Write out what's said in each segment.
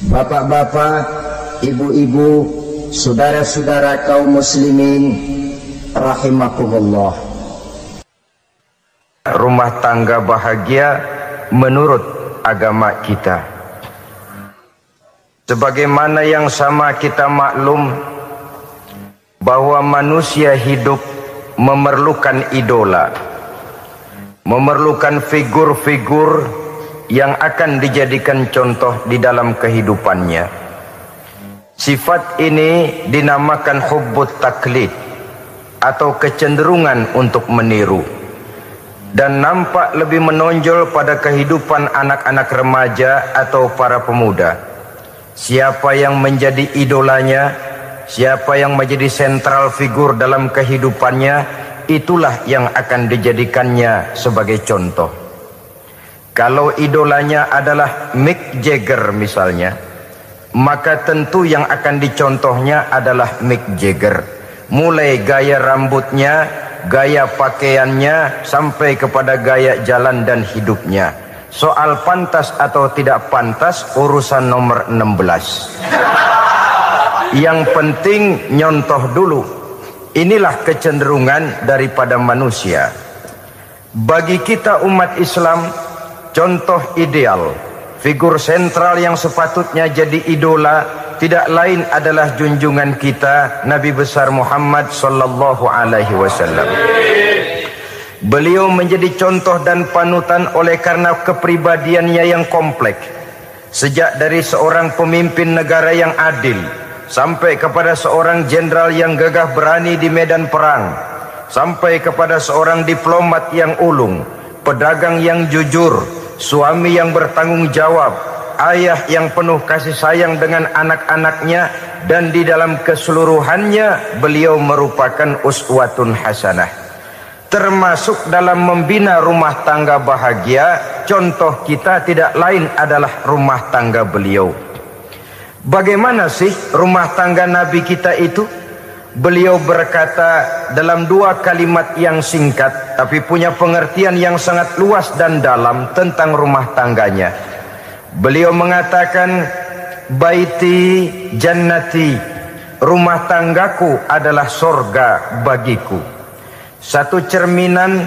Bapak-bapak, ibu-ibu, saudara-saudara kaum muslimin rahimakumullah. Rumah tangga bahagia menurut agama kita. Sebagaimana yang sama kita maklum bahwa manusia hidup memerlukan idola, memerlukan figur-figur yang akan dijadikan contoh di dalam kehidupannya. Sifat ini dinamakan hubbut taklid atau kecenderungan untuk meniru, dan nampak lebih menonjol pada kehidupan anak-anak remaja atau para pemuda. Siapa yang menjadi idolanya, siapa yang menjadi sentral figur dalam kehidupannya, itulah yang akan dijadikannya sebagai contoh. Kalau idolanya adalah Mick Jagger misalnya, maka tentu yang akan dicontohnya adalah Mick Jagger. Mulai gaya rambutnya, gaya pakaiannya, sampai kepada gaya jalan dan hidupnya. Soal pantas atau tidak pantas urusan nomor 16. Yang penting nyontoh dulu. Inilah kecenderungan daripada manusia. Bagi kita umat Islam, contoh ideal, figur sentral yang sepatutnya jadi idola tidak lain adalah junjungan kita Nabi besar Muhammad sallallahu alaihi wasallam. Beliau menjadi contoh dan panutan oleh karena kepribadiannya yang kompleks. Sejak dari seorang pemimpin negara yang adil sampai kepada seorang jenderal yang gagah berani di medan perang, sampai kepada seorang diplomat yang ulung, pedagang yang jujur, suami yang bertanggung jawab, ayah yang penuh kasih sayang dengan anak-anaknya, dan di dalam keseluruhannya beliau merupakan uswatun hasanah. Termasuk dalam membina rumah tangga bahagia, contoh kita tidak lain adalah rumah tangga beliau. Bagaimana sih rumah tangga Nabi kita itu? Beliau berkata dalam dua kalimat yang singkat tapi punya pengertian yang sangat luas dan dalam tentang rumah tangganya. Beliau mengatakan, baiti jannati, rumah tanggaku adalah sorga bagiku. Satu cerminan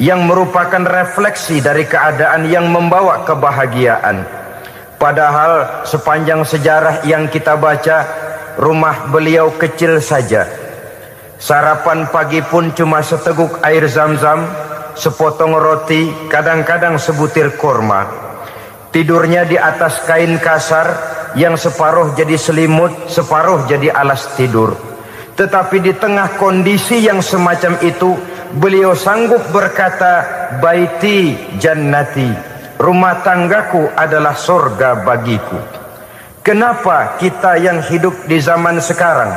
yang merupakan refleksi dari keadaan yang membawa kebahagiaan. Padahal sepanjang sejarah yang kita baca, rumah beliau kecil saja. Sarapan pagi pun cuma seteguk air zam-zam, sepotong roti, kadang-kadang sebutir kurma. Tidurnya di atas kain kasar yang separuh jadi selimut, separuh jadi alas tidur. Tetapi di tengah kondisi yang semacam itu, beliau sanggup berkata, baiti jannati, rumah tanggaku adalah surga bagiku. Kenapa kita yang hidup di zaman sekarang,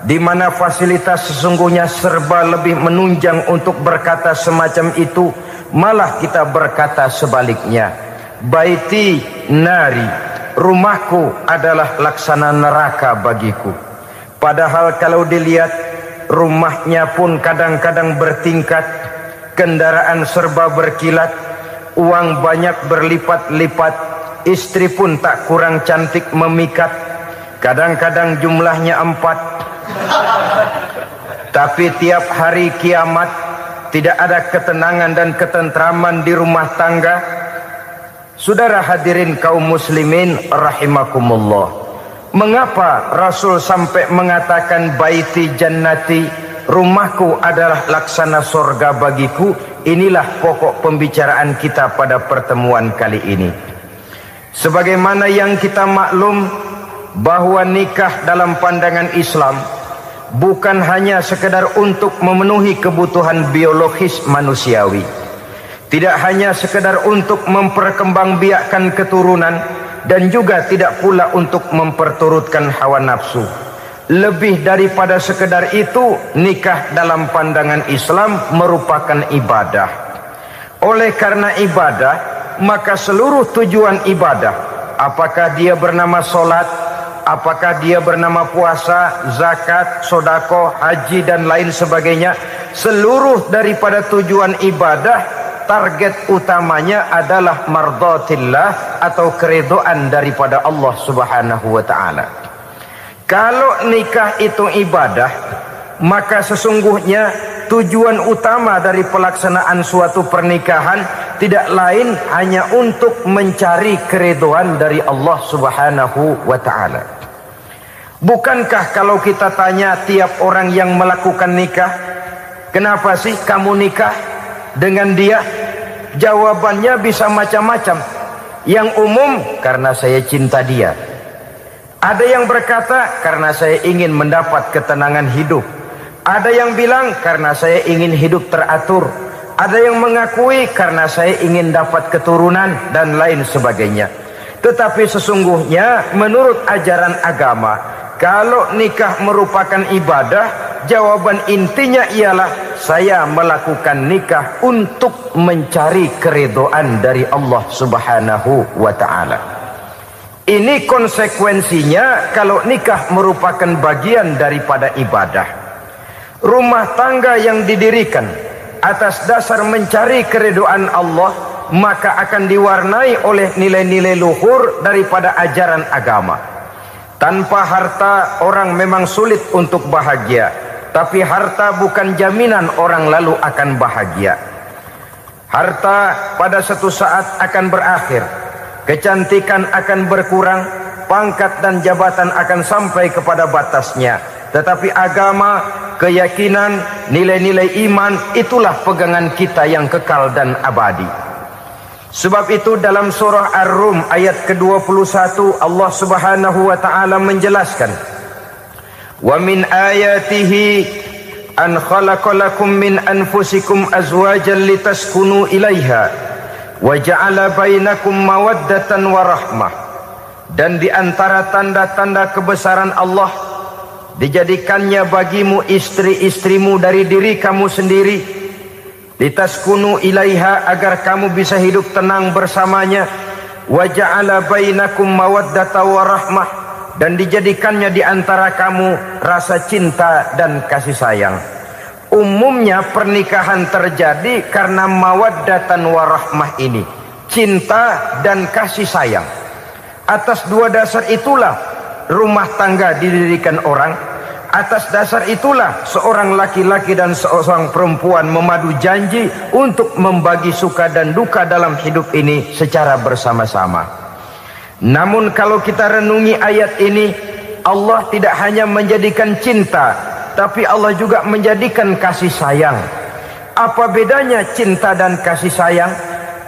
di mana fasilitas sesungguhnya serba lebih menunjang untuk berkata semacam itu, malah kita berkata sebaliknya, baiti nari, rumahku adalah laksana neraka bagiku. Padahal kalau dilihat, rumahnya pun kadang-kadang bertingkat, kendaraan serba berkilat, uang banyak berlipat-lipat, istri pun tak kurang cantik memikat, kadang-kadang jumlahnya 4. Tapi tiap hari kiamat tidak ada ketenangan dan ketentraman di rumah tangga. Saudara hadirin kaum muslimin rahimakumullah, mengapa Rasul sampai mengatakan baiti jannati, rumahku adalah laksana surga bagiku? Inilah pokok pembicaraan kita pada pertemuan kali ini. Sebagaimana yang kita maklum bahwa nikah dalam pandangan Islam bukan hanya sekedar untuk memenuhi kebutuhan biologis manusiawi, tidak hanya sekedar untuk memperkembangbiakkan keturunan, dan juga tidak pula untuk memperturutkan hawa nafsu. Lebih daripada sekedar itu, nikah dalam pandangan Islam merupakan ibadah. Oleh karena ibadah, maka seluruh tujuan ibadah, apakah dia bernama solat, apakah dia bernama puasa, zakat, sodako, haji dan lain sebagainya, seluruh daripada tujuan ibadah target utamanya adalah mardhatillah atau keridhaan daripada Allah Subhanahu wa taala. Kalau nikah itu ibadah, maka sesungguhnya tujuan utama dari pelaksanaan suatu pernikahan tidak lain hanya untuk mencari keridhaan dari Allah Subhanahu wa taala. Bukankah kalau kita tanya tiap orang yang melakukan nikah, kenapa sih kamu nikah dengan dia? Jawabannya bisa macam-macam. Yang umum, karena saya cinta dia. Ada yang berkata, karena saya ingin mendapat ketenangan hidup. Ada yang bilang, karena saya ingin hidup teratur. Ada yang mengakui, karena saya ingin dapat keturunan, dan lain sebagainya. Tetapi sesungguhnya menurut ajaran agama, kalau nikah merupakan ibadah, jawaban intinya ialah saya melakukan nikah untuk mencari keridhaan dari Allah Subhanahu wa taala. Ini konsekuensinya kalau nikah merupakan bagian daripada ibadah. Rumah tangga yang didirikan atas dasar mencari keridhaan Allah, maka akan diwarnai oleh nilai-nilai luhur daripada ajaran agama. Tanpa harta orang memang sulit untuk bahagia, tapi harta bukan jaminan orang lalu akan bahagia. Harta pada suatu saat akan berakhir, kecantikan akan berkurang, pangkat dan jabatan akan sampai kepada batasnya. Tetapi agama, keyakinan, nilai-nilai iman, itulah pegangan kita yang kekal dan abadi. Sebab itu dalam surah Ar-Rum ayat ke-21 Allah Subhanahu wa taala menjelaskan, "Wa min ayatihi an khalaqalakum min anfusikum azwajan litaskunu ilaiha wa ja'ala bainakum mawaddatan wa rahmah." Dan di antara tanda-tanda kebesaran Allah, dijadikannya bagimu istri-istrimu dari diri kamu sendiri, litaskunu ilaiha, agar kamu bisa hidup tenang bersamanya, wa ja'ala bainakum mawaddatan wa rahmah, dan dijadikannya di antara kamu rasa cinta dan kasih sayang. Umumnya pernikahan terjadi karena mawaddatan wa rahmah ini, cinta dan kasih sayang. Atas dua dasar itulah rumah tangga didirikan orang. Atas dasar itulah seorang laki-laki dan seorang perempuan memadu janji untuk membagi suka dan duka dalam hidup ini secara bersama-sama. Namun kalau kita renungi ayat ini, Allah tidak hanya menjadikan cinta, tapi Allah juga menjadikan kasih sayang. Apa bedanya cinta dan kasih sayang?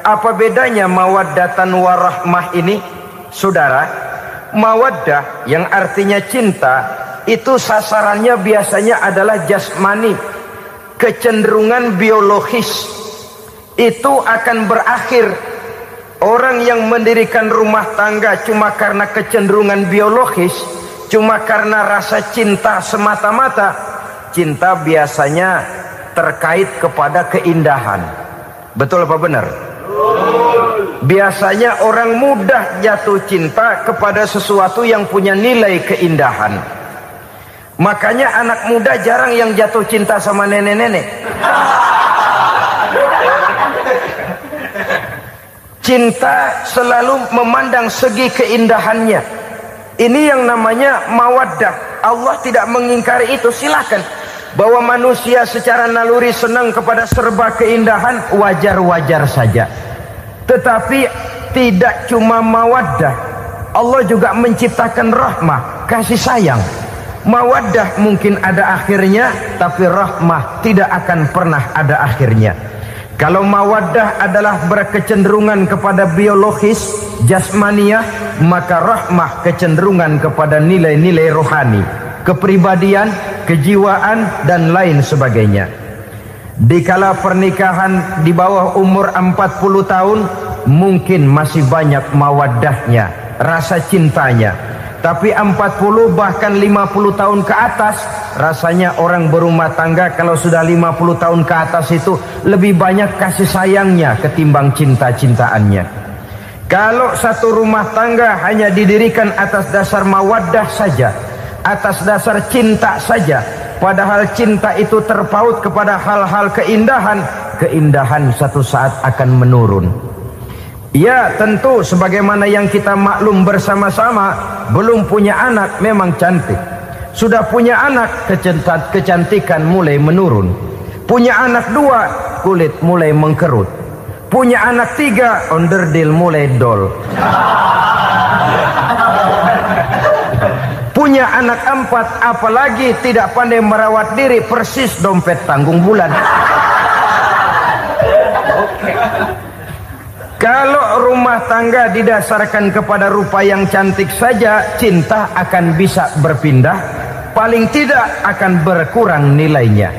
Apa bedanya mawaddatan warahmah ini? Saudara, mawaddah yang artinya cinta, itu sasarannya biasanya adalah jasmani, kecenderungan biologis. Itu akan berakhir. Orang yang mendirikan rumah tangga cuma karena kecenderungan biologis, cuma karena rasa cinta semata-mata, cinta biasanya terkait kepada keindahan. Betul apa benar? Biasanya orang mudah jatuh cinta kepada sesuatu yang punya nilai keindahan. Makanya anak muda jarang yang jatuh cinta sama nenek-nenek. Cinta selalu memandang segi keindahannya. Ini yang namanya mawaddah. Allah tidak mengingkari itu, silakan. Bahwa manusia secara naluri senang kepada serba keindahan, wajar-wajar saja. Tetapi tidak cuma mawaddah, Allah juga menciptakan rahmah, kasih sayang. Mawaddah mungkin ada akhirnya, tapi rahmah tidak akan pernah ada akhirnya. Kalau mawaddah adalah berkecenderungan kepada biologis, jasmaniah, maka rahmah kecenderungan kepada nilai-nilai rohani, kepribadian, kejiwaan, dan lain sebagainya. Dikala pernikahan di bawah umur 40 tahun, mungkin masih banyak mawaddahnya, rasa cintanya. Tapi 40 bahkan 50 tahun ke atas, rasanya orang berumah tangga kalau sudah 50 tahun ke atas itu lebih banyak kasih sayangnya ketimbang cinta-cintaannya. Kalau satu rumah tangga hanya didirikan atas dasar mawaddah saja, atas dasar cinta saja, padahal cinta itu terpaut kepada hal-hal keindahan, keindahan satu saat akan menurun. Ya tentu sebagaimana yang kita maklum bersama-sama, belum punya anak memang cantik. Sudah punya anak, kecantikan mulai menurun. Punya anak 2, kulit mulai mengkerut. Punya anak 3, onderdil mulai dol. Punya anak 4, apalagi tidak pandai merawat diri, persis dompet tanggung bulan. Kalau rumah tangga didasarkan kepada rupa yang cantik saja, cinta akan bisa berpindah, paling tidak akan berkurang nilainya.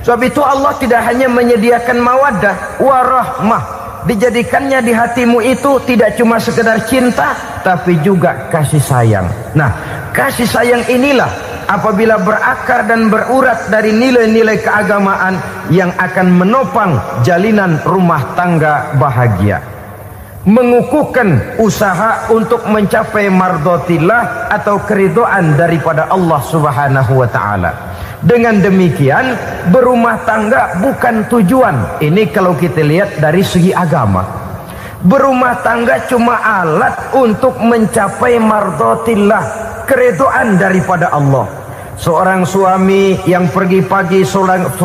Sebab itu Allah tidak hanya menyediakan mawaddah warahmah, dijadikannya di hatimu itu tidak cuma sekedar cinta, tapi juga kasih sayang. Nah, kasih sayang inilah apabila berakar dan berurat dari nilai-nilai keagamaan yang akan menopang jalinan rumah tangga bahagia. Mengukuhkan usaha untuk mencapai mardhatillah atau keridhaan daripada Allah Subhanahu wa taala. Dengan demikian, berumah tangga bukan tujuan. Ini kalau kita lihat dari segi agama. Berumah tangga cuma alat untuk mencapai mardhatillah, keridhaan daripada Allah. Seorang suami yang pergi pagi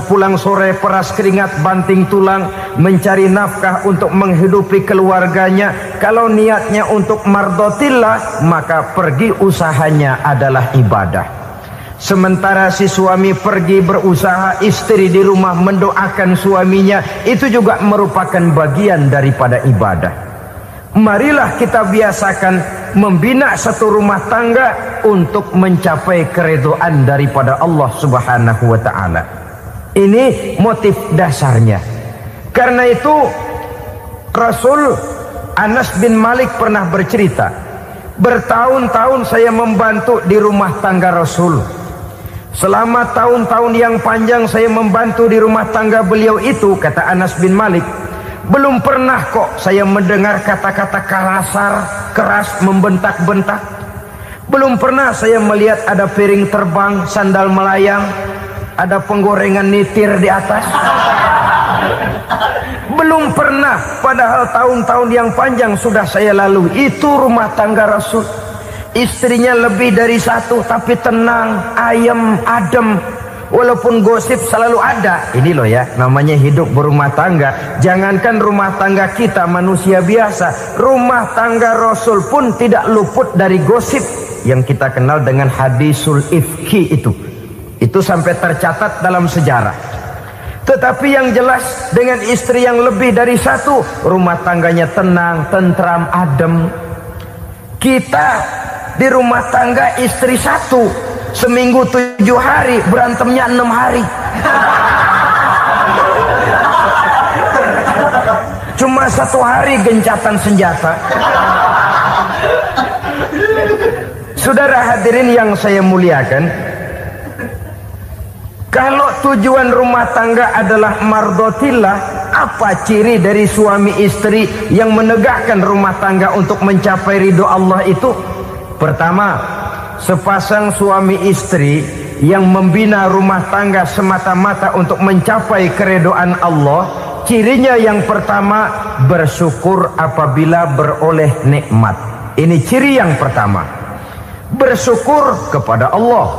pulang sore peras keringat banting tulang mencari nafkah untuk menghidupi keluarganya, kalau niatnya untuk mardhatillah maka pergi usahanya adalah ibadah. Sementara si suami pergi berusaha, istri di rumah mendoakan suaminya, itu juga merupakan bagian daripada ibadah. Marilah kita biasakan membina satu rumah tangga untuk mencapai keridhaan daripada Allah Subhanahu wa taala. Ini motif dasarnya. Karena itu Rasul Anas bin Malik pernah bercerita, bertahun-tahun saya membantu di rumah tangga Rasul. Selama tahun-tahun yang panjang saya membantu di rumah tangga beliau itu, kata Anas bin Malik, belum pernah kok saya mendengar kata-kata kasar, keras, membentak-bentak. Belum pernah saya melihat ada piring terbang, sandal melayang, ada penggorengan nitir di atas. Belum pernah, padahal tahun-tahun yang panjang sudah saya lalui. Itu rumah tangga Rasul. Istrinya lebih dari 1, tapi tenang, ayem, adem. Walaupun gosip selalu ada. Ini loh ya, namanya hidup berumah tangga. Jangankan rumah tangga kita manusia biasa, rumah tangga Rasul pun tidak luput dari gosip yang kita kenal dengan hadisul ifki itu. Itu sampai tercatat dalam sejarah. Tetapi yang jelas, dengan istri yang lebih dari 1, rumah tangganya tenang, tentram, adem. Kita di rumah tangga istri 1, seminggu 7 hari, berantemnya 6 hari. Cuma 1 hari gencatan senjata. Saudara hadirin yang saya muliakan, kalau tujuan rumah tangga adalah mardhatillah, apa ciri dari suami istri yang menegakkan rumah tangga untuk mencapai ridho Allah itu? Pertama, sepasang suami istri yang membina rumah tangga semata-mata untuk mencapai keridhaan Allah, cirinya yang pertama, bersyukur apabila beroleh nikmat. Ini ciri yang pertama. Bersyukur kepada Allah,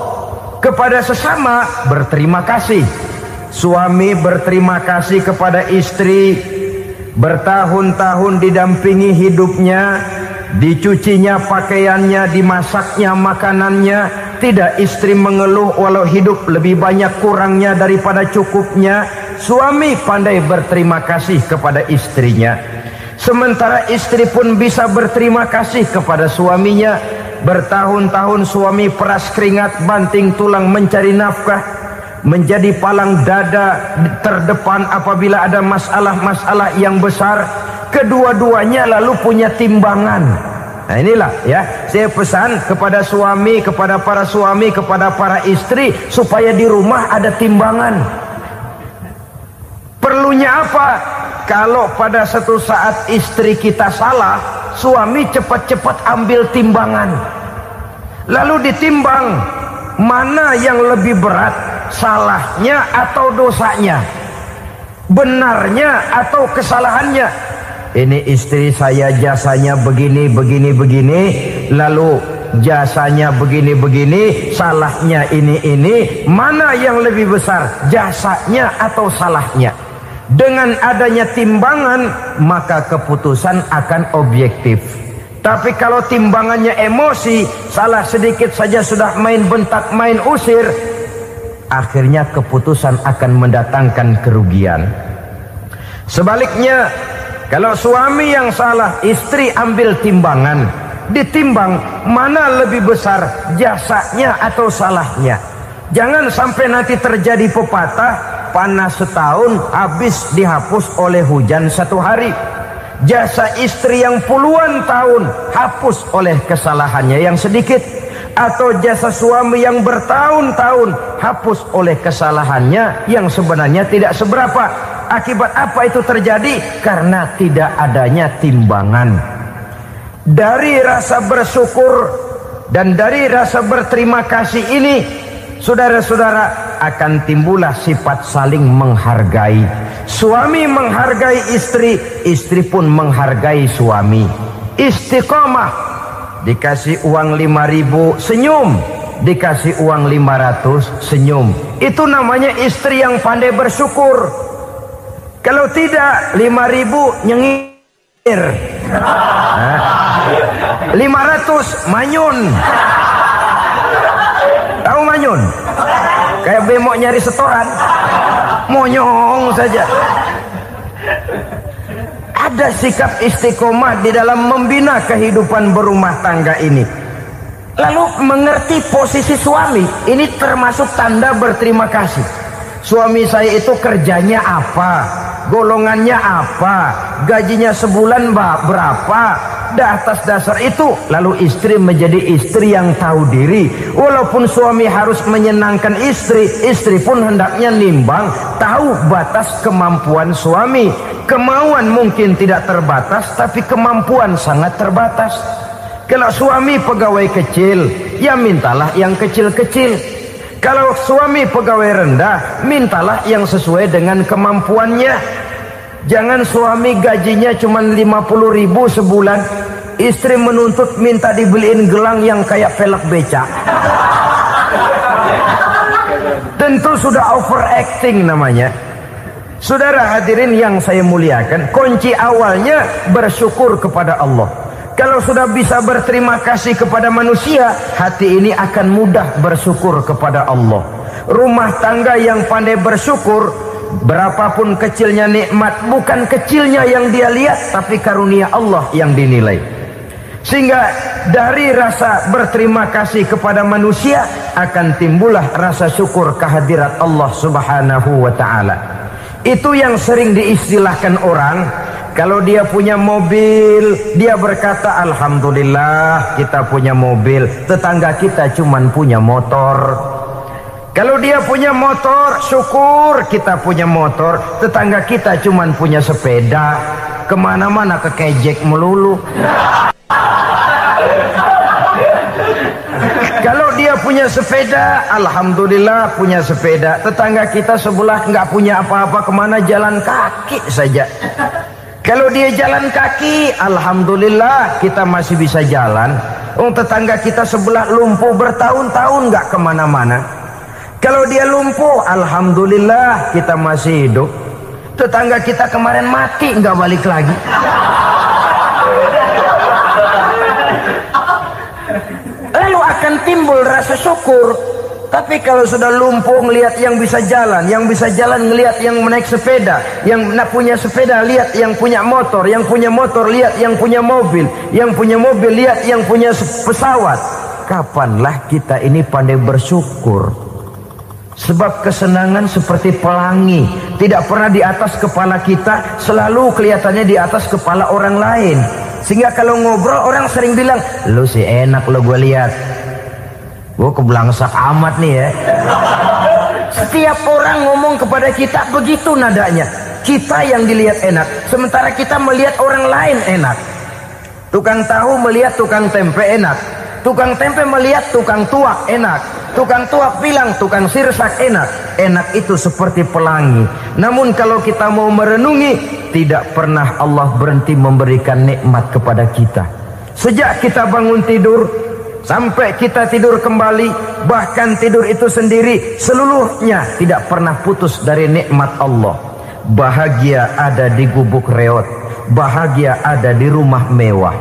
kepada sesama berterima kasih. Suami berterima kasih kepada istri, bertahun-tahun didampingi hidupnya, dicucinya pakaiannya, dimasaknya makanannya. Tidak istri mengeluh walau hidup lebih banyak kurangnya daripada cukupnya. Suami pandai berterima kasih kepada istrinya. Sementara istri pun bisa berterima kasih kepada suaminya. Bertahun-tahun suami peras keringat, banting tulang mencari nafkah, menjadi palang dada terdepan apabila ada masalah-masalah yang besar. Kedua-duanya lalu punya timbangan. Nah inilah ya, saya pesan kepada suami, kepada para suami, kepada para istri, supaya di rumah ada timbangan. Perlunya apa? Kalau pada satu saat istri kita salah, suami cepat-cepat ambil timbangan, lalu ditimbang mana yang lebih berat, salahnya atau dosanya. benarnya atau kesalahannya. Ini istri saya jasanya begini, lalu jasanya begini, salahnya ini. Mana yang lebih besar, jasanya atau salahnya? Dengan adanya timbangan, maka keputusan akan objektif. Tapi kalau timbangannya emosi, salah sedikit saja sudah main bentak, main usir, akhirnya keputusan akan mendatangkan kerugian. Sebaliknya, kalau suami yang salah, istri ambil timbangan, ditimbang mana lebih besar, jasanya atau salahnya. Jangan sampai nanti terjadi pepatah, panas setahun habis dihapus oleh hujan satu hari. Jasa istri yang puluhan tahun hapus oleh kesalahannya yang sedikit, atau jasa suami yang bertahun-tahun hapus oleh kesalahannya yang sebenarnya tidak seberapa. Akibat apa itu terjadi? Karena tidak adanya timbangan. Dari rasa bersyukur dan dari rasa berterima kasih ini, saudara-saudara, akan timbullah sifat saling menghargai. Suami menghargai istri, istri pun menghargai suami. Istiqomah, dikasih uang 5.000 senyum, dikasih uang 500 senyum. Itu namanya istri yang pandai bersyukur. Kalau tidak, 5.000 nyengir, 500 manyun. Tahu manyun? Kayak bemok nyari setoran, monyong saja. Ada sikap istiqomah di dalam membina kehidupan berumah tangga ini. Lalu mengerti posisi suami, ini termasuk tanda berterima kasih. Suami saya itu kerjanya apa, golongannya apa, gajinya sebulan berapa. Atas dasar itu, lalu istri menjadi istri yang tahu diri. Walaupun suami harus menyenangkan istri, istri pun hendaknya nimbang, tahu batas kemampuan suami. Kemauan mungkin tidak terbatas, tapi kemampuan sangat terbatas. Kalau suami pegawai kecil, ya mintalah yang kecil-kecil. Kalau suami pegawai rendah, mintalah yang sesuai dengan kemampuannya. Jangan suami gajinya cuma 50.000 sebulan, istri menuntut minta dibeliin gelang yang kayak pelek becak. Tentu sudah overacting namanya. Saudara hadirin yang saya muliakan, kunci awalnya bersyukur kepada Allah. Kalau sudah bisa berterima kasih kepada manusia, hati ini akan mudah bersyukur kepada Allah. Rumah tangga yang pandai bersyukur, berapapun kecilnya nikmat, bukan kecilnya yang dia lihat, tapi karunia Allah yang dinilai. Sehingga dari rasa berterima kasih kepada manusia akan timbullah rasa syukur kehadirat Allah Subhanahu wa ta'ala. Itu yang sering diistilahkan orang, kalau dia punya mobil, dia berkata alhamdulillah kita punya mobil, tetangga kita cuman punya motor. Kalau dia punya motor, syukur kita punya motor, tetangga kita cuman punya sepeda, kemana-mana kekejek melulu. Kalau dia punya sepeda, alhamdulillah punya sepeda, tetangga kita sebelah nggak punya apa-apa, kemana jalan kaki saja. Kalau dia jalan kaki, alhamdulillah kita masih bisa jalan. Tetangga kita sebelah lumpuh bertahun-tahun nggak kemana-mana. Kalau dia lumpuh, alhamdulillah kita masih hidup. Tetangga kita kemarin mati nggak balik lagi. Lalu akan timbul rasa syukur. Tapi kalau sudah lumpuh ngelihat yang bisa jalan ngelihat yang menaik sepeda, yang punya sepeda lihat yang punya motor lihat yang punya mobil lihat yang punya pesawat. Kapanlah kita ini pandai bersyukur? Sebab kesenangan seperti pelangi, tidak pernah di atas kepala kita, selalu kelihatannya di atas kepala orang lain. Sehingga kalau ngobrol orang sering bilang, lu sih enak lo gue lihat. Gue keblangsak amat nih ya. Setiap orang ngomong kepada kita begitu nadanya. Kita yang dilihat enak, sementara kita melihat orang lain enak. Tukang tahu melihat tukang tempe enak, tukang tempe melihat tukang tuak enak, tukang tuak bilang tukang sirsak enak. enak itu seperti pelangi. Namun kalau kita mau merenungi, tidak pernah Allah berhenti memberikan nikmat kepada kita. Sejak kita bangun tidur sampai kita tidur kembali, bahkan tidur itu sendiri, seluruhnya tidak pernah putus dari nikmat Allah. Bahagia ada di gubuk reot, bahagia ada di rumah mewah,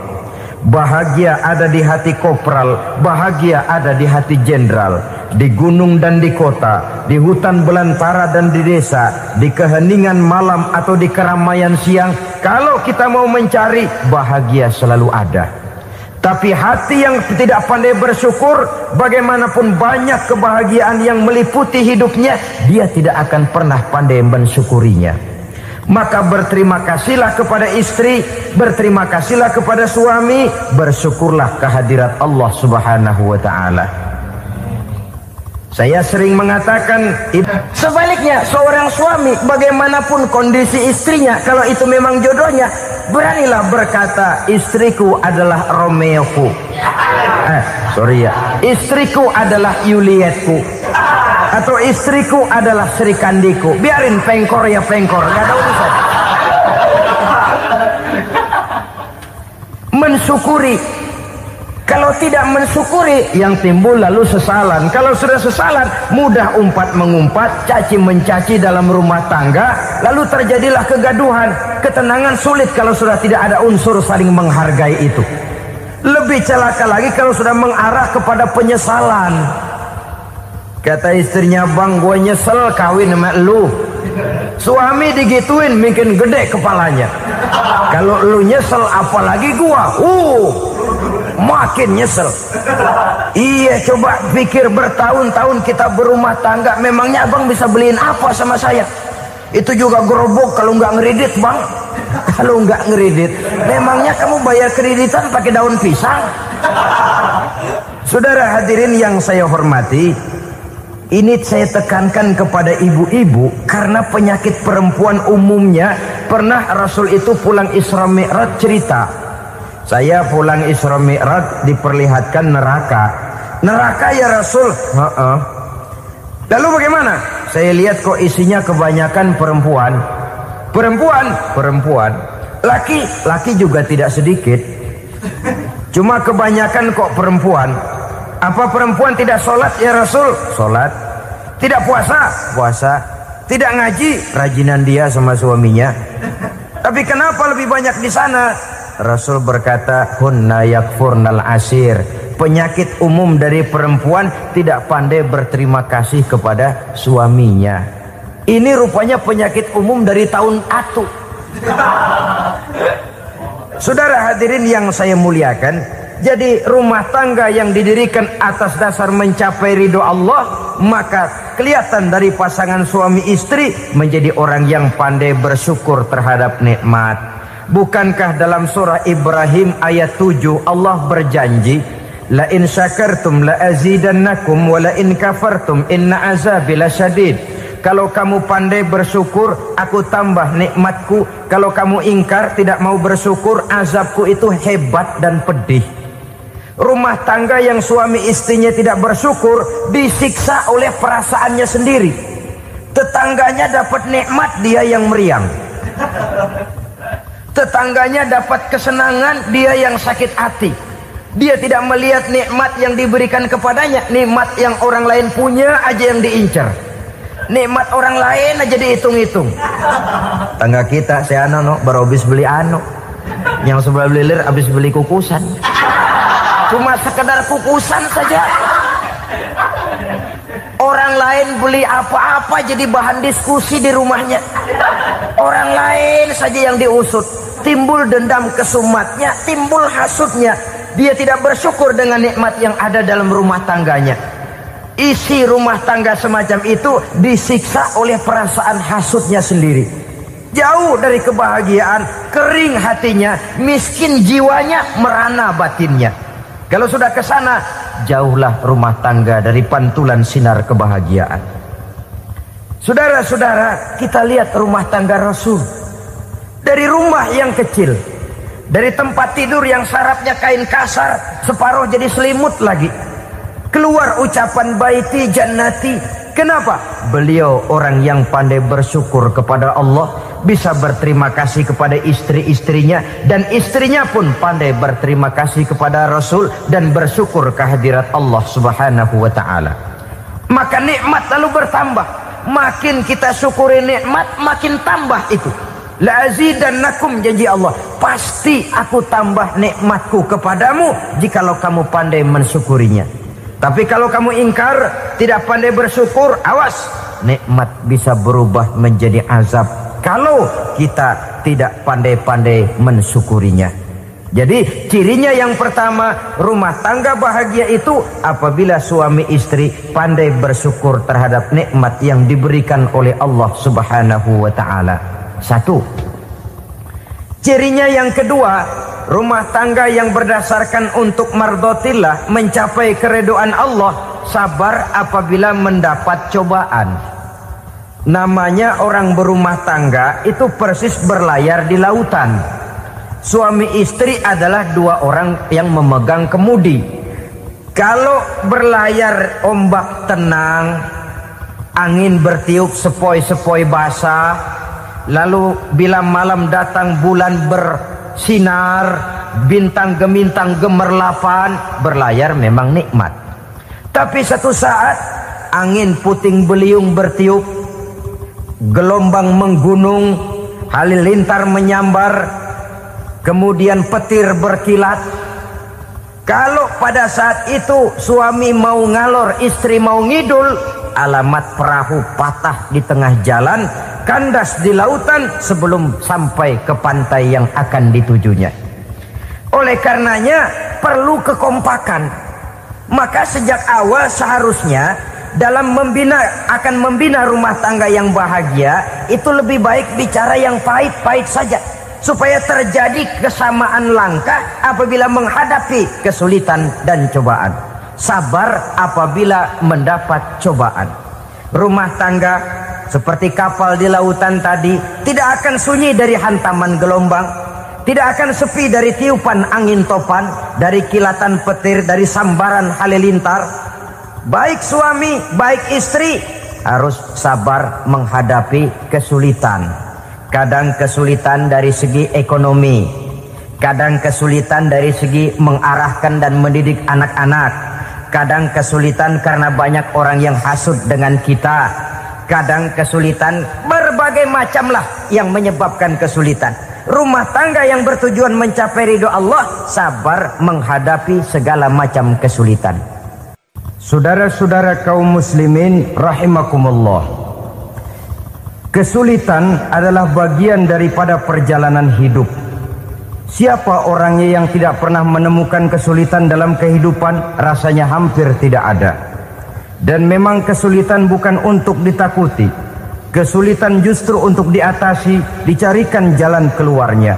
bahagia ada di hati kopral, bahagia ada di hati jenderal, di gunung dan di kota, di hutan belantara dan di desa, di keheningan malam atau di keramaian siang. Kalau kita mau mencari, bahagia selalu ada. Tapi hati yang tidak pandai bersyukur, bagaimanapun banyak kebahagiaan yang meliputi hidupnya, dia tidak akan pernah pandai mensyukurinya. Maka berterima kasihlah kepada istri, berterima kasihlah kepada suami, bersyukurlah kehadirat Allah Subhanahu wa ta'ala. Saya sering mengatakan, sebaliknya seorang suami bagaimanapun kondisi istrinya, kalau itu memang jodohnya, beranilah berkata, istriku adalah Romeoku, istriku adalah Julietku, atau istriku adalah Sri Kandiku. Biarin pengkor ya pengkor, gak ada urusan. Mensyukuri. Kalau tidak mensyukuri, yang timbul lalu sesalan. Kalau sudah sesalan, mudah umpat mengumpat, caci mencaci dalam rumah tangga, lalu terjadilah kegaduhan. Ketenangan sulit kalau sudah tidak ada unsur saling menghargai itu. Lebih celaka lagi kalau sudah mengarah kepada penyesalan. Kata istrinya, bang, gue nyesel kawin sama lu. Suami digituin mungkin gede kepalanya. Kalau lu nyesel apalagi gua, makin nyesel. Iya, coba pikir bertahun-tahun kita berumah tangga, memangnya abang bisa beliin apa sama saya? Itu juga gerobok kalau nggak ngeredit, bang. Kalau nggak ngeredit, memangnya kamu bayar kreditan pakai daun pisang? Saudara hadirin yang saya hormati, ini saya tekankan kepada ibu-ibu karena penyakit perempuan umumnya. Pernah Rasul itu pulang Isra Mi'raj cerita, saya pulang Isra Mi'raj diperlihatkan neraka. Neraka ya Rasul? Lalu bagaimana? Saya lihat kok isinya kebanyakan perempuan. Perempuan. Laki juga tidak sedikit. Cuma kebanyakan kok perempuan. Apa perempuan tidak sholat ya Rasul? Sholat. Tidak puasa? Puasa. Tidak ngaji? Rajinan dia sama suaminya. Tapi kenapa lebih banyak di sana? Rasul berkata, hunna yakfurnal asir. Penyakit umum dari perempuan tidak pandai berterima kasih kepada suaminya. Ini rupanya penyakit umum dari tahun atu. Saudara hadirin yang saya muliakan, jadi rumah tangga yang didirikan atas dasar mencapai ridho Allah, maka kelihatan dari pasangan suami istri menjadi orang yang pandai bersyukur terhadap nikmat. Bukankah dalam surah Ibrahim ayat 7 Allah berjanji, la in syakartum la azidannakum wa la in kafartum inna azabi lasyadid. Kalau kamu pandai bersyukur, aku tambah nikmatku. Kalau kamu ingkar, tidak mau bersyukur, azabku itu hebat dan pedih. Rumah tangga yang suami istrinya tidak bersyukur disiksa oleh perasaannya sendiri. Tetangganya dapat nikmat, dia yang meriang. Tetangganya dapat kesenangan, dia yang sakit hati. Dia tidak melihat nikmat yang diberikan kepadanya. Nikmat yang orang lain punya aja yang diincar. Nikmat orang lain aja dihitung-hitung. Tangga kita, saya baru habis beli yang sebelah belilir habis beli kukusan. Cuma sekedar kukusan saja. Orang lain beli apa-apa jadi bahan diskusi di rumahnya. Orang lain saja yang diusut. Timbul dendam kesumatnya, timbul hasutnya. Dia tidak bersyukur dengan nikmat yang ada dalam rumah tangganya. Isi rumah tangga semacam itu disiksa oleh perasaan hasutnya sendiri. Jauh dari kebahagiaan, kering hatinya, miskin jiwanya, merana batinnya. Kalau sudah ke sana, jauhlah rumah tangga dari pantulan sinar kebahagiaan. Saudara-saudara, kita lihat rumah tangga Rasul. Dari rumah yang kecil, dari tempat tidur yang sarapnya kain kasar, separuh jadi selimut lagi. Keluar ucapan baiti jannati, Kenapa? Beliau orang yang pandai bersyukur kepada Allah, bisa berterima kasih kepada istri-istrinya, dan istrinya pun pandai berterima kasih kepada Rasul dan bersyukur kehadirat Allah Subhanahu wa ta'ala. Maka nikmat lalu bertambah. Makin kita syukuri nikmat, makin tambah itu. La azidannakum, janji Allah, pasti aku tambah nikmatku kepadamu jikalau kamu pandai mensyukurinya. Tapi kalau kamu ingkar, tidak pandai bersyukur, awas, nikmat bisa berubah menjadi azab kalau kita tidak pandai-pandai mensyukurinya. Jadi cirinya yang pertama, rumah tangga bahagia itu apabila suami istri pandai bersyukur terhadap nikmat yang diberikan oleh Allah Subhanahu wa ta'ala. Satu. Cirinya yang kedua, rumah tangga yang berdasarkan untuk mardotillah, mencapai keredoan Allah, sabar apabila mendapat cobaan. Namanya orang berumah tangga itu persis berlayar di lautan. Suami istri adalah dua orang yang memegang kemudi. Kalau berlayar ombak tenang, angin bertiup sepoi-sepoi basah, lalu bila malam datang bulan bersinar, bintang gemintang gemerlapan, berlayar memang nikmat. Tapi satu saat angin puting beliung bertiup, gelombang menggunung, halilintar menyambar, kemudian petir berkilat. Kalau pada saat itu suami mau ngalor, istri mau ngidul, alamat perahu patah di tengah jalan, kandas di lautan sebelum sampai ke pantai yang akan ditujunya. Oleh karenanya perlu kekompakan. Maka sejak awal seharusnya dalam akan membina rumah tangga yang bahagia itu lebih baik bicara yang pahit-pahit saja, supaya terjadi kesamaan langkah apabila menghadapi kesulitan dan cobaan. Sabar apabila mendapat cobaan. Rumah tangga seperti kapal di lautan tadi tidak akan sunyi dari hantaman gelombang, tidak akan sepi dari tiupan angin topan, dari kilatan petir, dari sambaran halilintar. Baik suami, baik istri harus sabar menghadapi kesulitan. Kadang kesulitan dari segi ekonomi, kadang kesulitan dari segi mengarahkan dan mendidik anak-anak, kadang kesulitan karena banyak orang yang hasut dengan kita, kadang kesulitan berbagai macamlah yang menyebabkan kesulitan. Rumah tangga yang bertujuan mencapai ridho Allah sabar menghadapi segala macam kesulitan. Saudara-saudara kaum muslimin rahimakumullah, kesulitan adalah bagian daripada perjalanan hidup. Siapa orangnya yang tidak pernah menemukan kesulitan dalam kehidupan? Rasanya hampir tidak ada. Dan memang kesulitan bukan untuk ditakuti. Kesulitan justru untuk diatasi, dicarikan jalan keluarnya.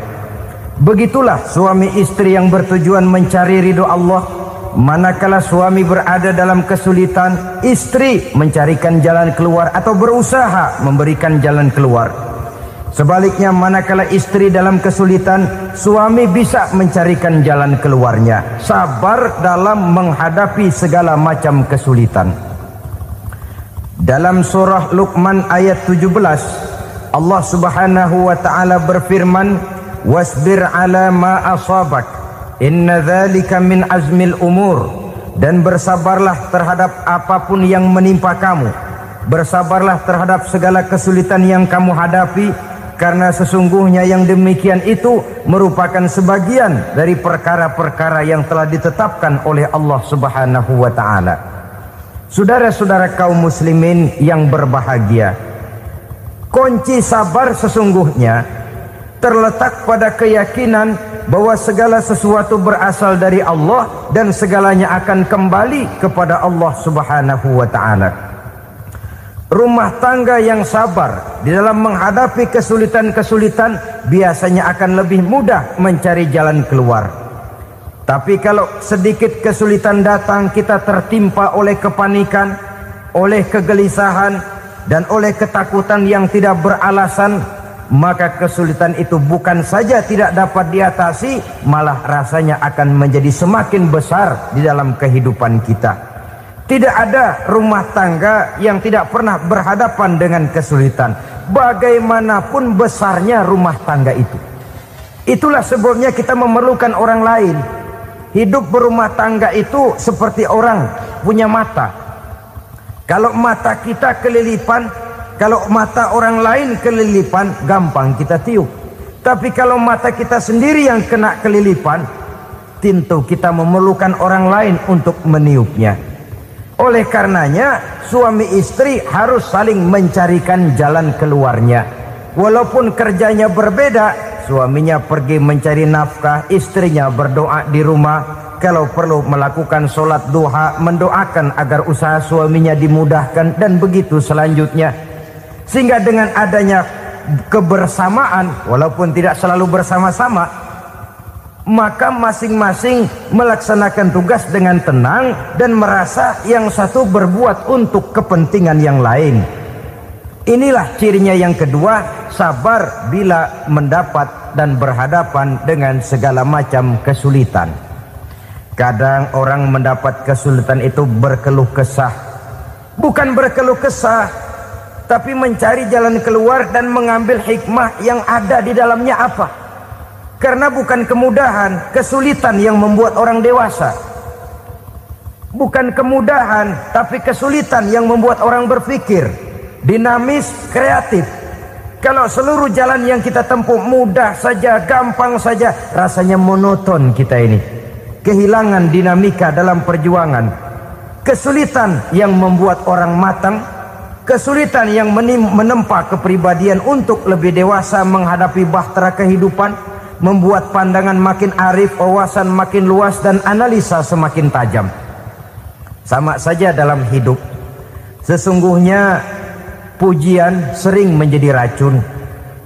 Begitulah suami istri yang bertujuan mencari ridho Allah. Manakala suami berada dalam kesulitan, istri mencarikan jalan keluar atau berusaha memberikan jalan keluar. Sebaliknya, manakala istri dalam kesulitan, suami bisa mencarikan jalan keluarnya. Sabar dalam menghadapi segala macam kesulitan. Dalam surah Luqman ayat 17, Allah Subhanahu wa ta'ala berfirman, "Wasbir ala ma asabak, inna dzalika min azmil umur." Dan bersabarlah terhadap apapun yang menimpa kamu. Bersabarlah terhadap segala kesulitan yang kamu hadapi, karena sesungguhnya yang demikian itu merupakan sebagian dari perkara-perkara yang telah ditetapkan oleh Allah Subhanahu wa ta'ala. Saudara-saudara kaum muslimin yang berbahagia, kunci sabar sesungguhnya terletak pada keyakinan bahwa segala sesuatu berasal dari Allah dan segalanya akan kembali kepada Allah Subhanahu wa ta'ala. Rumah tangga yang sabar di dalam menghadapi kesulitan-kesulitan biasanya akan lebih mudah mencari jalan keluar. Tapi kalau sedikit kesulitan datang, kita tertimpa oleh kepanikan, oleh kegelisahan, dan oleh ketakutan yang tidak beralasan, maka kesulitan itu bukan saja tidak dapat diatasi, malah rasanya akan menjadi semakin besar di dalam kehidupan kita. Tidak ada rumah tangga yang tidak pernah berhadapan dengan kesulitan, bagaimanapun besarnya rumah tangga itu. Itulah sebabnya kita memerlukan orang lain. Hidup berumah tangga itu seperti orang punya mata. Kalau mata kita kelilipan, kalau mata orang lain kelilipan, gampang kita tiup. Tapi kalau mata kita sendiri yang kena kelilipan, tentu kita memerlukan orang lain untuk meniupnya. Oleh karenanya, suami istri harus saling mencarikan jalan keluarnya. Walaupun kerjanya berbeda, suaminya pergi mencari nafkah, istrinya berdoa di rumah. Kalau perlu melakukan sholat duha, mendoakan agar usaha suaminya dimudahkan, dan begitu selanjutnya. Sehingga dengan adanya kebersamaan, walaupun tidak selalu bersama-sama, maka masing-masing melaksanakan tugas dengan tenang dan merasa yang satu berbuat untuk kepentingan yang lain. Inilah cirinya yang kedua, sabar bila mendapat dan berhadapan dengan segala macam kesulitan. Kadang orang mendapat kesulitan itu berkeluh kesah. Bukan berkeluh kesah, tapi mencari jalan keluar dan mengambil hikmah yang ada di dalamnya apa. Karena bukan kemudahan, kesulitan yang membuat orang dewasa. Bukan kemudahan, tapi kesulitan yang membuat orang berpikir, dinamis, kreatif. Kalau seluruh jalan yang kita tempuh mudah saja, gampang saja, rasanya monoton kita ini. Kehilangan dinamika dalam perjuangan. Kesulitan yang membuat orang matang, kesulitan yang menempa kepribadian untuk lebih dewasa menghadapi bahtera kehidupan, membuat pandangan makin arif, wawasan makin luas, dan analisa semakin tajam. Sama saja dalam hidup. Sesungguhnya pujian sering menjadi racun,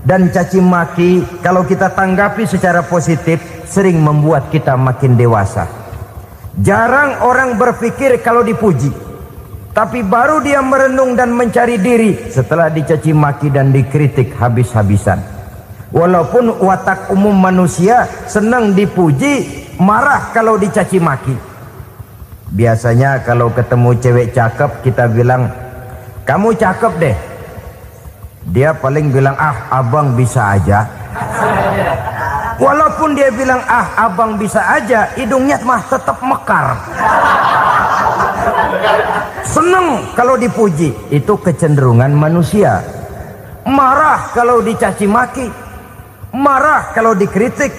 dan caci maki kalau kita tanggapi secara positif sering membuat kita makin dewasa. Jarang orang berpikir kalau dipuji, tapi baru dia merenung dan mencari diri setelah dicaci maki dan dikritik habis-habisan. Walaupun watak umum manusia senang dipuji, marah kalau dicaci maki. Biasanya kalau ketemu cewek cakep kita bilang, kamu cakep deh. Dia paling bilang, ah abang bisa aja. Walaupun dia bilang, ah abang bisa aja, hidungnya mah tetap mekar. Senang kalau dipuji, itu kecenderungan manusia. Marah kalau dicaci maki, marah kalau dikritik.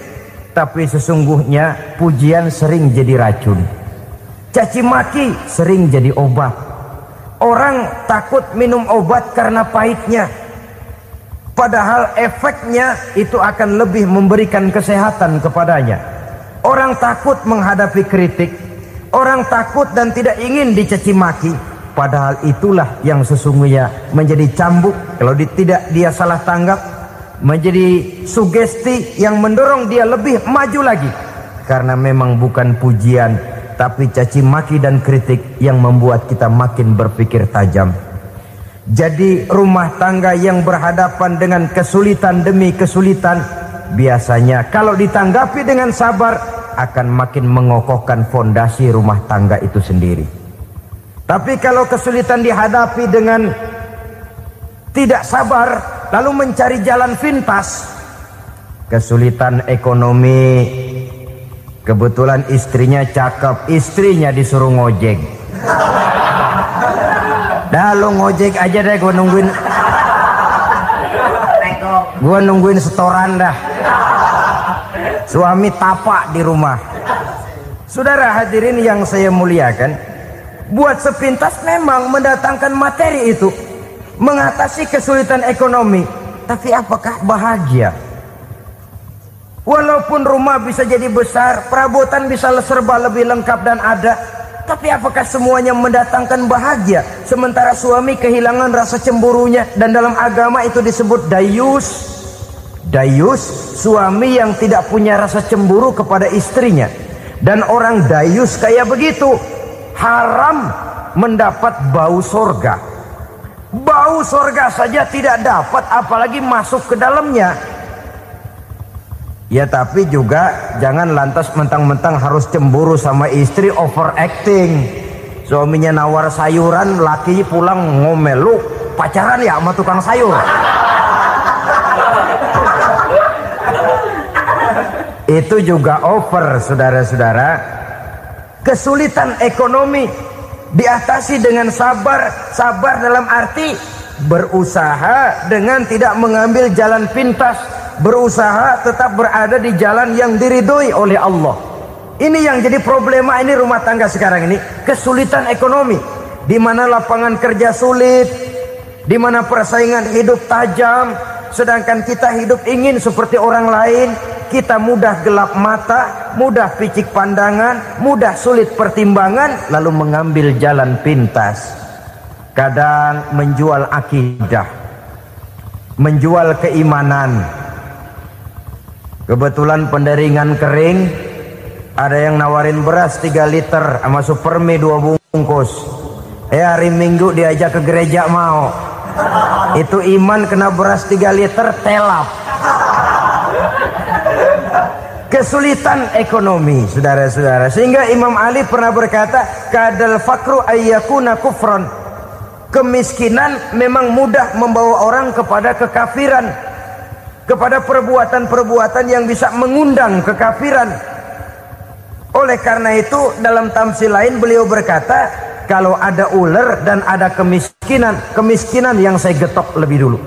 Tapi sesungguhnya pujian sering jadi racun, caci maki sering jadi obat. Orang takut minum obat karena pahitnya, padahal efeknya itu akan lebih memberikan kesehatan kepadanya. Orang takut menghadapi kritik, orang takut dan tidak ingin dicaci maki, padahal itulah yang sesungguhnya menjadi cambuk kalau tidak dia salah tanggap, menjadi sugesti yang mendorong dia lebih maju lagi. Karena memang bukan pujian, tapi caci maki dan kritik yang membuat kita makin berpikir tajam. Jadi rumah tangga yang berhadapan dengan kesulitan demi kesulitan, biasanya kalau ditanggapi dengan sabar akan makin mengokohkan fondasi rumah tangga itu sendiri. Tapi kalau kesulitan dihadapi dengan tidak sabar, lalu mencari jalan pintas, kesulitan ekonomi, kebetulan istrinya cakep, istrinya disuruh ngojek. Dah lu ngojek aja deh, gua nungguin setoran dah. Suami tapak di rumah. Saudara hadirin yang saya muliakan, buat sepintas memang mendatangkan materi itu, mengatasi kesulitan ekonomi, tapi apakah bahagia? Walaupun rumah bisa jadi besar, perabotan bisa serba lebih lengkap dan ada, tapi apakah semuanya mendatangkan bahagia? Sementara suami kehilangan rasa cemburunya, dan dalam agama itu disebut dayus. Dayus, suami yang tidak punya rasa cemburu kepada istrinya. Dan orang dayus kayak begitu haram mendapat bau sorga. Bau sorga saja tidak dapat, apalagi masuk ke dalamnya. Ya tapi juga jangan lantas mentang-mentang harus cemburu sama istri overacting. Suaminya nawar sayuran, laki pulang ngomel, lu pacaran ya sama tukang sayur. Itu juga over, saudara-saudara. Kesulitan ekonomi diatasi dengan sabar. Sabar dalam arti berusaha dengan tidak mengambil jalan pintas, berusaha tetap berada di jalan yang diridhoi oleh Allah. Ini yang jadi problema ini rumah tangga sekarang ini, kesulitan ekonomi, di mana lapangan kerja sulit, di mana persaingan hidup tajam, sedangkan kita hidup ingin seperti orang lain. Kita mudah gelap mata, mudah picik pandangan, mudah sulit pertimbangan, lalu mengambil jalan pintas. Kadang menjual akidah, menjual keimanan. Kebetulan pendaringan kering, ada yang nawarin beras 3 liter sama supermi 2 bungkus. Hari Minggu diajak ke gereja mau. Itu iman kena beras 3 liter telap. Kesulitan ekonomi, saudara-saudara, sehingga Imam Ali pernah berkata, kadal fakru ayyakuna kufron. Kemiskinan memang mudah membawa orang kepada kekafiran, kepada perbuatan-perbuatan yang bisa mengundang kekafiran. Oleh karena itu dalam tamsil lain beliau berkata, kalau ada ular dan ada kemiskinan, kemiskinan yang saya getok lebih dulu,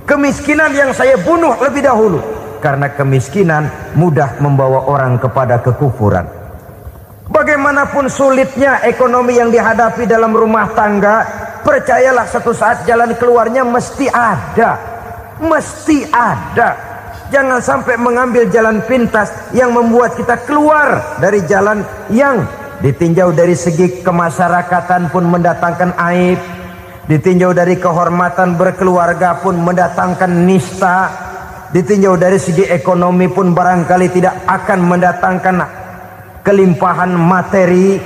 kemiskinan yang saya bunuh lebih dahulu. Karena kemiskinan mudah membawa orang kepada kekufuran. Bagaimanapun sulitnya ekonomi yang dihadapi dalam rumah tangga, percayalah satu saat jalan keluarnya mesti ada. Mesti ada. Jangan sampai mengambil jalan pintas yang membuat kita keluar dari jalan yang ditinjau dari segi kemasyarakatan pun mendatangkan aib, ditinjau dari kehormatan berkeluarga pun mendatangkan nista, ditinjau dari segi ekonomi pun barangkali tidak akan mendatangkan kelimpahan materi.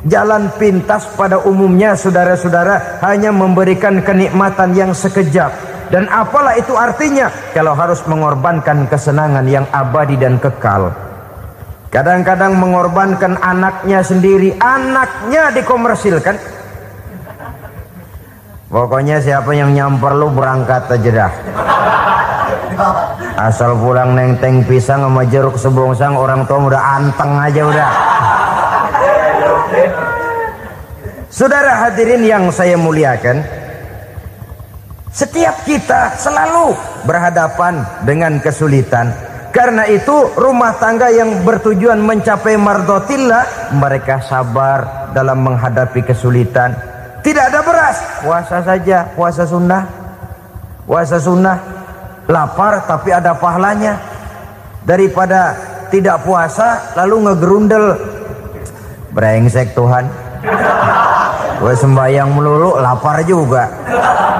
Jalan pintas pada umumnya, saudara-saudara, hanya memberikan kenikmatan yang sekejap. Dan apalah itu artinya kalau harus mengorbankan kesenangan yang abadi dan kekal. Kadang-kadang mengorbankan anaknya sendiri, anaknya dikomersilkan. Pokoknya siapa yang nyamper lu berangkat aja dah. Asal pulang nenteng pisang sama jeruk sebongsang, orang tua udah anteng aja udah. Saudara hadirin yang saya muliakan, setiap kita selalu berhadapan dengan kesulitan. Karena itu rumah tangga yang bertujuan mencapai mardhatillah, mereka sabar dalam menghadapi kesulitan. Tidak ada beras, puasa saja, puasa sunnah. Puasa sunnah, lapar tapi ada pahalanya. Daripada tidak puasa lalu ngegerundel, brengsek Tuhan, gue sembahyang melulu lapar juga.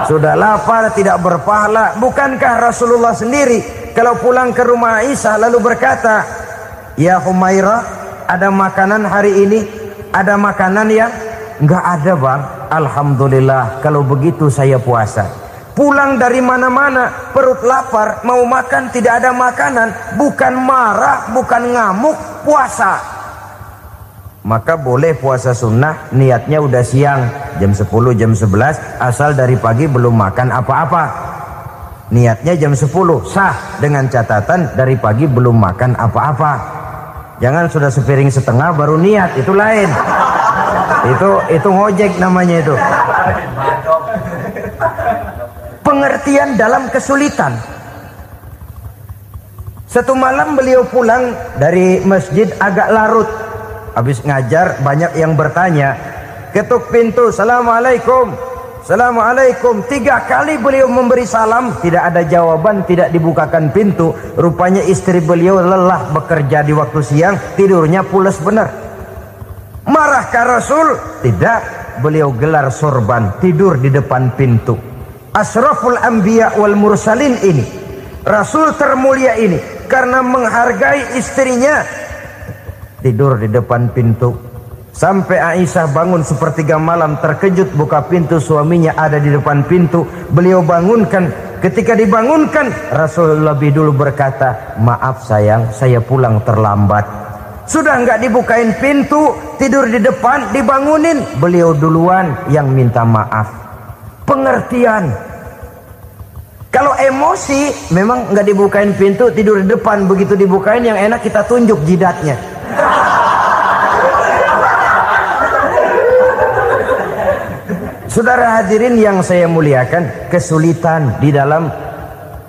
Sudah lapar tidak berpahala. Bukankah Rasulullah sendiri kalau pulang ke rumah Aisyah lalu berkata, ya Humairah, ada makanan hari ini? Ada makanan ya? Enggak ada bang. Alhamdulillah, kalau begitu saya puasa. Pulang dari mana-mana perut lapar, mau makan tidak ada makanan, bukan marah, bukan ngamuk, puasa. Maka boleh puasa sunnah, niatnya udah siang, jam 10, jam 11, asal dari pagi belum makan apa-apa. Niatnya jam 10, sah, dengan catatan dari pagi belum makan apa-apa. Jangan sudah sepiring setengah baru niat, itu lain. Itu ngojek namanya itu. Pengertian dalam kesulitan. Satu malam beliau pulang dari masjid agak larut. Habis ngajar banyak yang bertanya. Ketuk pintu, Assalamualaikum, Assalamualaikum. 3 kali beliau memberi salam, tidak ada jawaban, tidak dibukakan pintu. Rupanya istri beliau lelah bekerja di waktu siang, tidurnya pules benar. Marahkah Rasul? Tidak. Beliau gelar sorban, tidur di depan pintu. Asraful anbiya wal mursalin ini, Rasul termulia ini, karena menghargai istrinya, tidur di depan pintu. Sampai Aisyah bangun sepertiga malam, terkejut buka pintu, suaminya ada di depan pintu. Beliau bangunkan. Ketika dibangunkan, Rasul lebih dulu berkata, maaf sayang, saya pulang terlambat. Sudah nggak dibukain pintu, tidur di depan, dibangunin, beliau duluan yang minta maaf. Pengertian. Kalau emosi, memang nggak dibukain pintu, tidur di depan, begitu dibukain yang enak kita tunjuk jidatnya. Saudara hadirin yang saya muliakan, kesulitan di dalam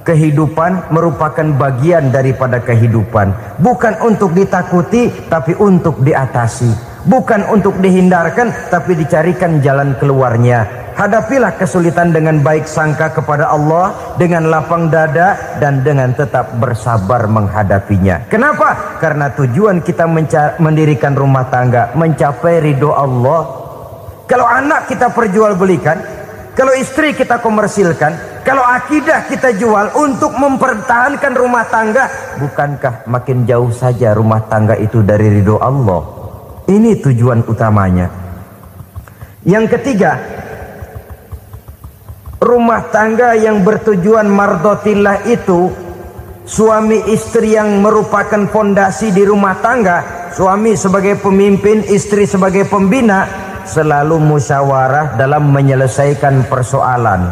kehidupan merupakan bagian daripada kehidupan. Bukan untuk ditakuti, tapi untuk diatasi. Bukan untuk dihindarkan, tapi dicarikan jalan keluarnya. Hadapilah kesulitan dengan baik sangka kepada Allah, dengan lapang dada, dan dengan tetap bersabar menghadapinya. Kenapa? Karena tujuan kita mendirikan rumah tangga, mencapai ridho Allah. Kalau anak kita perjualbelikan, kalau istri kita komersilkan, kalau akidah kita jual untuk mempertahankan rumah tangga, bukankah makin jauh saja rumah tangga itu dari ridho Allah? Ini tujuan utamanya. Yang ketiga, rumah tangga yang bertujuan mardotillah itu, suami istri yang merupakan fondasi di rumah tangga, suami sebagai pemimpin, istri sebagai pembina, selalu musyawarah dalam menyelesaikan persoalan.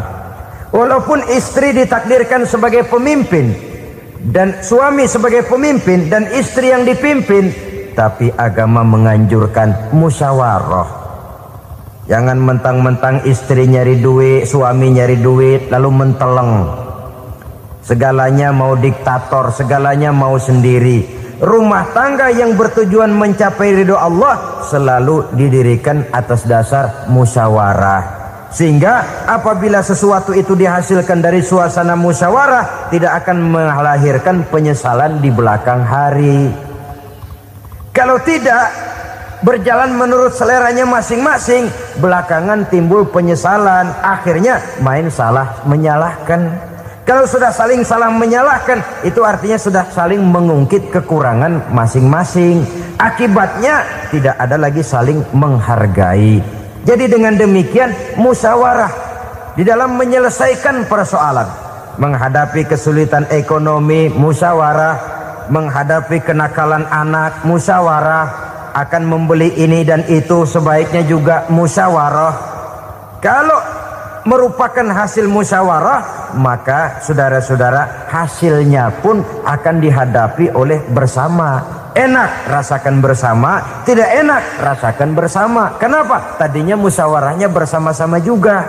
Walaupun istri ditakdirkan sebagai pemimpin dan suami sebagai pemimpin dan istri yang dipimpin, tapi agama menganjurkan musyawarah. Jangan mentang-mentang istri nyari duit, suami nyari duit, lalu menteleng. Segalanya mau diktator, segalanya mau sendiri. Rumah tangga yang bertujuan mencapai ridho Allah selalu didirikan atas dasar musyawarah. Sehingga apabila sesuatu itu dihasilkan dari suasana musyawarah, tidak akan melahirkan penyesalan di belakang hari. Kalau tidak berjalan menurut seleranya masing-masing, belakangan timbul penyesalan, akhirnya main salah menyalahkan. Kalau sudah saling salah menyalahkan, itu artinya sudah saling mengungkit kekurangan masing-masing. Akibatnya tidak ada lagi saling menghargai. Jadi dengan demikian musyawarah di dalam menyelesaikan persoalan. Menghadapi kesulitan ekonomi, musyawarah. Menghadapi kenakalan anak, musyawarah. Akan membeli ini dan itu, sebaiknya juga musyawarah. Kalau merupakan hasil musyawarah, maka saudara-saudara hasilnya pun akan dihadapi oleh bersama. Enak rasakan bersama, tidak enak rasakan bersama. Kenapa? Tadinya musyawarahnya bersama-sama juga.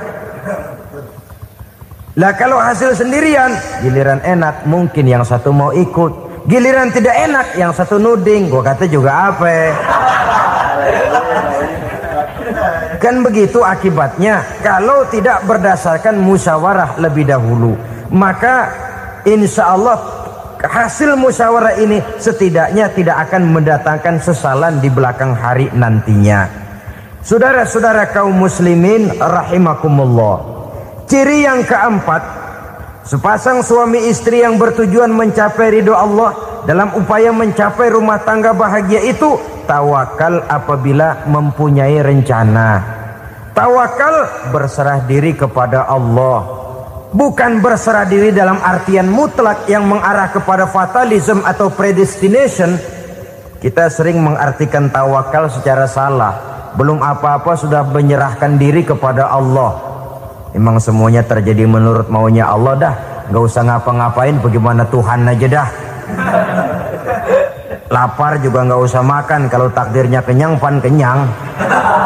Lah kalau hasil sendirian, giliran enak mungkin yang satu mau ikut, giliran tidak enak yang satu nuding. Gua kata juga apa? Kan begitu akibatnya kalau tidak berdasarkan musyawarah lebih dahulu. Maka insya Allah hasil musyawarah ini setidaknya tidak akan mendatangkan sesalan di belakang hari nantinya. Saudara-saudara kaum muslimin rahimakumullah, ciri yang keempat, sepasang suami istri yang bertujuan mencapai ridho Allah dalam upaya mencapai rumah tangga bahagia itu tawakal apabila mempunyai rencana. Tawakal berserah diri kepada Allah. Bukan berserah diri dalam artian mutlak yang mengarah kepada fatalism atau predestination. Kita sering mengartikan tawakal secara salah. Belum apa-apa sudah menyerahkan diri kepada Allah. Memang semuanya terjadi menurut maunya Allah dah. Gak usah ngapa-ngapain, bagaimana Tuhan aja dah. Lapar juga nggak usah makan, kalau takdirnya kenyang pan kenyang.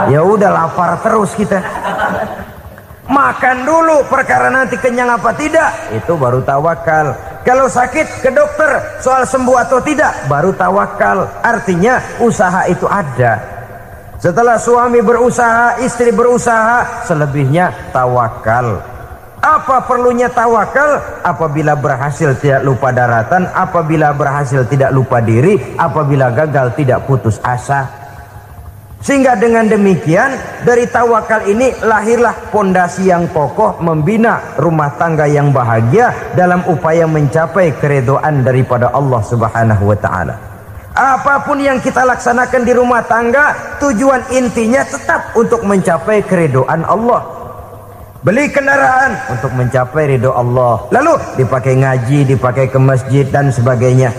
Ya udah lapar terus kita. Makan dulu, perkara nanti kenyang apa tidak, itu baru tawakal. Kalau sakit ke dokter, soal sembuh atau tidak, baru tawakal. Artinya usaha itu ada. Setelah suami berusaha, istri berusaha, selebihnya tawakal. Apa perlunya tawakal? Apabila berhasil tidak lupa daratan, apabila berhasil tidak lupa diri, apabila gagal tidak putus asa. Sehingga dengan demikian dari tawakal ini lahirlah pondasi yang kokoh membina rumah tangga yang bahagia dalam upaya mencapai keridhaan daripada Allah Subhanahu wa taala. Apapun yang kita laksanakan di rumah tangga, tujuan intinya tetap untuk mencapai keridhaan Allah. Beli kendaraan untuk mencapai ridho Allah. Lalu dipakai ngaji, dipakai ke masjid dan sebagainya.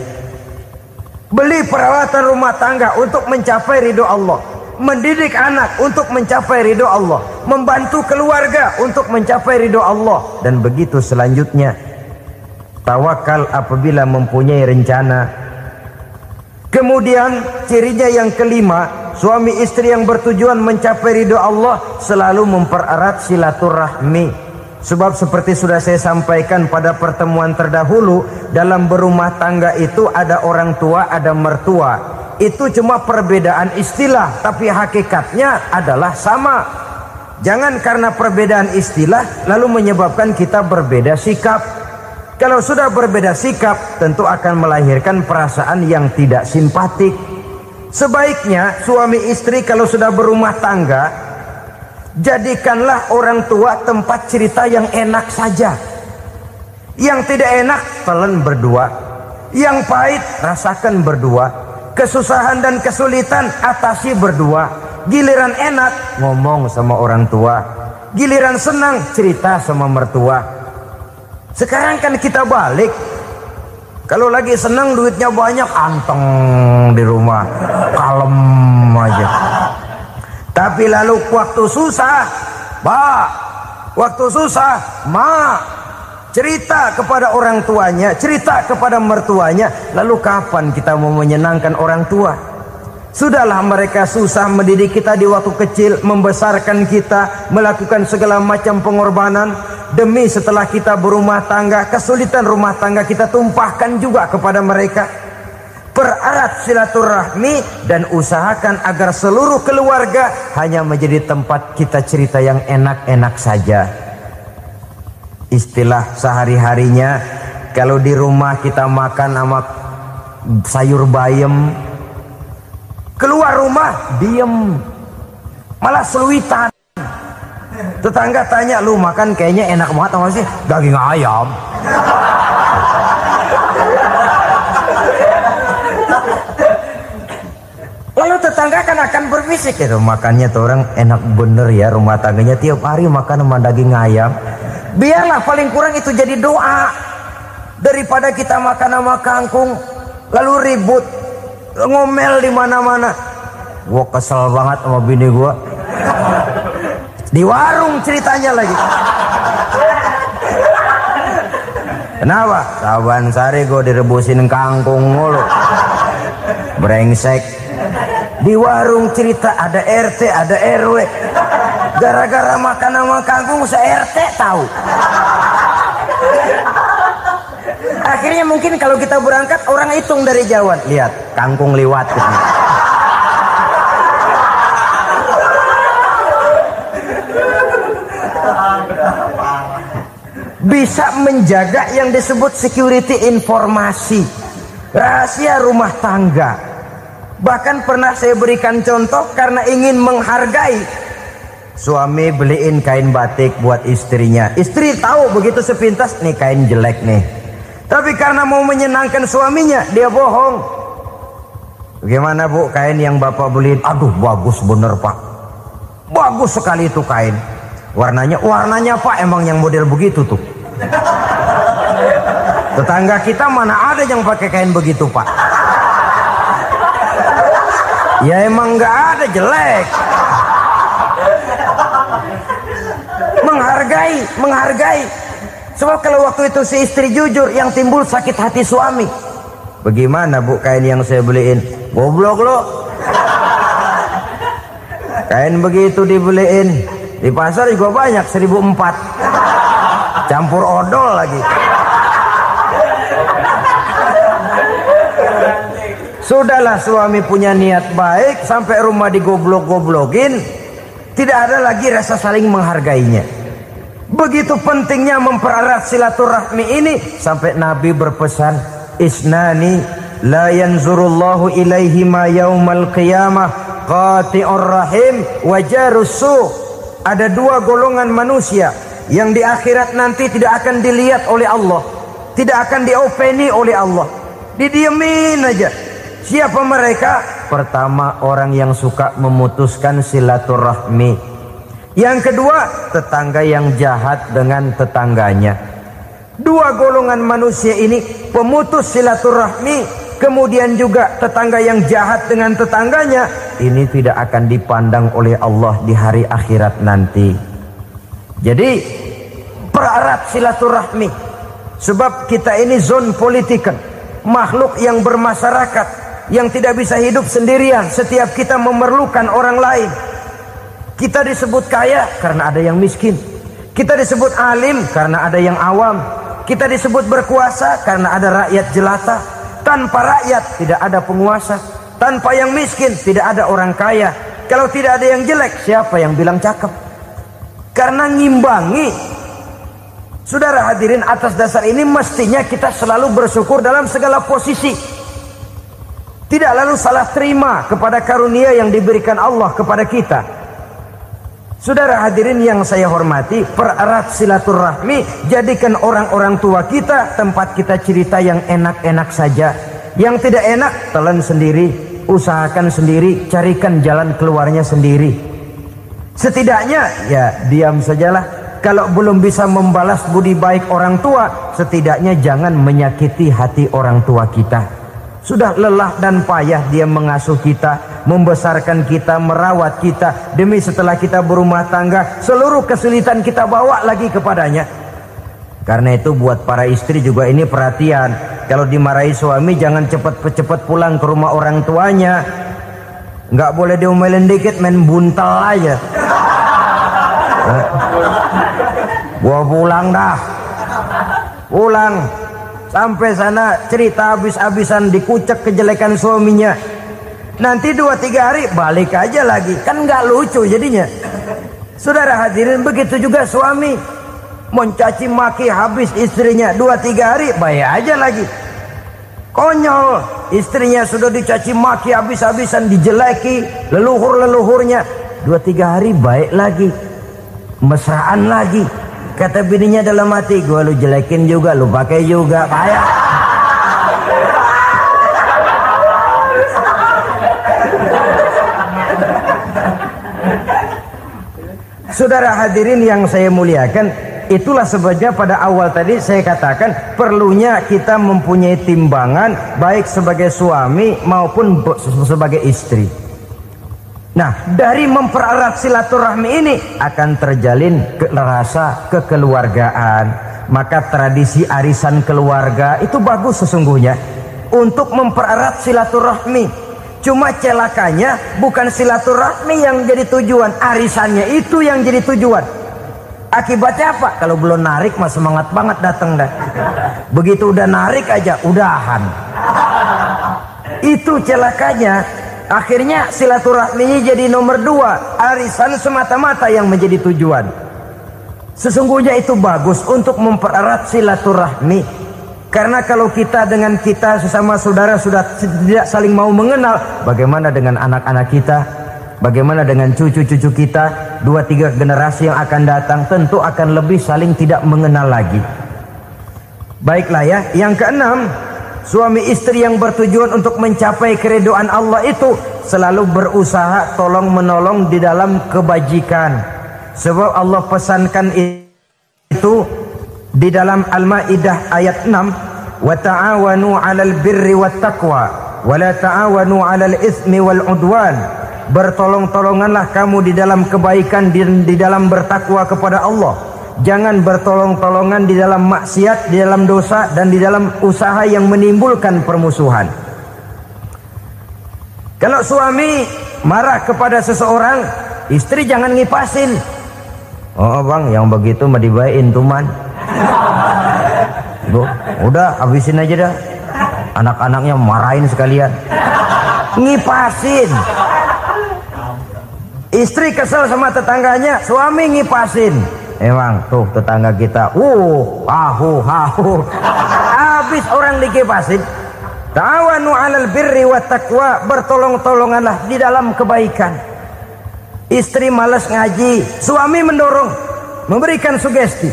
beli peralatan rumah tangga untuk mencapai ridho Allah, mendidik anak untuk mencapai ridho Allah, membantu keluarga untuk mencapai ridho Allah, dan begitu selanjutnya. Tawakal apabila mempunyai rencana. Kemudian cirinya yang kelima, suami istri yang bertujuan mencapai ridho Allah selalu mempererat silaturahmi. Sebab seperti sudah saya sampaikan pada pertemuan terdahulu, dalam berumah tangga itu ada orang tua, ada mertua. Itu cuma perbedaan istilah, tapi hakikatnya adalah sama. Jangan karena perbedaan istilah lalu menyebabkan kita berbeda sikap. Kalau sudah berbeda sikap, tentu akan melahirkan perasaan yang tidak simpatik. Sebaiknya suami istri kalau sudah berumah tangga, jadikanlah orang tua tempat cerita yang enak saja. Yang tidak enak telan berdua, yang pahit rasakan berdua, kesusahan dan kesulitan atasi berdua. Giliran enak ngomong sama orang tua, giliran senang cerita sama mertua. Sekarang kan kita balik, kalau lagi senang duitnya banyak, anteng di rumah, kalem aja. Tapi lalu waktu susah, Pak, waktu susah, Ma, cerita kepada orang tuanya, cerita kepada mertuanya. Lalu kapan kita mau menyenangkan orang tua? Sudahlah mereka susah mendidik kita di waktu kecil, membesarkan kita, melakukan segala macam pengorbanan. Demi setelah kita berumah tangga, kesulitan rumah tangga kita tumpahkan juga kepada mereka. Pererat silaturahmi dan usahakan agar seluruh keluarga hanya menjadi tempat kita cerita yang enak-enak saja. Istilah sehari-harinya, kalau di rumah kita makan sama sayur bayam, keluar rumah diem, malah seluitan. Tetangga tanya, lu makan kayaknya enak banget apa sih? Daging ayam. Lalu tetangga akan berbisik, itu makannya tuh orang enak bener ya, rumah tangganya tiap hari makan sama daging ayam. Biarlah paling kurang itu jadi doa, daripada kita makan sama kangkung lalu ribut ngomel di mana-mana. Gua kesel banget sama bini gua, di warung ceritanya lagi. Kenapa? Saban sari gua direbusin kangkung mulu, brengsek. Di warung cerita ada RT, ada RW. Gara-gara makan sama kangkung se-RT tahu. Akhirnya mungkin kalau kita berangkat orang hitung dari jauhan, lihat kangkung liwat. Bisa menjaga yang disebut security informasi, rahasia rumah tangga. Bahkan pernah saya berikan contoh karena ingin menghargai. Suami beliin kain batik buat istrinya. Istri tahu begitu sepintas, nih kain jelek nih. Tapi karena mau menyenangkan suaminya, dia bohong. Bagaimana Bu, kain yang Bapak beliin? Aduh bagus bener Pak, bagus sekali itu kain. Warnanya Pak emang yang model begitu tuh. Tetangga kita mana ada yang pakai kain begitu Pak? Ya emang nggak ada, jelek. Menghargai. Sebab kalau waktu itu si istri jujur, yang timbul sakit hati suami. Bagaimana Bu kain yang saya beliin? Goblok lo. Kain begitu dibeliin di pasar juga banyak 1.400, campur odol lagi. Sudahlah suami punya niat baik, sampai rumah digoblok-goblokin, tidak ada lagi rasa saling menghargainya. Begitu pentingnya mempererat silaturahmi ini, sampai Nabi berpesan, isnani la yanzurullahu ilaihima yaumal qiyamah qati'ur rahim wa jarussu. Ada dua golongan manusia yang di akhirat nanti tidak akan dilihat oleh Allah, tidak akan diopeni oleh Allah, didiemin aja. Siapa mereka? Pertama, orang yang suka memutuskan silaturahmi. Yang kedua, tetangga yang jahat dengan tetangganya. Dua golongan manusia ini, pemutus silaturahmi kemudian juga tetangga yang jahat dengan tetangganya, ini tidak akan dipandang oleh Allah di hari akhirat nanti. Jadi pererat silaturahmi, sebab kita ini zon politiken, makhluk yang bermasyarakat, yang tidak bisa hidup sendirian. Setiap kita memerlukan orang lain. Kita disebut kaya karena ada yang miskin, kita disebut alim karena ada yang awam, kita disebut berkuasa karena ada rakyat jelata. Tanpa rakyat tidak ada penguasa, tanpa yang miskin tidak ada orang kaya. Kalau tidak ada yang jelek, siapa yang bilang cakep? Karena ngimbangi. Saudara hadirin, atas dasar ini mestinya kita selalu bersyukur dalam segala posisi, tidak lalu salah terima kepada karunia yang diberikan Allah kepada kita. Saudara hadirin yang saya hormati, pererat silaturahmi, jadikan orang-orang tua kita tempat kita cerita yang enak-enak saja. Yang tidak enak, telan sendiri, usahakan sendiri, carikan jalan keluarnya sendiri. Setidaknya ya diam sajalah. Kalau belum bisa membalas budi baik orang tua, setidaknya jangan menyakiti hati orang tua kita. Sudah lelah dan payah dia mengasuh kita, membesarkan kita, merawat kita. Demi setelah kita berumah tangga, seluruh kesulitan kita bawa lagi kepadanya. Karena itu buat para istri juga ini perhatian. Kalau dimarahi suami, jangan cepat-cepat pulang ke rumah orang tuanya. Nggak boleh diomelin dikit, main buntal aja. Gua pulang dah. Pulang. Sampai sana cerita habis-habisan, dikucek kejelekan suaminya. Nanti 2-3 hari balik aja lagi. Kan nggak lucu jadinya. Saudara hadirin, begitu juga suami. Mencaci maki habis istrinya, 2-3 hari baik aja lagi. Konyol, istrinya sudah dicaci maki habis-habisan, dijeleki leluhur-leluhurnya, 2-3 hari baik lagi, mesraan lagi. Kata bininya dalam hati, gua lu jelekin juga, lu pakai juga, payah. Saudara hadirin yang saya muliakan, itulah sebabnya pada awal tadi saya katakan perlunya kita mempunyai timbangan baik sebagai suami maupun sebagai istri. Nah, dari mempererat silaturahmi ini akan terjalin rasa kekeluargaan. Maka tradisi arisan keluarga itu bagus sesungguhnya untuk mempererat silaturahmi. Cuma celakanya bukan silaturahmi yang jadi tujuan, arisannya itu yang jadi tujuan. Akibatnya apa? Kalau belum narik mah semangat banget datang dah. Begitu udah narik aja udahan. Itu celakanya. Akhirnya silaturahminya jadi nomor 2, arisan semata-mata yang menjadi tujuan. Sesungguhnya itu bagus untuk mempererat silaturahmi. Karena kalau kita dengan kita sesama saudara sudah tidak saling mau mengenal, bagaimana dengan anak-anak kita? Bagaimana dengan cucu-cucu kita? 2-3 generasi yang akan datang tentu akan lebih saling tidak mengenal lagi. Baiklah ya, yang keenam, suami istri yang bertujuan untuk mencapai keridhaan Allah itu selalu berusaha tolong menolong di dalam kebajikan. Sebab Allah pesankan itu di dalam Al-Maidah ayat 6, wa ta'awanu 'alal birri wat taqwa wa la ta'awanu 'alal itsmi wal 'udwan. Bertolong-tolonganlah kamu di dalam kebaikan, di dalam bertakwa kepada Allah. Jangan bertolong-tolongan di dalam maksiat, di dalam dosa, dan di dalam usaha yang menimbulkan permusuhan. Kalau suami marah kepada seseorang, istri jangan ngipasin. Oh bang, yang begitu mah dibayain tuman. Udah habisin aja dah. Anak-anaknya marahin sekalian. Ngipasin. Istri kesel sama tetangganya, suami ngipasin. Emang tuh tetangga kita, hahu. Habis orang dikipasin. Ta'awanu 'alal birri wat taqwa, bertolong-tolonganlah di dalam kebaikan. Istri malas ngaji, suami mendorong, memberikan sugesti.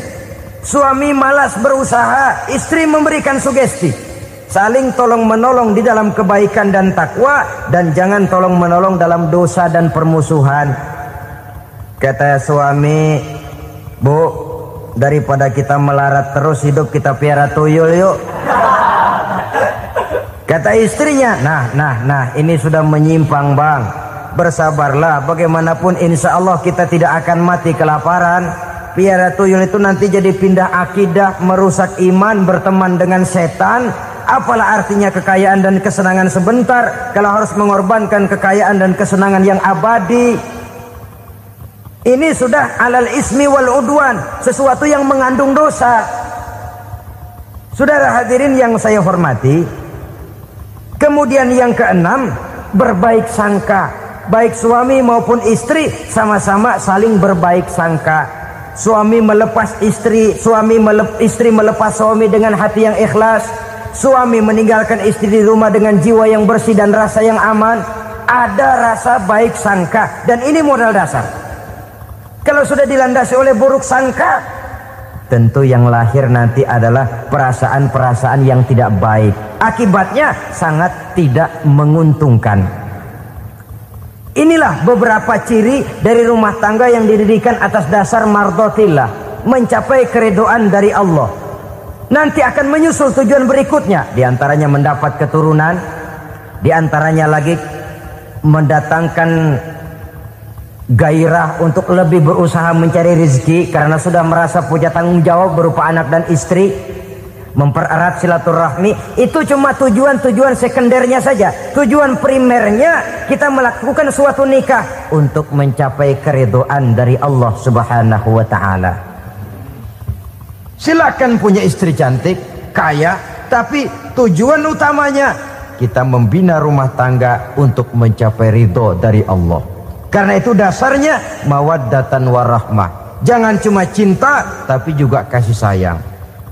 Suami malas berusaha, istri memberikan sugesti. Saling tolong menolong di dalam kebaikan dan takwa, dan jangan tolong menolong dalam dosa dan permusuhan. Kata suami, Bu, daripada kita melarat terus hidup, kita piara tuyul yuk. Kata istrinya, nah ini sudah menyimpang bang. Bersabarlah, bagaimanapun insya Allah kita tidak akan mati kelaparan. Piara tuyul itu nanti jadi pindah akidah, merusak iman, berteman dengan setan. Apalah artinya kekayaan dan kesenangan sebentar kalau harus mengorbankan kekayaan dan kesenangan yang abadi. Ini sudah alal ismi wal udwan, sesuatu yang mengandung dosa. Saudara hadirin yang saya hormati, kemudian yang keenam, berbaik sangka. Baik suami maupun istri sama-sama saling berbaik sangka. Suami melepas istri, istri melepas suami dengan hati yang ikhlas. Suami meninggalkan istri di rumah dengan jiwa yang bersih dan rasa yang aman. Ada rasa baik sangka, dan ini modal dasar. Kalau sudah dilandasi oleh buruk sangka, tentu yang lahir nanti adalah perasaan-perasaan yang tidak baik. Akibatnya sangat tidak menguntungkan. Inilah beberapa ciri dari rumah tangga yang didirikan atas dasar mardotillah, mencapai keridhaan dari Allah. Nanti akan menyusul tujuan berikutnya, diantaranya mendapat keturunan, diantaranya lagi mendatangkan gairah untuk lebih berusaha mencari rezeki karena sudah merasa punya tanggung jawab berupa anak dan istri. Mempererat silaturahmi itu cuma tujuan-tujuan sekundernya saja. Tujuan primernya kita melakukan suatu nikah untuk mencapai keridhaan dari Allah Subhanahu wa taala. Silakan punya istri cantik, kaya, tapi tujuan utamanya kita membina rumah tangga untuk mencapai ridho dari Allah. Karena itu dasarnya mawaddatan warahmah. Jangan cuma cinta, tapi juga kasih sayang.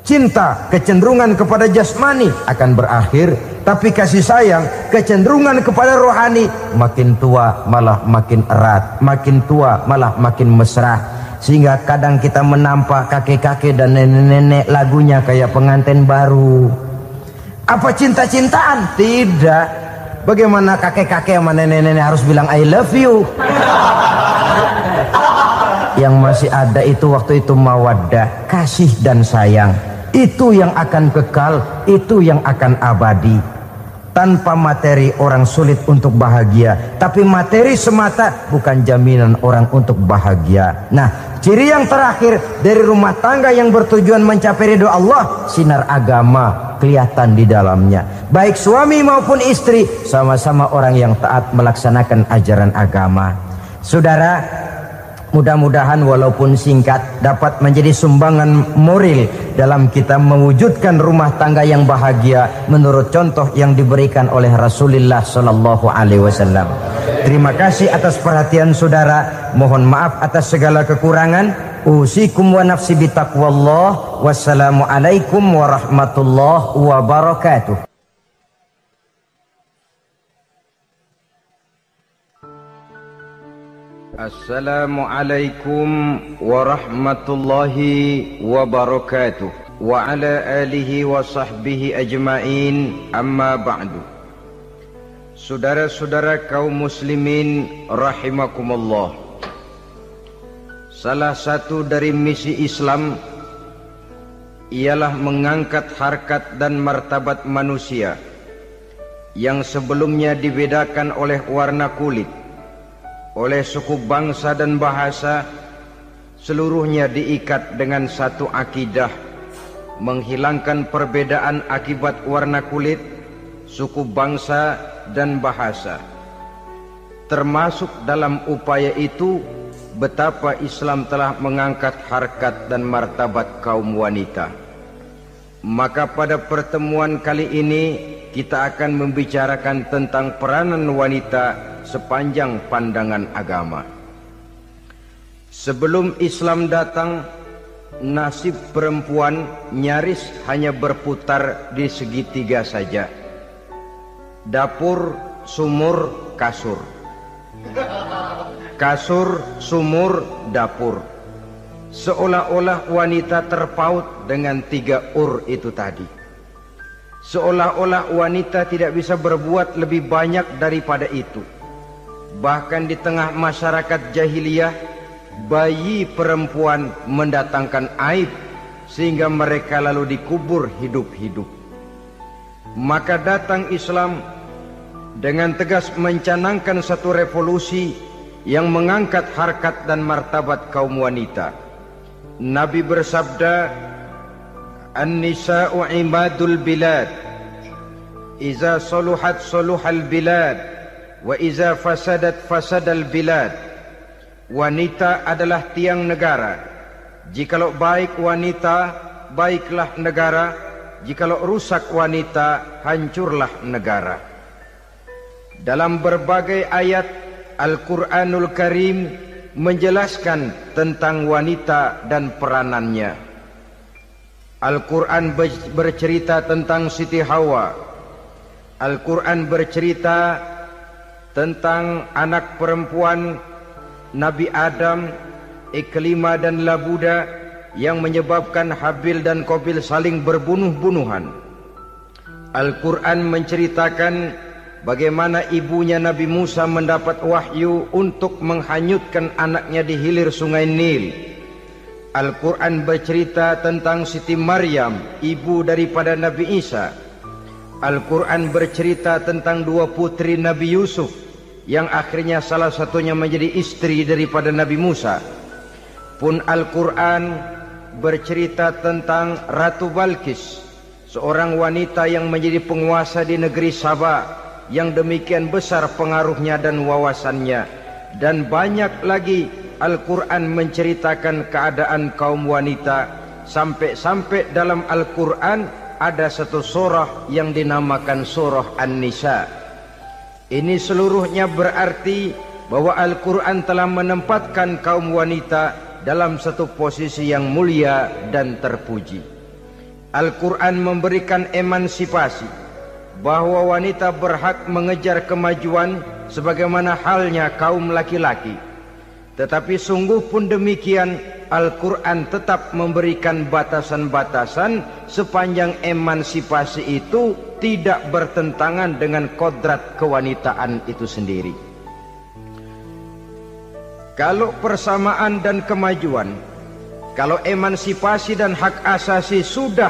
Cinta, kecenderungan kepada jasmani akan berakhir, tapi kasih sayang, kecenderungan kepada rohani, makin tua malah makin erat, makin tua malah makin mesra. Sehingga kadang kita menampak kakek-kakek dan nenek-nenek lagunya kayak pengantin baru. Apa cinta-cintaan? Tidak. Bagaimana kakek-kakek sama nenek-nenek harus bilang I love you? Yang masih ada itu waktu itu mawaddah, kasih dan sayang. Itu yang akan kekal, itu yang akan abadi. Tanpa materi orang sulit untuk bahagia, tapi materi semata bukan jaminan orang untuk bahagia. Nah, ciri yang terakhir dari rumah tangga yang bertujuan mencapai ridho Allah, sinar agama kelihatan di dalamnya. Baik suami maupun istri sama-sama orang yang taat melaksanakan ajaran agama. Saudara, mudah-mudahan walaupun singkat dapat menjadi sumbangan moral dalam kita mewujudkan rumah tangga yang bahagia menurut contoh yang diberikan oleh Rasulullah sallallahu alaihi wasallam. Terima kasih atas perhatian saudara. Mohon maaf atas segala kekurangan. Usikum wa nafsi bitaqwallah. Wassalamualaikum warahmatullahi wabarakatuh. Assalamualaikum warahmatullahi wabarakatuh. Wa ala alihi wa sahbihi ajma'in, amma ba'du. Saudara-saudara kaum muslimin rahimakumullah, salah satu dari misi Islam ialah mengangkat harkat dan martabat manusia yang sebelumnya dibedakan oleh warna kulit, oleh suku bangsa dan bahasa. Seluruhnya diikat dengan satu akidah, menghilangkan perbedaan akibat warna kulit, suku bangsa dan bahasa. Termasuk dalam upaya itu betapa Islam telah mengangkat harkat dan martabat kaum wanita. Maka pada pertemuan kali ini kita akan membicarakan tentang peranan wanita sepanjang pandangan agama. Sebelum Islam datang, nasib perempuan nyaris hanya berputar di segitiga saja. Dapur, sumur, kasur. Kasur, sumur, dapur. Seolah-olah wanita terpaut dengan tiga itu tadi. Seolah-olah wanita tidak bisa berbuat lebih banyak daripada itu. Bahkan di tengah masyarakat jahiliyah, bayi perempuan mendatangkan aib sehingga mereka lalu dikubur hidup-hidup. Maka datang Islam dengan tegas mencanangkan satu revolusi yang mengangkat harkat dan martabat kaum wanita. Nabi bersabda, "An-nisa'u imadul bilad, iza saluhat saluhal bilad, wa iza fasadat fasadal bilad." Wanita adalah tiang negara. Jikalau baik wanita, baiklah negara. Jikalau rusak wanita, hancurlah negara. Dalam berbagai ayat Al-Quranul Karim menjelaskan tentang wanita dan peranannya. Al-Quran bercerita tentang Siti Hawa. Al-Quran bercerita tentang anak perempuan Nabi Adam, Iklimah dan Labuda, yang menyebabkan Habil dan Qabil saling berbunuh-bunuhan. Al-Quran menceritakan bagaimana ibunya Nabi Musa mendapat wahyu untuk menghanyutkan anaknya di hilir sungai Nil. Al-Quran bercerita tentang Siti Maryam, ibu daripada Nabi Isa. Al-Quran bercerita tentang dua putri Nabi Yusuf, yang akhirnya salah satunya menjadi istri daripada Nabi Musa. Pun Al-Quran bercerita tentang Ratu Balkis, seorang wanita yang menjadi penguasa di negeri Sabah, yang demikian besar pengaruhnya dan wawasannya. Dan banyak lagi Al-Quran menceritakan keadaan kaum wanita, sampai-sampai dalam Al-Quran ada satu surah yang dinamakan surah An-Nisa. Ini seluruhnya berarti bahwa Al-Quran telah menempatkan kaum wanita dalam satu posisi yang mulia dan terpuji. Al-Quran memberikan emansipasi, bahwa wanita berhak mengejar kemajuan sebagaimana halnya kaum laki-laki. Tetapi sungguh pun demikian, Al-Quran tetap memberikan batasan-batasan sepanjang emansipasi itu tidak bertentangan dengan kodrat kewanitaan itu sendiri. Kalau persamaan dan kemajuan, kalau emansipasi dan hak asasi sudah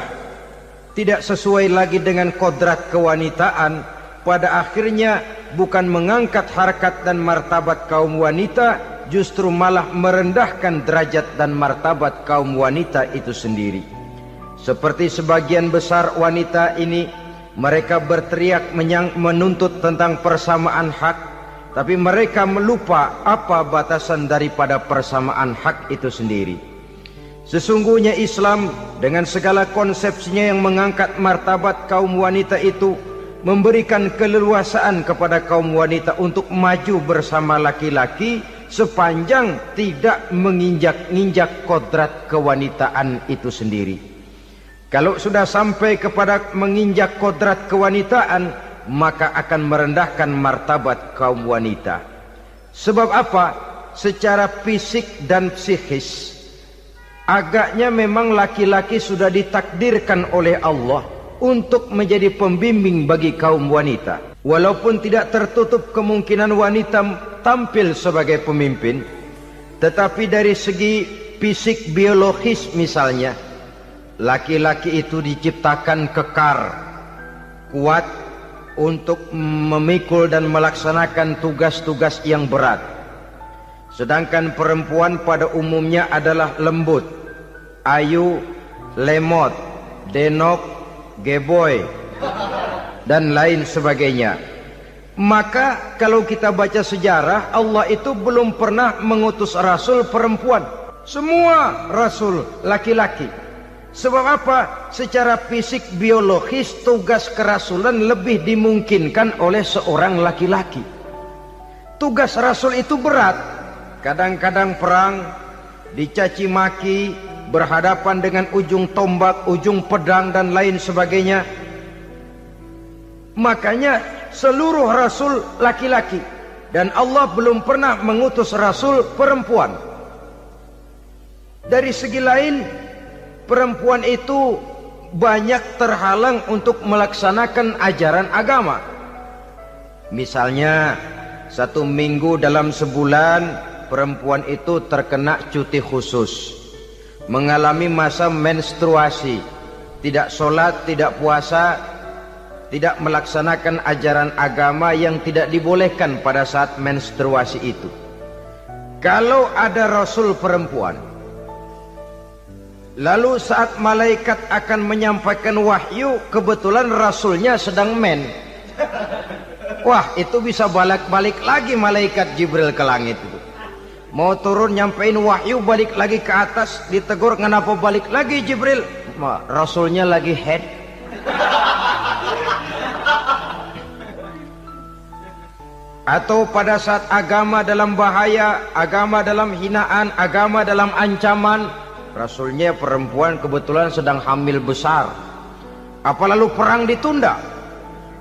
tidak sesuai lagi dengan kodrat kewanitaan, pada akhirnya bukan mengangkat harkat dan martabat kaum wanita, justru malah merendahkan derajat dan martabat kaum wanita itu sendiri. Seperti sebagian besar wanita ini, mereka berteriak menuntut tentang persamaan hak, tapi mereka melupa apa batasan daripada persamaan hak itu sendiri. Sesungguhnya Islam dengan segala konsepsinya yang mengangkat martabat kaum wanita itu, memberikan keleluasaan kepada kaum wanita untuk maju bersama laki-laki, sepanjang tidak menginjak-injak kodrat kewanitaan itu sendiri. Kalau sudah sampai kepada menginjak kodrat kewanitaan, maka akan merendahkan martabat kaum wanita. Sebab apa? Secara fisik dan psikis, agaknya memang laki-laki sudah ditakdirkan oleh Allah untuk menjadi pembimbing bagi kaum wanita. Walaupun tidak tertutup kemungkinan wanita tampil sebagai pemimpin, tetapi dari segi fisik biologis misalnya, laki-laki itu diciptakan kekar, kuat untuk memikul dan melaksanakan tugas-tugas yang berat. Sedangkan perempuan pada umumnya adalah lembut, ayu, lemot, denok, geboy, dan lain sebagainya. Maka kalau kita baca sejarah, Allah itu belum pernah mengutus rasul perempuan. Semua rasul laki-laki. Sebab apa? Secara fisik biologis tugas kerasulan lebih dimungkinkan oleh seorang laki-laki. Tugas rasul itu berat. Kadang-kadang perang, dicaci maki, berhadapan dengan ujung tombak, ujung pedang dan lain sebagainya. Makanya seluruh rasul laki-laki, dan Allah belum pernah mengutus rasul perempuan. Dari segi lain, perempuan itu banyak terhalang untuk melaksanakan ajaran agama. Misalnya, 1 minggu dalam sebulan perempuan itu terkena cuti khusus, mengalami masa menstruasi, tidak sholat, tidak puasa, tidak melaksanakan ajaran agama yang tidak dibolehkan pada saat menstruasi itu. Kalau ada rasul perempuan, lalu saat malaikat akan menyampaikan wahyu, kebetulan rasulnya sedang men, wah, itu bisa balik lagi malaikat Jibril ke langit itu. Mau turun nyampein wahyu, balik lagi ke atas, ditegur, kenapa balik lagi Jibril? Rasulnya lagi head. Atau pada saat agama dalam bahaya, agama dalam hinaan, agama dalam ancaman, rasulnya perempuan kebetulan sedang hamil besar. Apa lalu perang ditunda?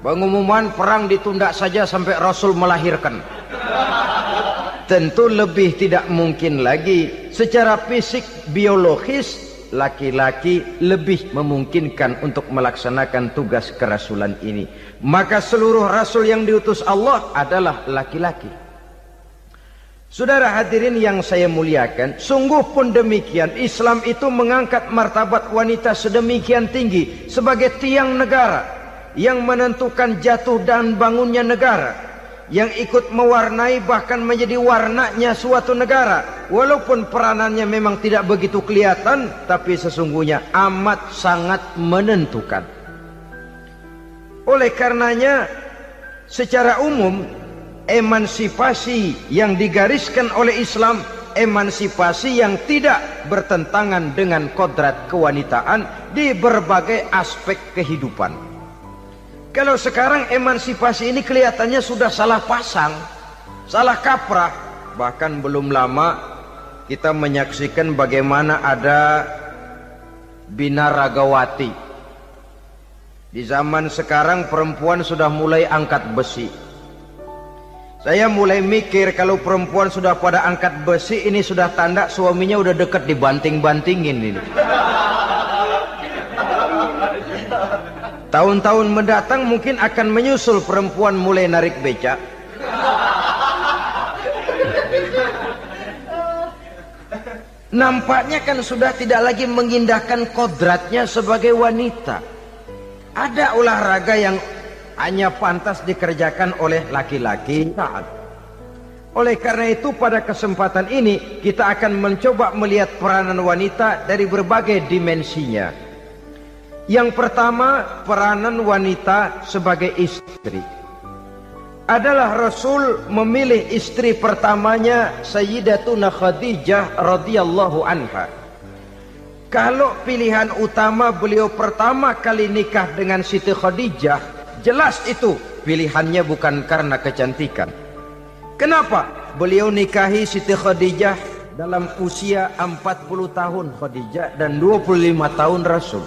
Pengumuman perang ditunda saja sampai rasul melahirkan. Tentu lebih tidak mungkin lagi. Secara fisik biologis, laki-laki lebih memungkinkan untuk melaksanakan tugas kerasulan ini. Maka seluruh rasul yang diutus Allah adalah laki-laki. Saudara hadirin yang saya muliakan, sungguh pun demikian, Islam itu mengangkat martabat wanita sedemikian tinggi sebagai tiang negara yang menentukan jatuh dan bangunnya negara, yang ikut mewarnai bahkan menjadi warnanya suatu negara. Walaupun peranannya memang tidak begitu kelihatan, tapi sesungguhnya amat sangat menentukan. Oleh karenanya, secara umum, emansipasi yang digariskan oleh Islam, emansipasi yang tidak bertentangan dengan kodrat kewanitaan di berbagai aspek kehidupan. Kalau sekarang emansipasi ini kelihatannya sudah salah pasang, salah kaprah. Bahkan belum lama kita menyaksikan bagaimana ada binaragawati. Di zaman sekarang perempuan sudah mulai angkat besi. Saya mulai mikir kalau perempuan sudah pada angkat besi, ini sudah tanda suaminya udah deket dibanting-bantingin ini. Tahun-tahun mendatang mungkin akan menyusul perempuan mulai narik becak. Nampaknya kan sudah tidak lagi mengindahkan kodratnya sebagai wanita. Ada olahraga yang hanya pantas dikerjakan oleh laki-laki. Oleh karena itu pada kesempatan ini kita akan mencoba melihat peranan wanita dari berbagai dimensinya. Yang pertama, peranan wanita sebagai istri. Adalah Rasul memilih istri pertamanya Sayyidatuna Khadijah radhiyallahu anha. Kalau pilihan utama beliau pertama kali nikah dengan Siti Khadijah, jelas itu pilihannya bukan karena kecantikan. Kenapa? Beliau nikahi Siti Khadijah dalam usia 40 tahun Khadijah dan 25 tahun Rasul.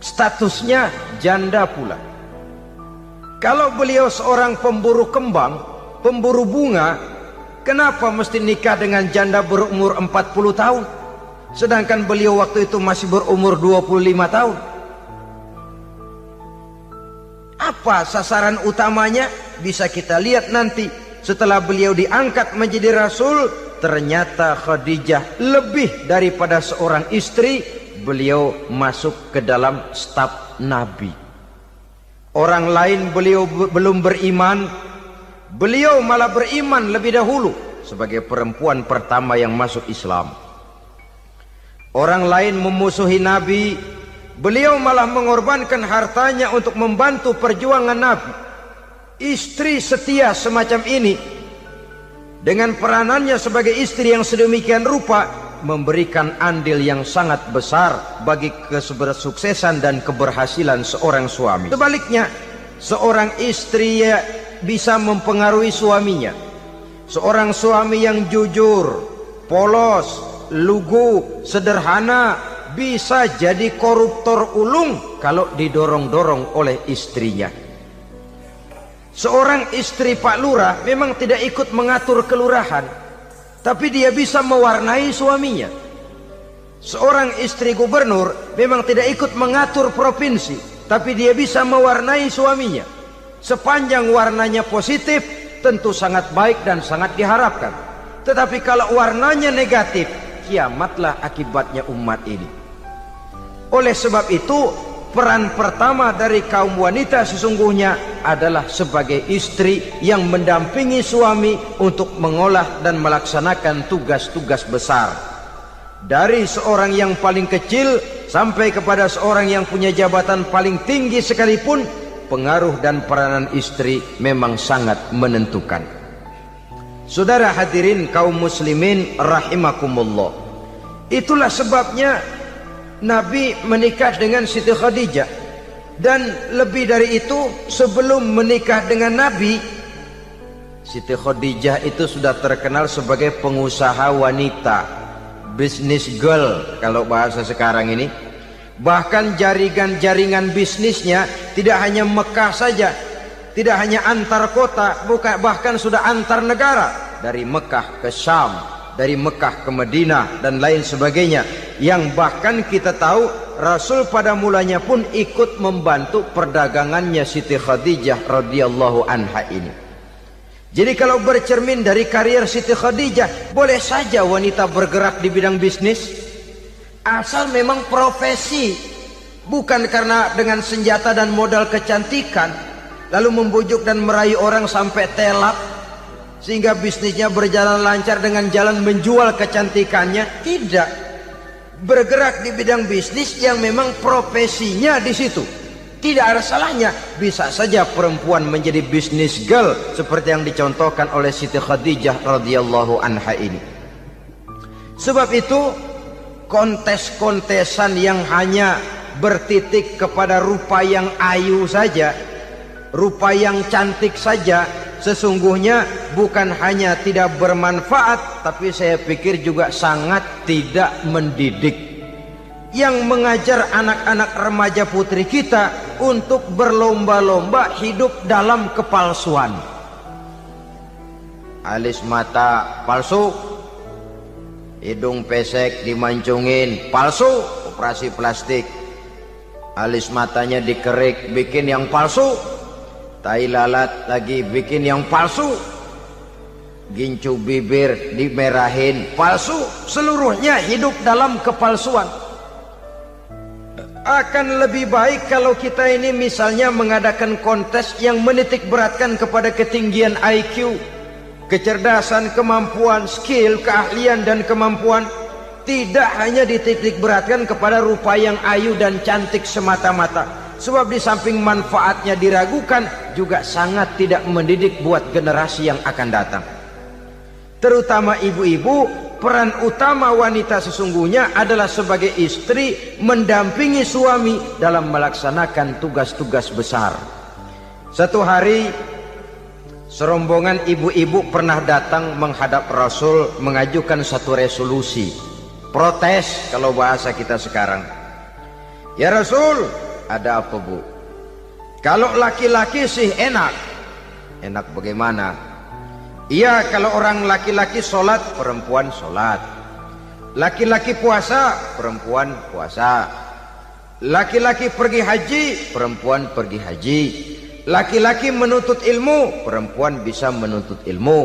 Statusnya janda pula. Kalau beliau seorang pemburu kembang, pemburu bunga, kenapa mesti nikah dengan janda berumur 40 tahun? Sedangkan beliau waktu itu masih berumur 25 tahun. Apa sasaran utamanya? Bisa kita lihat nanti. Setelah beliau diangkat menjadi Rasul, ternyata Khadijah lebih daripada seorang istri. Beliau masuk ke dalam staf Nabi. Orang lain beliau belum beriman, beliau malah beriman lebih dahulu sebagai perempuan pertama yang masuk Islam. Orang lain memusuhi Nabi, beliau malah mengorbankan hartanya untuk membantu perjuangan Nabi. Istri setia semacam ini dengan peranannya sebagai istri yang sedemikian rupa memberikan andil yang sangat besar bagi kesuksesan dan keberhasilan seorang suami. Sebaliknya, seorang istri bisa mempengaruhi suaminya. Seorang suami yang jujur, polos, lugu, sederhana bisa jadi koruptor ulung kalau didorong-dorong oleh istrinya. Seorang istri Pak Lurah memang tidak ikut mengatur kelurahan, tapi dia bisa mewarnai suaminya. Seorang istri gubernur memang tidak ikut mengatur provinsi, tapi dia bisa mewarnai suaminya. Sepanjang warnanya positif, tentu sangat baik dan sangat diharapkan. Tetapi kalau warnanya negatif, kiamatlah akibatnya umat ini. Oleh sebab itu, peran pertama dari kaum wanita sesungguhnya adalah sebagai istri yang mendampingi suami untuk mengolah dan melaksanakan tugas-tugas besar. Dari seorang yang paling kecil sampai kepada seorang yang punya jabatan paling tinggi sekalipun, pengaruh dan peranan istri memang sangat menentukan. Saudara hadirin kaum muslimin rahimakumullah, itulah sebabnya Nabi menikah dengan Siti Khadijah. Dan lebih dari itu, sebelum menikah dengan Nabi, Siti Khadijah itu sudah terkenal sebagai pengusaha wanita, business girl kalau bahasa sekarang ini. Bahkan jaringan bisnisnya tidak hanya Mekah saja, tidak hanya antar kota, bahkan sudah antar negara, dari Mekah ke Syam, dari Mekah ke Madinah dan lain sebagainya, yang bahkan kita tahu Rasul pada mulanya pun ikut membantu perdagangannya Siti Khadijah radhiyallahu anha ini. Jadi kalau bercermin dari karier Siti Khadijah, boleh saja wanita bergerak di bidang bisnis, asal memang profesi, bukan karena dengan senjata dan modal kecantikan lalu membujuk dan merayu orang sampai telap sehingga bisnisnya berjalan lancar dengan jalan menjual kecantikannya. Tidak, bergerak di bidang bisnis yang memang profesinya di situ. Tidak ada salahnya. Bisa saja perempuan menjadi bisnis girl seperti yang dicontohkan oleh Siti Khadijah radhiyallahu anha ini. Sebab itu kontes-kontesan yang hanya bertitik kepada rupa yang ayu saja, rupa yang cantik saja, sesungguhnya bukan hanya tidak bermanfaat, tapi saya pikir juga sangat tidak mendidik. Yang mengajar anak-anak remaja putri kita untuk berlomba-lomba hidup dalam kepalsuan. Alis mata palsu, hidung pesek dimancungin palsu, operasi plastik. Alis matanya dikerik, bikin yang palsu. Tai lalat lagi bikin yang palsu. Gincu bibir dimerahin, palsu. Seluruhnya hidup dalam kepalsuan. Akan lebih baik kalau kita ini misalnya mengadakan kontes yang menitik beratkan kepada ketinggian IQ, kecerdasan, kemampuan, skill, keahlian dan kemampuan. Tidak hanya dititik beratkan kepada rupa yang ayu dan cantik semata-mata. Sebab di samping manfaatnya diragukan, juga sangat tidak mendidik buat generasi yang akan datang. Terutama ibu-ibu, peran utama wanita sesungguhnya adalah sebagai istri mendampingi suami dalam melaksanakan tugas-tugas besar. Satu hari, serombongan ibu-ibu pernah datang menghadap Rasul mengajukan satu resolusi, protes kalau bahasa kita sekarang. Ya Rasul, ada apa bu? Kalau laki-laki sih enak. Enak bagaimana? Iya, kalau orang laki-laki sholat, perempuan sholat. Laki-laki puasa, perempuan puasa. Laki-laki pergi haji, perempuan pergi haji. Laki-laki menuntut ilmu, perempuan bisa menuntut ilmu.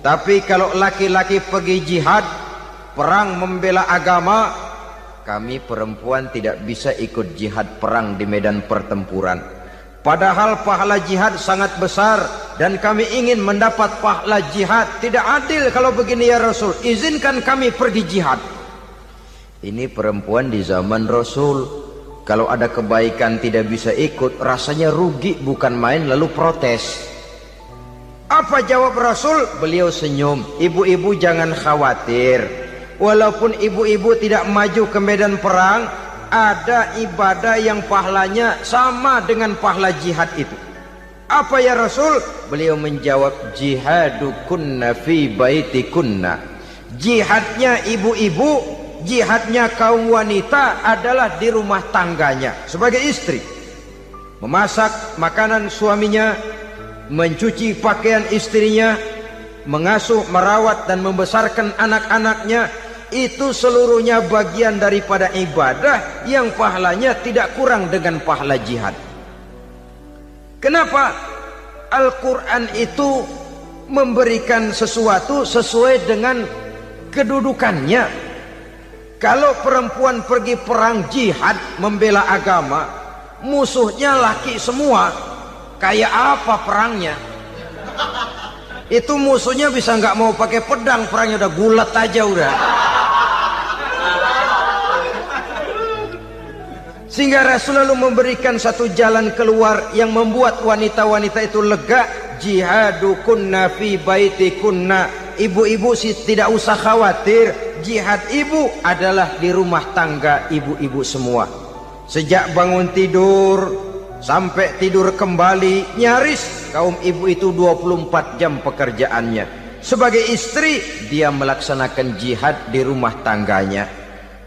Tapi kalau laki-laki pergi jihad, perang membela agama, kami perempuan tidak bisa ikut jihad perang di medan pertempuran. Padahal pahala jihad sangat besar dan kami ingin mendapat pahala jihad. Tidak adil kalau begini ya Rasul, izinkan kami pergi jihad. Ini perempuan di zaman Rasul, kalau ada kebaikan tidak bisa ikut, rasanya rugi bukan main, lalu protes. Apa jawab Rasul? Beliau senyum. Ibu-ibu jangan khawatir, walaupun ibu-ibu tidak maju ke medan perang, ada ibadah yang pahalanya sama dengan pahala jihad itu. Apa ya Rasul? Beliau menjawab, jihadukunna fi baitikunna. Jihadnya ibu-ibu, jihadnya kaum wanita adalah di rumah tangganya sebagai istri. Memasak makanan suaminya, mencuci pakaian istrinya, mengasuh, merawat dan membesarkan anak-anaknya. Itu seluruhnya bagian daripada ibadah yang pahalanya tidak kurang dengan pahala jihad. Kenapa? Al-Quran itu memberikan sesuatu sesuai dengan kedudukannya. Kalau perempuan pergi perang jihad membela agama, musuhnya laki semua, kayak apa perangnya? Itu musuhnya bisa nggak mau pakai pedang, perangnya udah gulat aja udah. Sehingga Rasul lalu memberikan satu jalan keluar yang membuat wanita-wanita itu lega. Jihadukunna fi baitikunna. Ibu-ibu sih tidak usah khawatir, jihad ibu adalah di rumah tangga ibu-ibu semua. Sejak bangun tidur sampai tidur kembali, nyaris kaum ibu itu 24 jam pekerjaannya. Sebagai istri, dia melaksanakan jihad di rumah tangganya.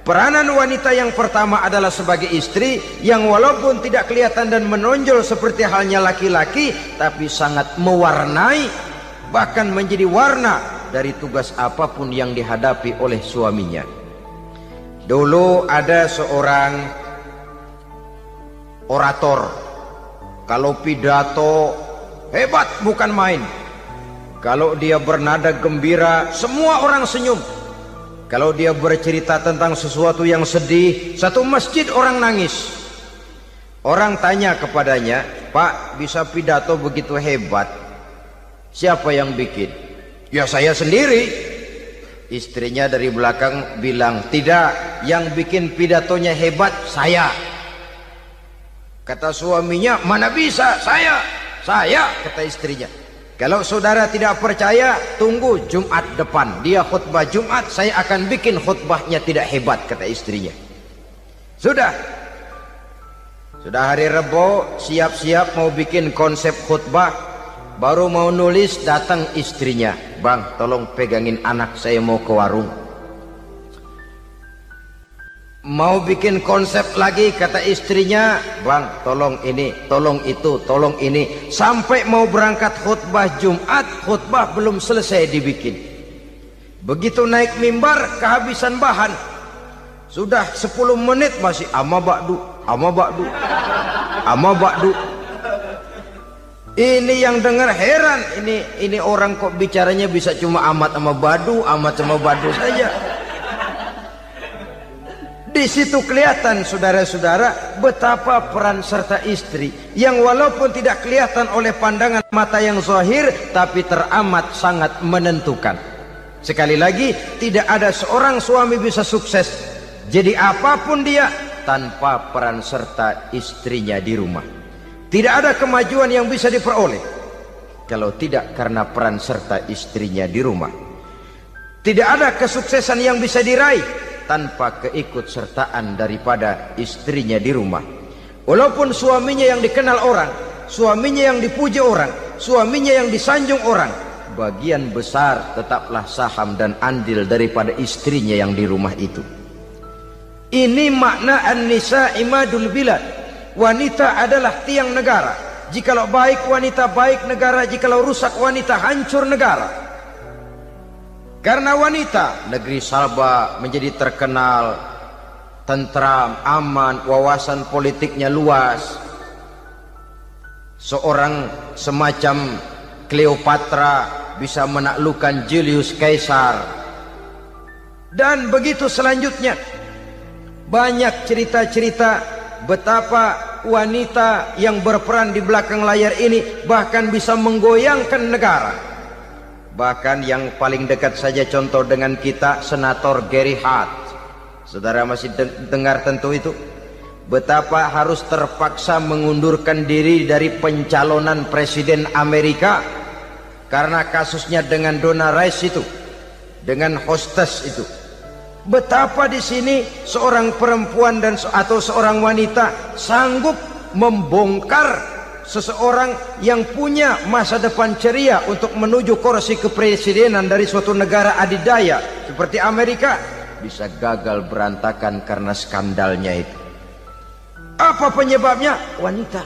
Peranan wanita yang pertama adalah sebagai istri, yang walaupun tidak kelihatan dan menonjol seperti halnya laki-laki, tapi sangat mewarnai, bahkan menjadi warna dari tugas apapun yang dihadapi oleh suaminya. Dulu ada seorang orator, kalau pidato hebat bukan main. Kalau dia bernada gembira, semua orang senyum. Kalau dia bercerita tentang sesuatu yang sedih, satu masjid orang nangis. Orang tanya kepadanya, "Pak, bisa pidato begitu hebat, siapa yang bikin?" "Ya saya sendiri." Istrinya dari belakang bilang, "Tidak, yang bikin pidatonya hebat saya." Kata suaminya, "Mana bisa, saya." "Saya," kata istrinya. "Kalau saudara tidak percaya, tunggu Jumat depan. Dia khutbah Jumat, saya akan bikin khutbahnya tidak hebat," kata istrinya. Sudah hari Rebo, siap-siap mau bikin konsep khutbah. Baru mau nulis, datang istrinya. "Bang, tolong pegangin anak, saya mau ke warung." Mau bikin konsep lagi, kata istrinya, "Bang, tolong ini, tolong itu, tolong ini." Sampai mau berangkat khutbah Jumat, khutbah belum selesai dibikin. Begitu naik mimbar, kehabisan bahan. Sudah 10 menit masih ama ba'du, ama ba'du, ama ba'du. Ini yang dengar heran, ini orang kok bicaranya bisa cuma amat sama badu, amat sama badu saja. Di situ kelihatan saudara-saudara betapa peran serta istri yang walaupun tidak kelihatan oleh pandangan mata yang zahir, tapi teramat sangat menentukan. Sekali lagi, tidak ada seorang suami bisa sukses jadi apapun dia tanpa peran serta istrinya di rumah. Tidak ada kemajuan yang bisa diperoleh kalau tidak karena peran serta istrinya di rumah. Tidak ada kesuksesan yang bisa diraih tanpa keikutsertaan daripada istrinya di rumah. Walaupun suaminya yang dikenal orang, suaminya yang dipuji orang, suaminya yang disanjung orang, bagian besar tetaplah saham dan andil daripada istrinya yang di rumah itu. Ini makna an-nisa imadul bilad. Wanita adalah tiang negara. Jikalau baik wanita, baik negara. Jikalau rusak wanita, hancur negara. Karena wanita, negeri Sabah menjadi terkenal, tentram, aman, wawasan politiknya luas. Seorang semacam Cleopatra bisa menaklukkan Julius Caesar. Dan begitu selanjutnya. Banyak cerita-cerita betapa wanita yang berperan di belakang layar ini bahkan bisa menggoyangkan negara. Bahkan yang paling dekat saja contoh dengan kita, Senator Gary Hart. Saudara masih dengar tentu itu. Betapa harus terpaksa mengundurkan diri dari pencalonan presiden Amerika karena kasusnya dengan Donna Rice itu, dengan hostess itu. Betapa di sini seorang perempuan atau seorang wanita sanggup membongkar seseorang yang punya masa depan ceria untuk menuju kursi kepresidenan dari suatu negara adidaya seperti Amerika, bisa gagal berantakan karena skandalnya itu. Apa penyebabnya? Wanita.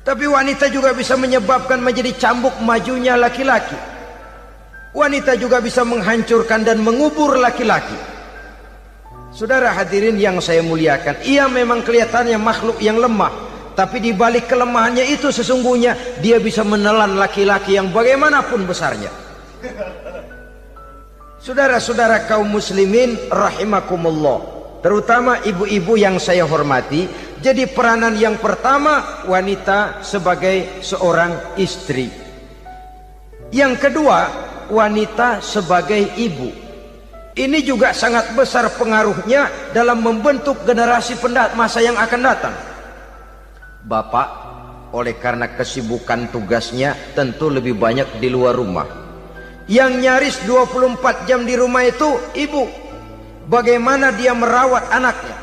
Tapi wanita juga bisa menyebabkan menjadi cambuk majunya laki-laki. Wanita juga bisa menghancurkan dan mengubur laki-laki. Saudara hadirin yang saya muliakan, ia memang kelihatannya makhluk yang lemah, tapi di balik kelemahannya itu sesungguhnya dia bisa menelan laki-laki yang bagaimanapun besarnya. Saudara-saudara kaum muslimin rahimakumullah, terutama ibu-ibu yang saya hormati, Jadi peranan yang pertama, wanita sebagai seorang istri. Yang kedua, wanita sebagai ibu. Ini juga sangat besar pengaruhnya dalam membentuk generasi masa yang akan datang. Bapak, oleh karena kesibukan tugasnya, tentu lebih banyak di luar rumah. Yang nyaris 24 jam di rumah itu ibu. Bagaimana dia merawat anaknya,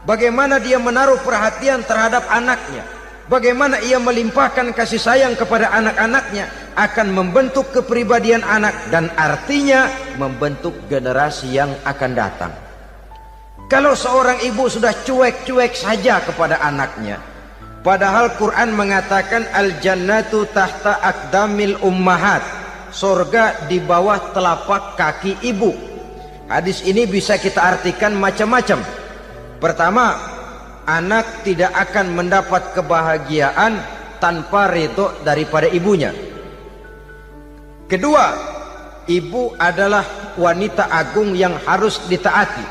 bagaimana dia menaruh perhatian terhadap anaknya, bagaimana ia melimpahkan kasih sayang kepada anak-anaknya, akan membentuk kepribadian anak dan artinya membentuk generasi yang akan datang. Kalau seorang ibu sudah cuek-cuek saja kepada anaknya, padahal Quran mengatakan al-jannatu tahta aqdamil ummahat, surga di bawah telapak kaki ibu. Hadis ini bisa kita artikan macam-macam. Pertama, anak tidak akan mendapat kebahagiaan tanpa ridho daripada ibunya. Kedua, ibu adalah wanita agung yang harus ditaati.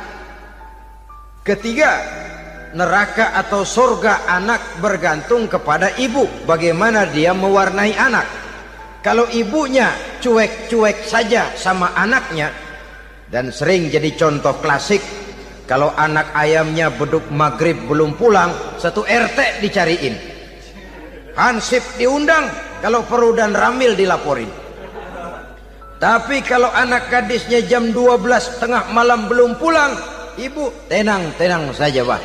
Ketiga, neraka atau surga anak bergantung kepada ibu, bagaimana dia mewarnai anak. Kalau ibunya cuek-cuek saja sama anaknya, dan sering jadi contoh klasik, kalau anak ayamnya beduk maghrib belum pulang, satu RT dicariin, hansip diundang, kalau perlu dan ramil dilaporin. Tapi kalau anak gadisnya jam 12 tengah malam belum pulang, ibu tenang saja Pak.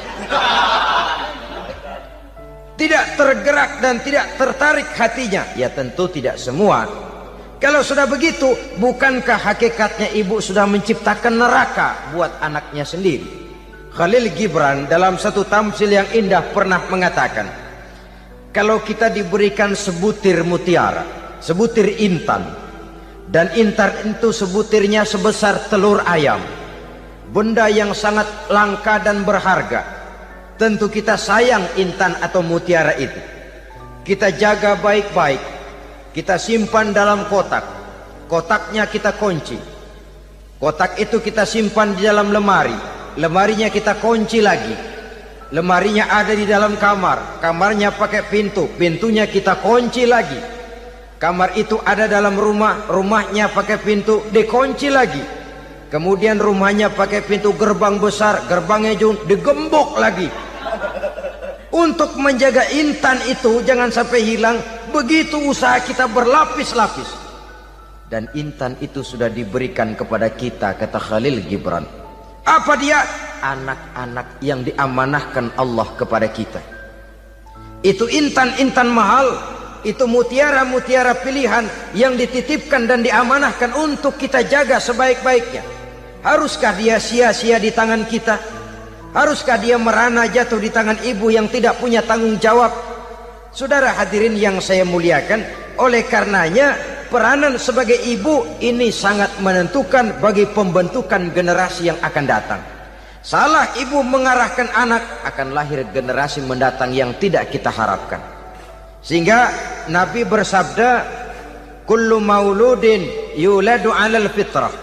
Tidak tergerak dan tidak tertarik hatinya. Ya tentu tidak semua. Kalau sudah begitu, bukankah hakikatnya ibu sudah menciptakan neraka buat anaknya sendiri? Khalil Gibran dalam satu tamsil yang indah pernah mengatakan, kalau kita diberikan sebutir mutiara, sebutir intan, dan intan itu sebutirnya sebesar telur ayam, benda yang sangat langka dan berharga, tentu kita sayang intan atau mutiara itu. Kita jaga baik-baik, kita simpan dalam kotak, kotaknya kita kunci, kotak itu kita simpan di dalam lemari, lemarinya kita kunci lagi, lemarinya ada di dalam kamar, kamarnya pakai pintu, pintunya kita kunci lagi, kamar itu ada dalam rumah, rumahnya pakai pintu, dikunci lagi, kemudian rumahnya pakai pintu gerbang besar, gerbangnya juga digembok lagi. Untuk menjaga intan itu jangan sampai hilang, begitu usaha kita berlapis-lapis. Dan intan itu sudah diberikan kepada kita, kata Khalil Gibran. Apa dia? Anak-anak yang diamanahkan Allah kepada kita. Itu intan-intan mahal, itu mutiara-mutiara pilihan yang dititipkan dan diamanahkan untuk kita jaga sebaik-baiknya. Haruskah dia sia-sia di tangan kita? Haruskah dia merana jatuh di tangan ibu yang tidak punya tanggung jawab? Saudara hadirin yang saya muliakan, oleh karenanya peranan sebagai ibu ini sangat menentukan bagi pembentukan generasi yang akan datang. Salah ibu mengarahkan anak, akan lahir generasi mendatang yang tidak kita harapkan. Sehingga Nabi bersabda, kullu mauludin yuladu 'alal fitrah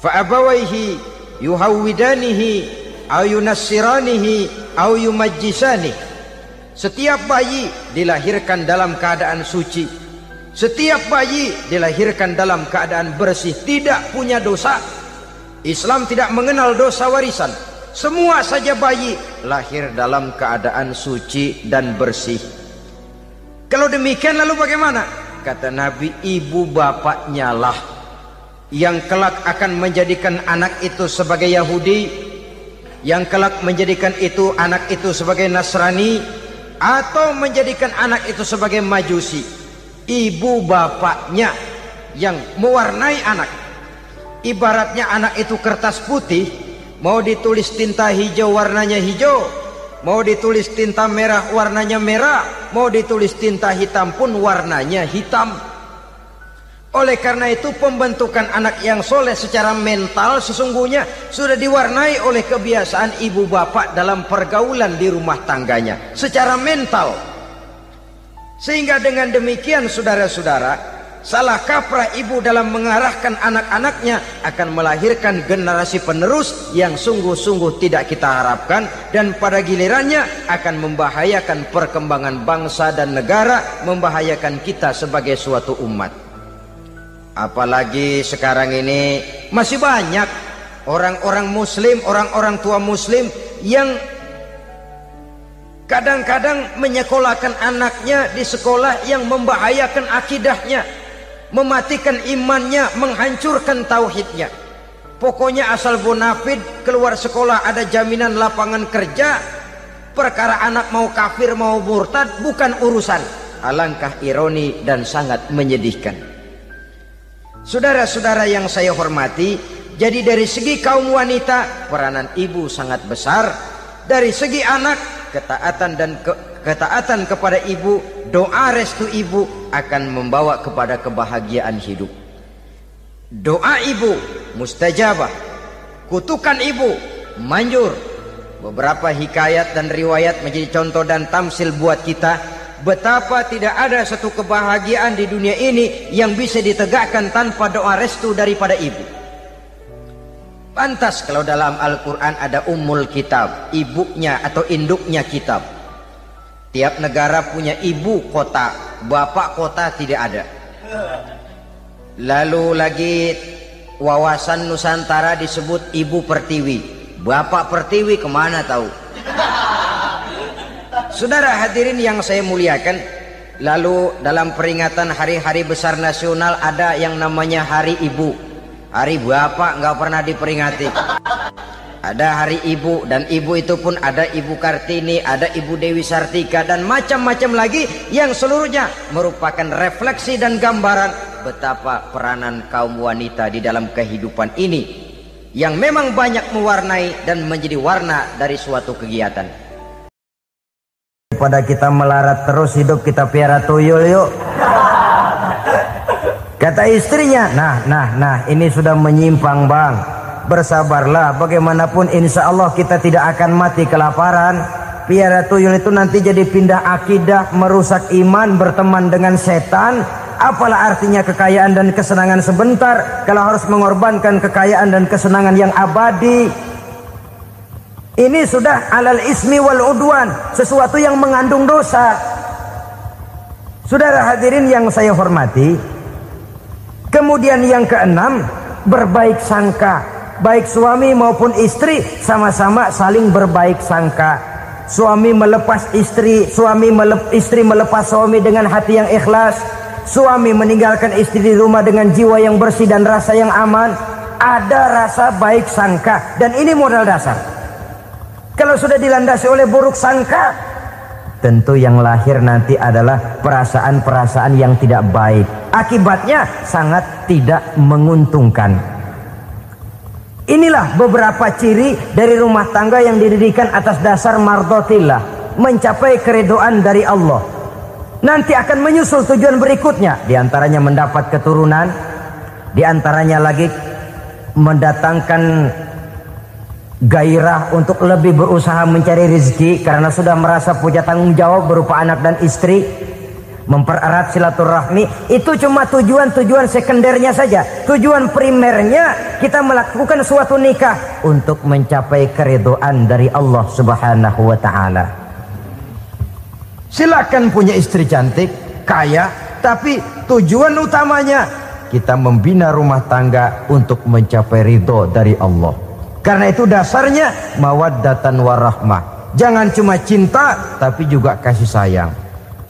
fa abawaihi yuhawwidanihi aw yunassiranihi aw yumajjisanihi. Setiap bayi dilahirkan dalam keadaan suci, setiap bayi dilahirkan dalam keadaan bersih, tidak punya dosa. Islam tidak mengenal dosa warisan. Semua saja bayi lahir dalam keadaan suci dan bersih. Kalau demikian lalu bagaimana? Kata Nabi, ibu bapaknya lah yang kelak akan menjadikan anak itu sebagai Yahudi, yang kelak menjadikan itu anak itu sebagai Nasrani, atau menjadikan anak itu sebagai Majusi. Ibu bapaknya yang mewarnai anak. Ibaratnya anak itu kertas putih, mau ditulis tinta hijau warnanya hijau, mau ditulis tinta merah warnanya merah, mau ditulis tinta hitam pun warnanya hitam. Oleh karena itu pembentukan anak yang soleh secara mental sesungguhnya sudah diwarnai oleh kebiasaan ibu bapak dalam pergaulan di rumah tangganya secara mental. Sehingga dengan demikian saudara-saudara, salah kaprah ibu dalam mengarahkan anak-anaknya akan melahirkan generasi penerus yang sungguh-sungguh tidak kita harapkan, dan pada gilirannya akan membahayakan perkembangan bangsa dan negara, membahayakan kita sebagai suatu umat. Apalagi sekarang ini masih banyak orang-orang muslim, orang-orang tua muslim yang kadang-kadang menyekolahkan anaknya di sekolah yang membahayakan akidahnya, mematikan imannya, menghancurkan tauhidnya. Pokoknya asal bonafid keluar sekolah ada jaminan lapangan kerja, perkara anak mau kafir mau murtad bukan urusan. Alangkah ironi dan sangat menyedihkan. Saudara-saudara yang saya hormati, jadi dari segi kaum wanita peranan ibu sangat besar. Dari segi anak, ketaatan kepada ibu, doa restu ibu akan membawa kepada kebahagiaan hidup. Doa ibu mustajabah, kutukan ibu manjur. Beberapa hikayat dan riwayat menjadi contoh dan tamsil buat kita betapa tidak ada satu kebahagiaan di dunia ini yang bisa ditegakkan tanpa doa restu daripada ibu. Pantas kalau dalam Al-Quran ada ummul kitab, ibunya atau induknya kitab. Tiap negara punya ibu kota, bapak kota tidak ada. Lalu lagi wawasan Nusantara disebut ibu pertiwi, bapak pertiwi kemana tahu. Saudara hadirin yang saya muliakan, lalu dalam peringatan hari-hari besar nasional ada yang namanya Hari Ibu. Hari bapak nggak pernah diperingati. Ada hari ibu, dan ibu itu pun ada Ibu Kartini, ada Ibu Dewi Sartika, dan macam-macam lagi yang seluruhnya merupakan refleksi dan gambaran betapa peranan kaum wanita di dalam kehidupan ini yang memang banyak mewarnai dan menjadi warna dari suatu kegiatan. Pada kita melarat terus hidup, kita piara tuyul yuk. Kata istrinya, nah ini sudah menyimpang bang, bersabarlah, bagaimanapun insya Allah kita tidak akan mati kelaparan. Piara tuyul itu nanti jadi pindah akidah, merusak iman, berteman dengan setan. Apalah artinya kekayaan dan kesenangan sebentar kalau harus mengorbankan kekayaan dan kesenangan yang abadi. Ini sudah alal ismi wal udwan, sesuatu yang mengandung dosa. Saudara hadirin yang saya hormati, kemudian yang keenam, berbaik sangka. Baik suami maupun istri sama-sama saling berbaik sangka. Suami melepas istri, istri melepas suami dengan hati yang ikhlas. Suami meninggalkan istri di rumah dengan jiwa yang bersih dan rasa yang aman. Ada rasa baik sangka, dan ini modal dasar. Kalau sudah dilandasi oleh buruk sangka, tentu yang lahir nanti adalah perasaan-perasaan yang tidak baik. Akibatnya sangat tidak menguntungkan. Inilah beberapa ciri dari rumah tangga yang didirikan atas dasar mardhatillah, mencapai keridhaan dari Allah. Nanti akan menyusul tujuan berikutnya, diantaranya mendapat keturunan, diantaranya lagi mendatangkan gairah untuk lebih berusaha mencari rezeki karena sudah merasa punya tanggung jawab berupa anak dan istri. Mempererat silaturahmi itu cuma tujuan-tujuan sekundernya saja. Tujuan primernya kita melakukan suatu nikah untuk mencapai keridhaan dari Allah Subhanahu wa taala. Silakan punya istri cantik, kaya, tapi tujuan utamanya kita membina rumah tangga untuk mencapai ridho dari Allah. Karena itu dasarnya mawaddatan warahmah. Jangan cuma cinta tapi juga kasih sayang.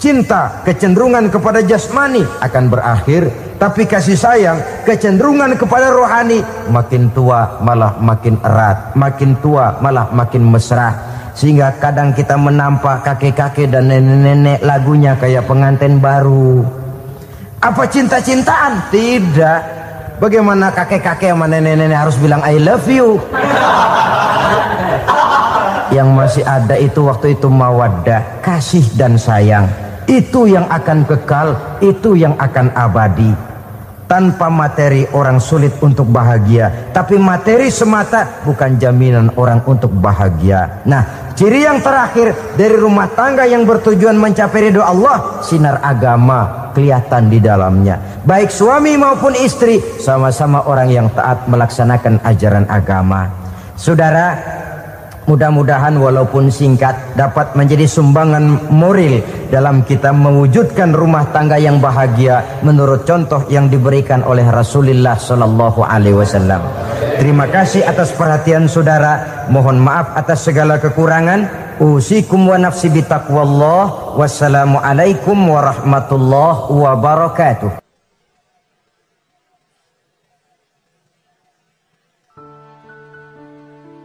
Cinta, kecenderungan kepada jasmani akan berakhir, tapi kasih sayang, kecenderungan kepada rohani, makin tua malah makin erat, makin tua malah makin mesra. Sehingga kadang kita menampak kakek-kakek dan nenek-nenek lagunya kayak pengantin baru. Apa cinta-cintaan? Tidak. Bagaimana kakek-kakek sama nenek-nenek harus bilang I love you? Yang masih ada itu waktu itu mawaddah, kasih dan sayang. Itu yang akan kekal, itu yang akan abadi. Tanpa materi orang sulit untuk bahagia, tapi materi semata bukan jaminan orang untuk bahagia. Nah, ciri yang terakhir dari rumah tangga yang bertujuan mencapai ridho Allah, sinar agama kelihatan di dalamnya. Baik suami maupun istri sama-sama orang yang taat melaksanakan ajaran agama. Saudara, mudah-mudahan walaupun singkat dapat menjadi sumbangan moral dalam kita mewujudkan rumah tangga yang bahagia menurut contoh yang diberikan oleh Rasulullah Sallallahu Alaihi Wasallam. Terima kasih atas perhatian saudara. Mohon maaf atas segala kekurangan. Usikum wa nafsi bitaqwallah. Wassalamualaikum warahmatullahi wabarakatuh.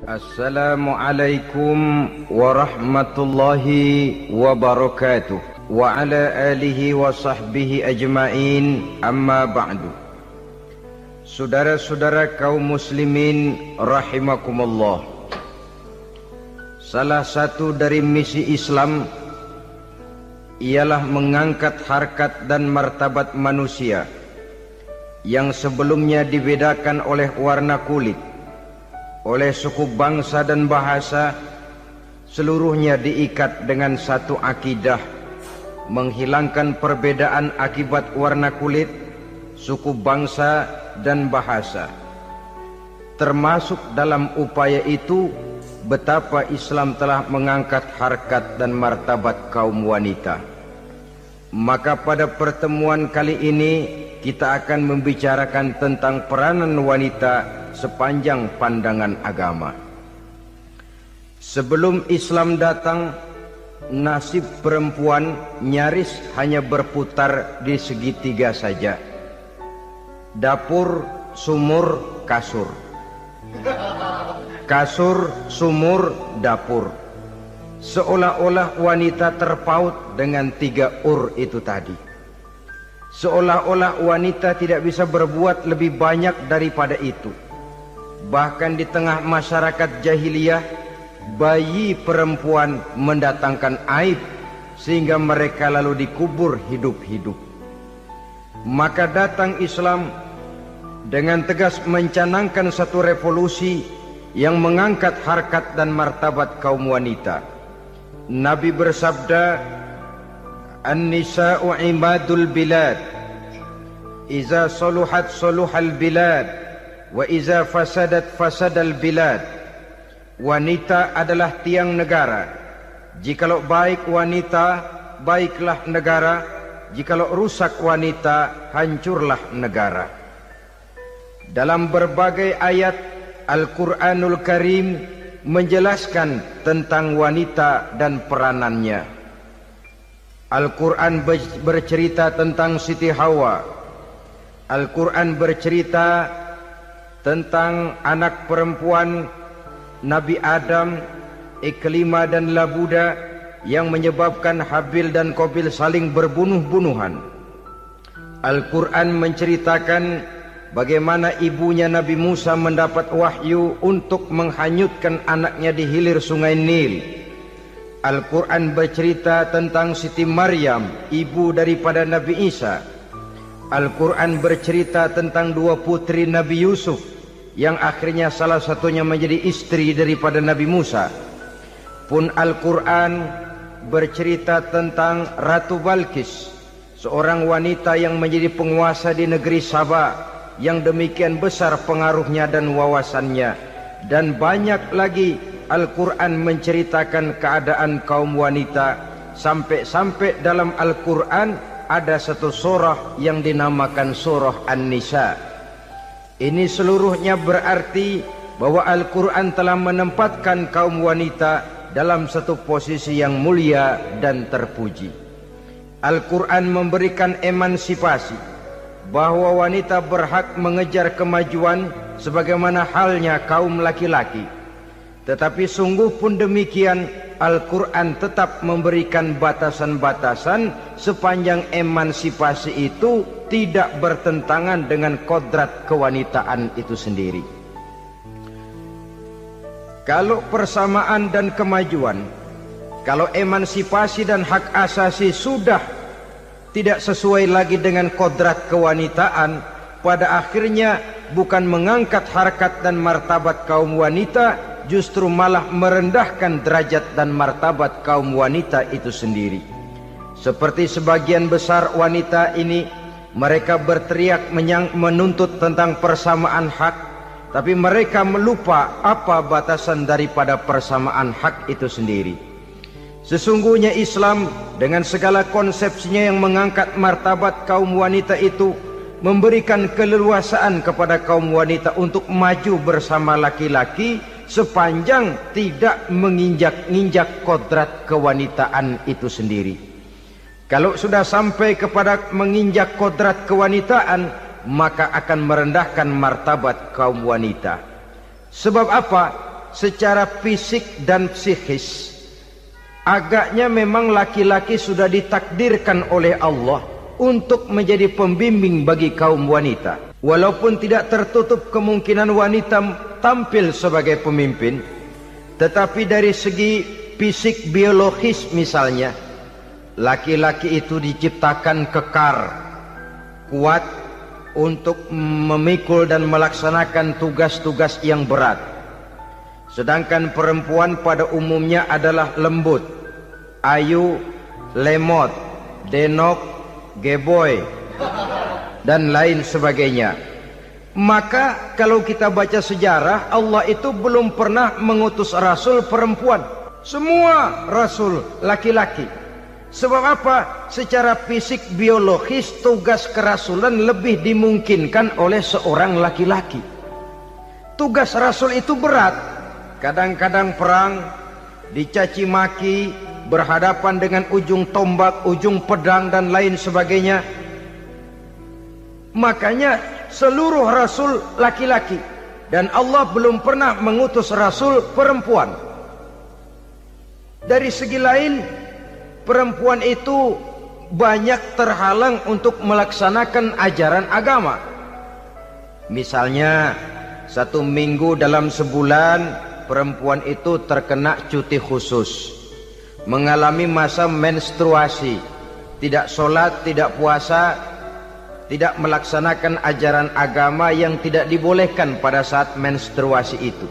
Assalamualaikum warahmatullahi wabarakatuh. Wa ala alihi wa sahbihi ajma'in, amma ba'du. Saudara-saudara kaum muslimin rahimakumullah, salah satu dari misi Islam ialah mengangkat harkat dan martabat manusia yang sebelumnya dibedakan oleh warna kulit, oleh suku bangsa dan bahasa. Seluruhnya diikat dengan satu akidah, menghilangkan perbedaan akibat warna kulit, suku bangsa dan bahasa. Termasuk dalam upaya itu betapa Islam telah mengangkat harkat dan martabat kaum wanita. Maka pada pertemuan kali ini kita akan membicarakan tentang peranan wanita sepanjang pandangan agama. Sebelum Islam datang, nasib perempuan nyaris hanya berputar di segitiga saja. Dapur, sumur, kasur. Kasur, sumur, dapur. Seolah-olah wanita terpaut dengan 3 itu tadi. Seolah-olah wanita tidak bisa berbuat lebih banyak daripada itu. Bahkan di tengah masyarakat jahiliyah, bayi perempuan mendatangkan aib sehingga mereka lalu dikubur hidup-hidup. Maka datang Islam dengan tegas mencanangkan satu revolusi yang mengangkat harkat dan martabat kaum wanita. Nabi bersabda, "An-nisa'u imadul bilad, iza saluhat saluhal bilad, wa iza fasadat fasadal bilad." Wanita adalah tiang negara. Jikalau baik wanita, baiklah negara. Jikalau rusak wanita, hancurlah negara. Dalam berbagai ayat Al-Quranul Karim menjelaskan tentang wanita dan peranannya. Al-Quran bercerita tentang Siti Hawa. Al-Quran bercerita tentang anak perempuan Nabi Adam, Iklima dan Labuda, yang menyebabkan Habil dan Qabil saling berbunuh-bunuhan. Al-Quran menceritakan bagaimana ibunya Nabi Musa mendapat wahyu untuk menghanyutkan anaknya di hilir sungai Nil. Al-Quran bercerita tentang Siti Maryam, ibu daripada Nabi Isa. Al-Quran bercerita tentang 2 putri Nabi Yusuf, yang akhirnya salah satunya menjadi istri daripada Nabi Musa. Pun Al-Quran bercerita tentang Ratu Balkis, seorang wanita yang menjadi penguasa di negeri Sabah, yang demikian besar pengaruhnya dan wawasannya. Dan banyak lagi Al-Quran menceritakan keadaan kaum wanita, sampai-sampai dalam Al-Quran ada satu surah yang dinamakan surah An-Nisa. Ini seluruhnya berarti bahwa Al-Quran telah menempatkan kaum wanita dalam satu posisi yang mulia dan terpuji. Al-Quran memberikan emansipasi, bahwa wanita berhak mengejar kemajuan sebagaimana halnya kaum laki-laki. Tetapi sungguh pun demikian, Al-Quran tetap memberikan batasan-batasan sepanjang emansipasi itu tidak bertentangan dengan kodrat kewanitaan itu sendiri. Kalau persamaan dan kemajuan, kalau emansipasi dan hak asasi sudah tidak sesuai lagi dengan kodrat kewanitaan, pada akhirnya bukan mengangkat harkat dan martabat kaum wanita, justru malah merendahkan derajat dan martabat kaum wanita itu sendiri. Seperti sebagian besar wanita ini, mereka berteriak menuntut tentang persamaan hak, tapi mereka melupa apa batasan daripada persamaan hak itu sendiri. Sesungguhnya Islam dengan segala konsepsinya yang mengangkat martabat kaum wanita itu memberikan keleluasaan kepada kaum wanita untuk maju bersama laki-laki sepanjang tidak menginjak-injak kodrat kewanitaan itu sendiri. Kalau sudah sampai kepada menginjak kodrat kewanitaan, maka akan merendahkan martabat kaum wanita. Sebab apa? Secara fisik dan psikis agaknya memang laki-laki sudah ditakdirkan oleh Allah untuk menjadi pembimbing bagi kaum wanita. Walaupun tidak tertutup kemungkinan wanita tampil sebagai pemimpin, tetapi dari segi fisik biologis misalnya, laki-laki itu diciptakan kekar, kuat untuk memikul dan melaksanakan tugas-tugas yang berat. Sedangkan perempuan pada umumnya adalah lembut, ayu, lemot, denok, geboy, dan lain sebagainya. Maka kalau kita baca sejarah, Allah itu belum pernah mengutus rasul perempuan. Semua rasul laki-laki. Sebab apa? Secara fisik biologis tugas kerasulan lebih dimungkinkan oleh seorang laki-laki. Tugas rasul itu berat. Kadang-kadang perang, dicaci maki, berhadapan dengan ujung tombak, ujung pedang dan lain sebagainya. Makanya seluruh rasul laki-laki, dan Allah belum pernah mengutus rasul perempuan. Dari segi lain, perempuan itu banyak terhalang untuk melaksanakan ajaran agama. Misalnya 1 minggu dalam sebulan perempuan itu terkena cuti khusus, mengalami masa menstruasi, tidak sholat, tidak puasa, tidak melaksanakan ajaran agama yang tidak dibolehkan pada saat menstruasi itu.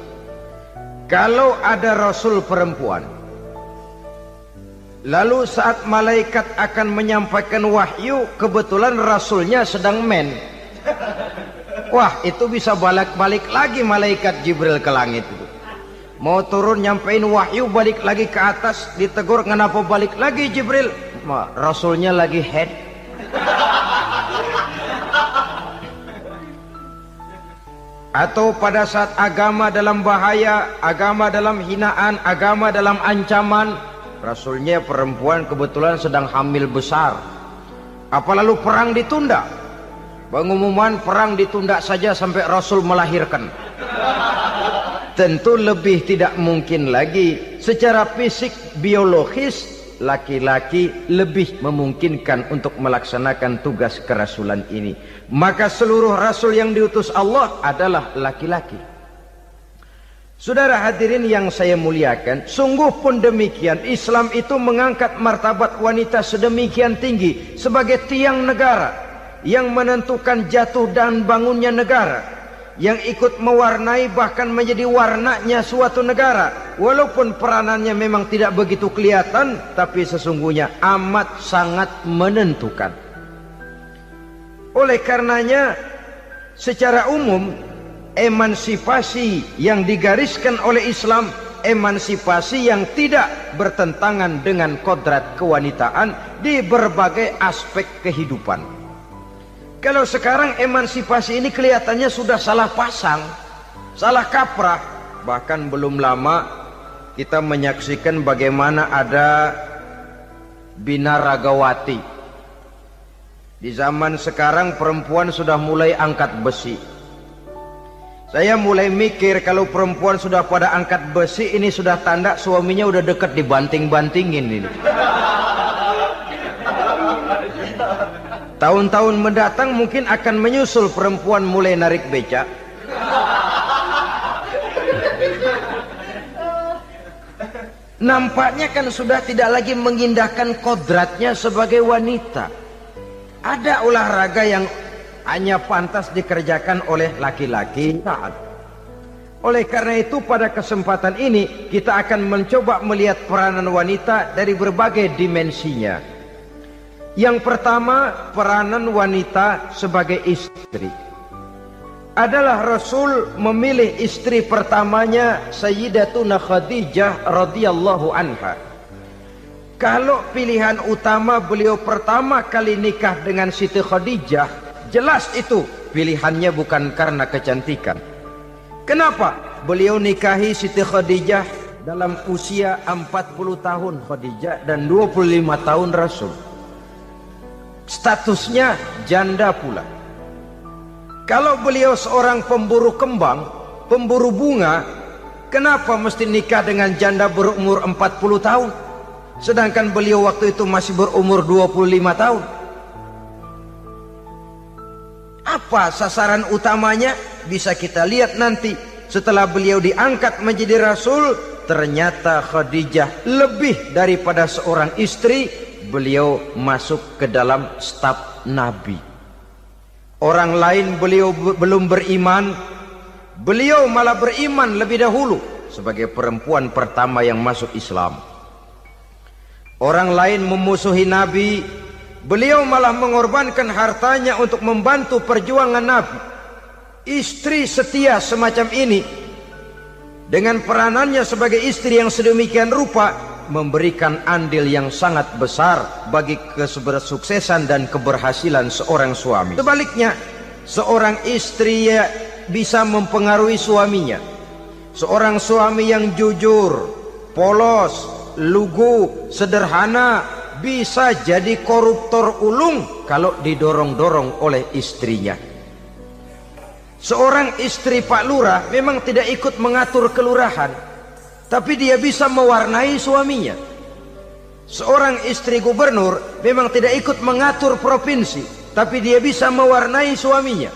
Kalau ada rasul perempuan, lalu saat malaikat akan menyampaikan wahyu, kebetulan rasulnya sedang wah, itu bisa balik-balik lagi malaikat Jibril ke langit itu. Mau turun nyampein wahyu, balik lagi ke atas, ditegur, kenapa balik lagi Jibril? Rasulnya lagi head. Atau pada saat agama dalam bahaya, agama dalam hinaan, agama dalam ancaman, rasulnya perempuan kebetulan sedang hamil besar. Apa lalu perang ditunda? Pengumuman perang ditunda saja sampai rasul melahirkan. Tentu lebih tidak mungkin lagi. Secara fisik biologis, laki-laki lebih memungkinkan untuk melaksanakan tugas kerasulan ini. Maka seluruh rasul yang diutus Allah adalah laki-laki. Saudara hadirin yang saya muliakan, sungguh pun demikian, Islam itu mengangkat martabat wanita sedemikian tinggi sebagai tiang negara yang menentukan jatuh dan bangunnya negara, yang ikut mewarnai bahkan menjadi warnanya suatu negara. Walaupun peranannya memang tidak begitu kelihatan, tapi sesungguhnya amat sangat menentukan. Oleh karenanya, secara umum, emansipasi yang digariskan oleh Islam, emansipasi yang tidak bertentangan dengan kodrat kewanitaan di berbagai aspek kehidupan. Kalau sekarang emansipasi ini kelihatannya sudah salah pasang, salah kaprah. Bahkan belum lama kita menyaksikan bagaimana ada binaragawati. Di zaman sekarang perempuan sudah mulai angkat besi. Saya mulai mikir kalau perempuan sudah pada angkat besi, ini sudah tanda suaminya udah dekat dibanting-bantingin ini. Tahun-tahun mendatang mungkin akan menyusul perempuan mulai narik becak. Nampaknya kan sudah tidak lagi mengindahkan kodratnya sebagai wanita. Ada olahraga yang hanya pantas dikerjakan oleh laki-laki. Oleh karena itu pada kesempatan ini kita akan mencoba melihat peranan wanita dari berbagai dimensinya. Yang pertama, peranan wanita sebagai istri. Adalah Rasul memilih istri pertamanya Sayyidatuna Khadijah radhiyallahu anha. Kalau pilihan utama beliau pertama kali nikah dengan Siti Khadijah, jelas itu pilihannya bukan karena kecantikan. Kenapa? Beliau nikahi Siti Khadijah dalam usia 40 tahun Khadijah dan 25 tahun Rasul. Statusnya janda pula. Kalau beliau seorang pemburu kembang, pemburu bunga, kenapa mesti nikah dengan janda berumur 40 tahun? Sedangkan beliau waktu itu masih berumur 25 tahun. Apa sasaran utamanya? Bisa kita lihat nanti. Setelah beliau diangkat menjadi Rasul, ternyata Khadijah lebih daripada seorang istri. Beliau masuk ke dalam staf Nabi. Orang lain beliau belum beriman, beliau malah beriman lebih dahulu sebagai perempuan pertama yang masuk Islam. Orang lain memusuhi Nabi, beliau malah mengorbankan hartanya untuk membantu perjuangan Nabi. Istri setia semacam ini dengan peranannya sebagai istri yang sedemikian rupa memberikan andil yang sangat besar bagi kesuksesan dan keberhasilan seorang suami. Sebaliknya, seorang istri bisa mempengaruhi suaminya. Seorang suami yang jujur, polos, lugu, sederhana bisa jadi koruptor ulung kalau didorong-dorong oleh istrinya. Seorang istri Pak Lurah memang tidak ikut mengatur kelurahan, tapi dia bisa mewarnai suaminya. Seorang istri gubernur memang tidak ikut mengatur provinsi, tapi dia bisa mewarnai suaminya.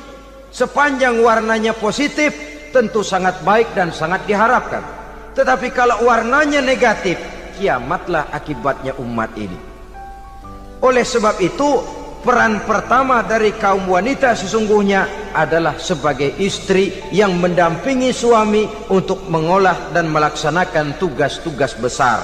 Sepanjang warnanya positif, tentu sangat baik dan sangat diharapkan. Tetapi kalau warnanya negatif, kiamatlah akibatnya umat ini. Oleh sebab itu, peran pertama dari kaum wanita sesungguhnya adalah sebagai istri yang mendampingi suami untuk mengolah dan melaksanakan tugas-tugas besar.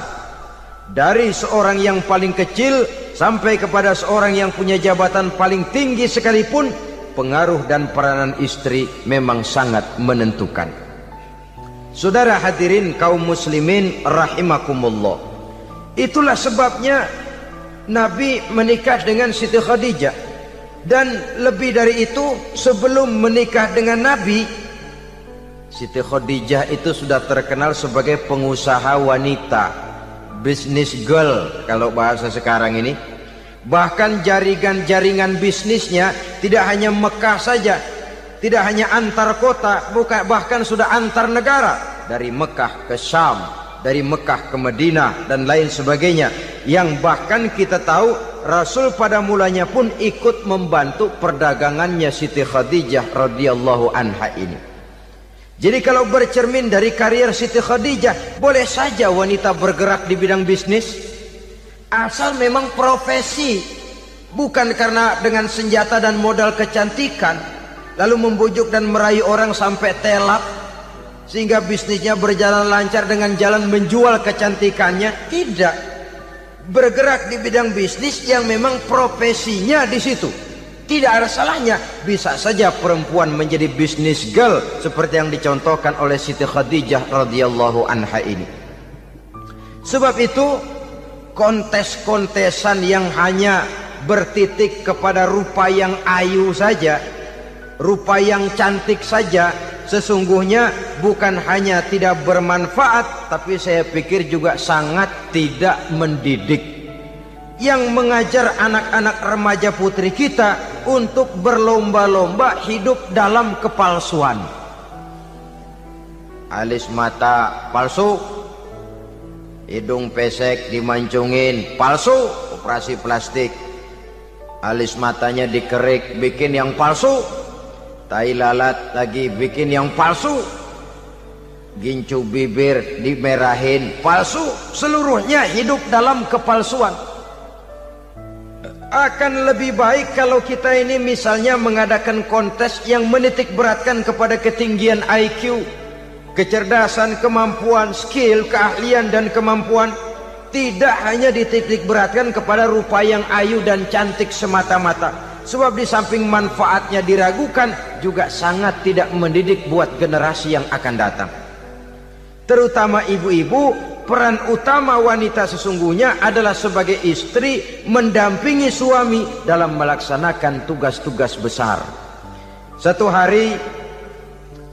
Dari seorang yang paling kecil sampai kepada seorang yang punya jabatan paling tinggi sekalipun, pengaruh dan peranan istri memang sangat menentukan. Saudara hadirin kaum muslimin rahimakumullah. Itulah sebabnya Nabi menikah dengan Siti Khadijah. Dan lebih dari itu, sebelum menikah dengan Nabi, Siti Khadijah itu sudah terkenal sebagai pengusaha wanita, business girl kalau bahasa sekarang ini. Bahkan jaringan-jaringan bisnisnya tidak hanya Mekah saja, tidak hanya antar kota, bahkan sudah antar negara, dari Mekah ke Syam, dari Mekah ke Madinah dan lain sebagainya, yang bahkan kita tahu Rasul pada mulanya pun ikut membantu perdagangannya Siti Khadijah radhiyallahu anha ini. Jadi kalau bercermin dari karier Siti Khadijah, boleh saja wanita bergerak di bidang bisnis, asal memang profesi, bukan karena dengan senjata dan modal kecantikan lalu membujuk dan merayu orang sampai telap sehingga bisnisnya berjalan lancar dengan jalan menjual kecantikannya. Tidak. Bergerak di bidang bisnis yang memang profesinya di situ. Tidak ada salahnya. Bisa saja perempuan menjadi bisnis girl seperti yang dicontohkan oleh Siti Khadijah radhiyallahu anha ini. Sebab itu, kontes-kontesan yang hanya bertitik kepada rupa yang ayu saja, rupa yang cantik saja, sesungguhnya bukan hanya tidak bermanfaat, tapi saya pikir juga sangat tidak mendidik. Yang mengajar anak-anak remaja putri kita untuk berlomba-lomba hidup dalam kepalsuan. Alis mata palsu, hidung pesek dimancungin palsu, operasi plastik. Alis matanya dikerik bikin yang palsu, tai lalat lagi bikin yang palsu, gincu bibir dimerahin palsu. Seluruhnya hidup dalam kepalsuan. Akan lebih baik kalau kita ini misalnya mengadakan kontes yang menitik beratkan kepada ketinggian IQ, kecerdasan, kemampuan, skill, keahlian dan kemampuan. Tidak hanya dititik beratkan kepada rupa yang ayu dan cantik semata-mata. Sebab di samping manfaatnya diragukan, juga sangat tidak mendidik buat generasi yang akan datang. Terutama ibu-ibu, peran utama wanita sesungguhnya adalah sebagai istri mendampingi suami dalam melaksanakan tugas-tugas besar. Satu hari,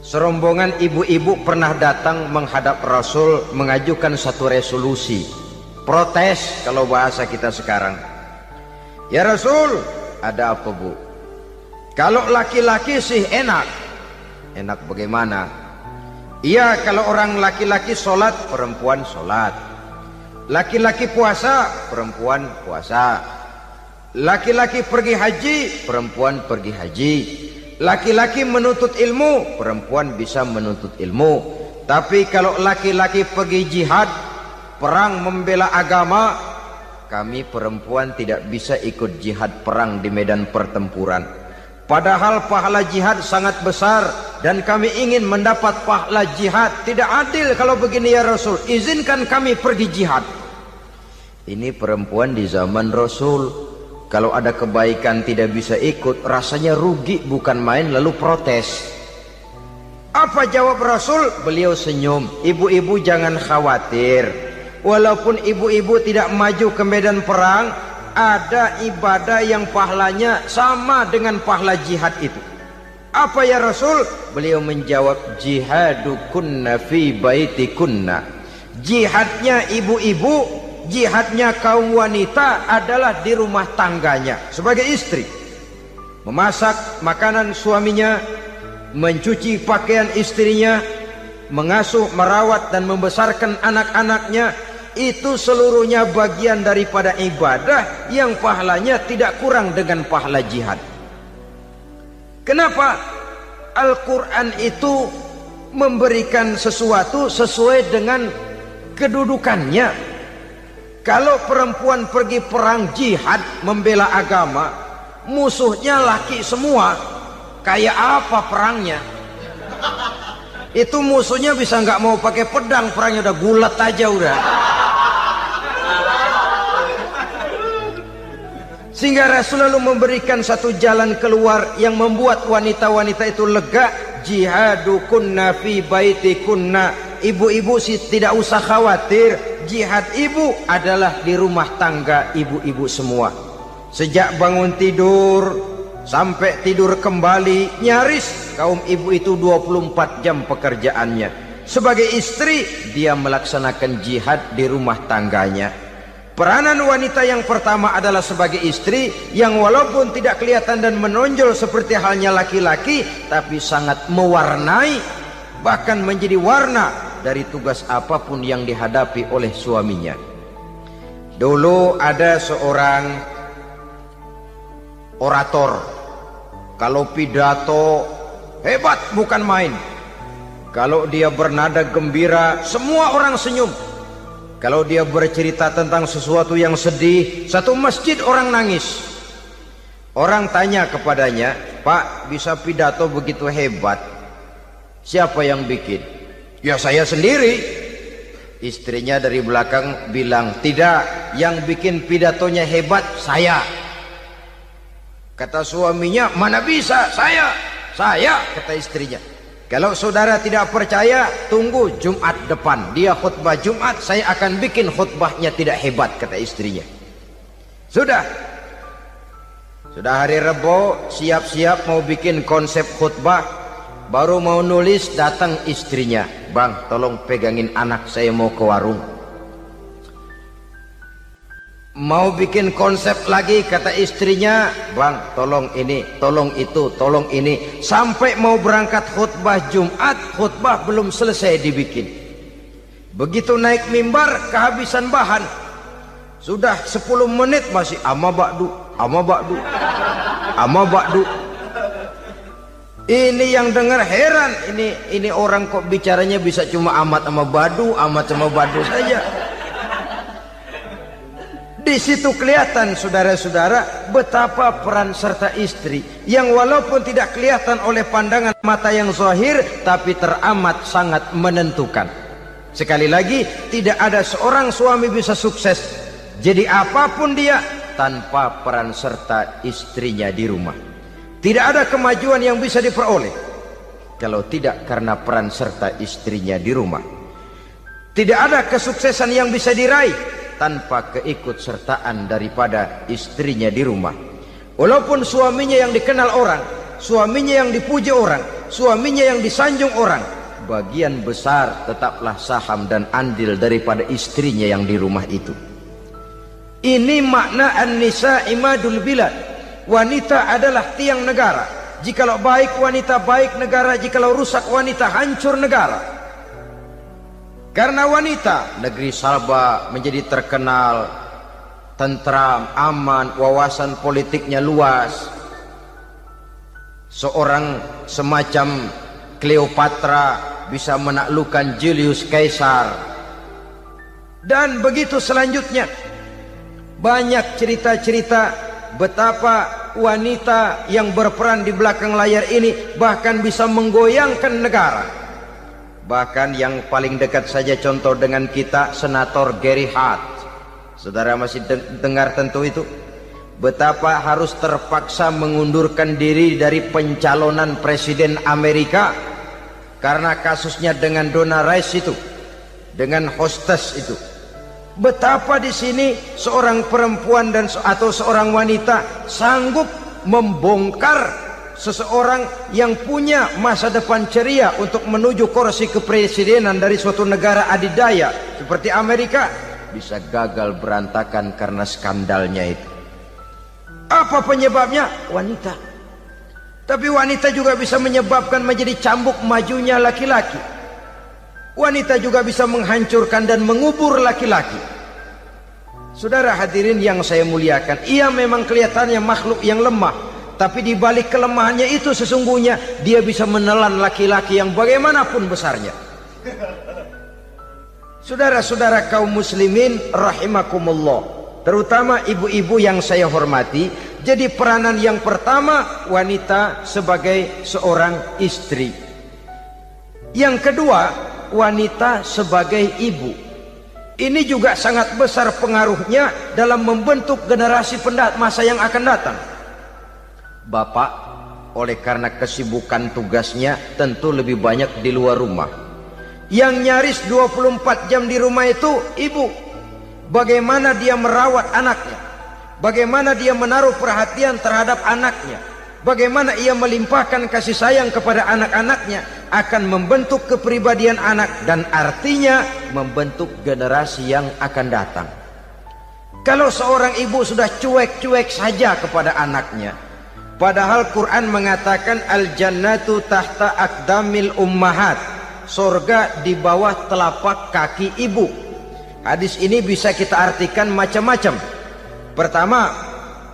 serombongan ibu-ibu pernah datang menghadap Rasul mengajukan satu resolusi. Protes kalau bahasa kita sekarang. Ya Rasul, ada apa bu? Kalau laki-laki sih enak. Enak bagaimana? Iya, kalau orang laki-laki sholat, perempuan sholat. Laki-laki puasa, perempuan puasa. Laki-laki pergi haji, perempuan pergi haji. Laki-laki menuntut ilmu, perempuan bisa menuntut ilmu. Tapi kalau laki-laki pergi jihad, perang membela agama, kami perempuan tidak bisa ikut jihad perang di medan pertempuran. Padahal pahala jihad sangat besar dan kami ingin mendapat pahala jihad. Tidak adil kalau begini ya Rasul, izinkan kami pergi jihad. Ini perempuan di zaman Rasul, kalau ada kebaikan tidak bisa ikut, rasanya rugi bukan main, lalu protes. Apa jawab Rasul? Beliau senyum. Ibu-ibu jangan khawatir. Walaupun ibu-ibu tidak maju ke medan perang, ada ibadah yang pahalanya sama dengan pahala jihad itu. Apa ya Rasul? Beliau menjawab, jihadukunna fi baitikunna. Jihadnya ibu-ibu, jihadnya kaum wanita adalah di rumah tangganya sebagai istri. Memasak makanan suaminya, mencuci pakaian istrinya, mengasuh, merawat dan membesarkan anak-anaknya. Itu seluruhnya bagian daripada ibadah yang pahalanya tidak kurang dengan pahala jihad. Kenapa? Al-Quran itu memberikan sesuatu sesuai dengan kedudukannya. Kalau perempuan pergi perang jihad membela agama, musuhnya laki semua, kayak apa perangnya? Itu musuhnya bisa nggak mau pakai pedang, perangnya udah gulat aja udah. Sehingga Rasul lalu memberikan satu jalan keluar yang membuat wanita-wanita itu lega. Jihadukunna fi baitikunna. Ibu-ibu sih tidak usah khawatir, jihad ibu adalah di rumah tangga ibu-ibu semua. Sejak bangun tidur sampai tidur kembali, nyaris kaum ibu itu 24 jam pekerjaannya. Sebagai istri, dia melaksanakan jihad di rumah tangganya. Peranan wanita yang pertama adalah sebagai istri, yang walaupun tidak kelihatan dan menonjol seperti halnya laki-laki, tapi sangat mewarnai, bahkan menjadi warna dari tugas apapun yang dihadapi oleh suaminya. Dulu ada seorang orator, kalau pidato hebat bukan main. Kalau dia bernada gembira, semua orang senyum. Kalau dia bercerita tentang sesuatu yang sedih, satu masjid orang nangis. Orang tanya kepadanya, Pak, bisa pidato begitu hebat, siapa yang bikin? Ya saya sendiri. Istrinya dari belakang bilang, tidak, yang bikin pidatonya hebat saya. Kata suaminya, mana bisa, saya, kata istrinya. Kalau saudara tidak percaya, tunggu Jumat depan. Dia khutbah Jumat, saya akan bikin khutbahnya tidak hebat, kata istrinya. Sudah hari Rebo, siap-siap mau bikin konsep khutbah. Baru mau nulis, datang istrinya. Bang, tolong pegangin anak, saya mau ke warung. Mau bikin konsep lagi, kata istrinya, bang tolong ini, tolong itu, tolong ini. Sampai mau berangkat khutbah Jumat, khutbah belum selesai dibikin. Begitu naik mimbar, kehabisan bahan. Sudah 10 menit masih ama ba'du. Ini yang dengar heran, ini orang kok bicaranya bisa cuma amat sama badu saja. Di situ kelihatan saudara-saudara betapa peran serta istri yang walaupun tidak kelihatan oleh pandangan mata yang zahir, tapi teramat sangat menentukan. Sekali lagi, tidak ada seorang suami bisa sukses jadi apapun dia tanpa peran serta istrinya di rumah. Tidak ada kemajuan yang bisa diperoleh kalau tidak karena peran serta istrinya di rumah. Tidak ada kesuksesan yang bisa diraih tanpa keikutsertaan daripada istrinya di rumah. Walaupun suaminya yang dikenal orang, suaminya yang dipuji orang, suaminya yang disanjung orang, bagian besar tetaplah saham dan andil daripada istrinya yang di rumah itu. Ini makna an-nisa imadul bilad. Wanita adalah tiang negara. Jikalau baik wanita, baik negara. Jikalau rusak wanita, hancur negara. Karena wanita, negeri Salba menjadi terkenal, tentram, aman, wawasan politiknya luas. Seorang semacam Cleopatra bisa menaklukkan Julius Caesar. Dan begitu selanjutnya. Banyak cerita-cerita betapa wanita yang berperan di belakang layar ini bahkan bisa menggoyangkan negara. Bahkan yang paling dekat saja contoh dengan kita, Senator Gary Hart. Saudara masih dengar tentu itu. Betapa harus terpaksa mengundurkan diri dari pencalonan presiden Amerika karena kasusnya dengan Donna Rice itu, dengan hostess itu. Betapa di sini seorang perempuan atau seorang wanita sanggup membongkar seseorang yang punya masa depan ceria untuk menuju kursi kepresidenan dari suatu negara adidaya seperti Amerika, bisa gagal berantakan karena skandalnya itu. Apa penyebabnya? Wanita. Tapi wanita juga bisa menyebabkan menjadi cambuk majunya laki-laki. Wanita juga bisa menghancurkan dan mengubur laki-laki. Saudara hadirin yang saya muliakan, ia memang kelihatannya makhluk yang lemah, tapi di balik kelemahannya itu sesungguhnya dia bisa menelan laki-laki yang bagaimanapun besarnya. Saudara-saudara kaum muslimin rahimakumullah, terutama ibu-ibu yang saya hormati, jadi peranan yang pertama wanita sebagai seorang istri. Yang kedua, wanita sebagai ibu. Ini juga sangat besar pengaruhnya dalam membentuk generasi masa yang akan datang. Bapak, oleh karena kesibukan tugasnya, tentu lebih banyak di luar rumah. Yang nyaris 24 jam di rumah itu ibu. Bagaimana dia merawat anaknya, bagaimana dia menaruh perhatian terhadap anaknya, bagaimana ia melimpahkan kasih sayang kepada anak-anaknya, akan membentuk kepribadian anak dan artinya membentuk generasi yang akan datang. Kalau seorang ibu sudah cuek-cuek saja kepada anaknya, padahal Quran mengatakan al-jannatu tahta aqdamil ummahat, surga di bawah telapak kaki ibu. Hadis ini bisa kita artikan macam-macam. Pertama,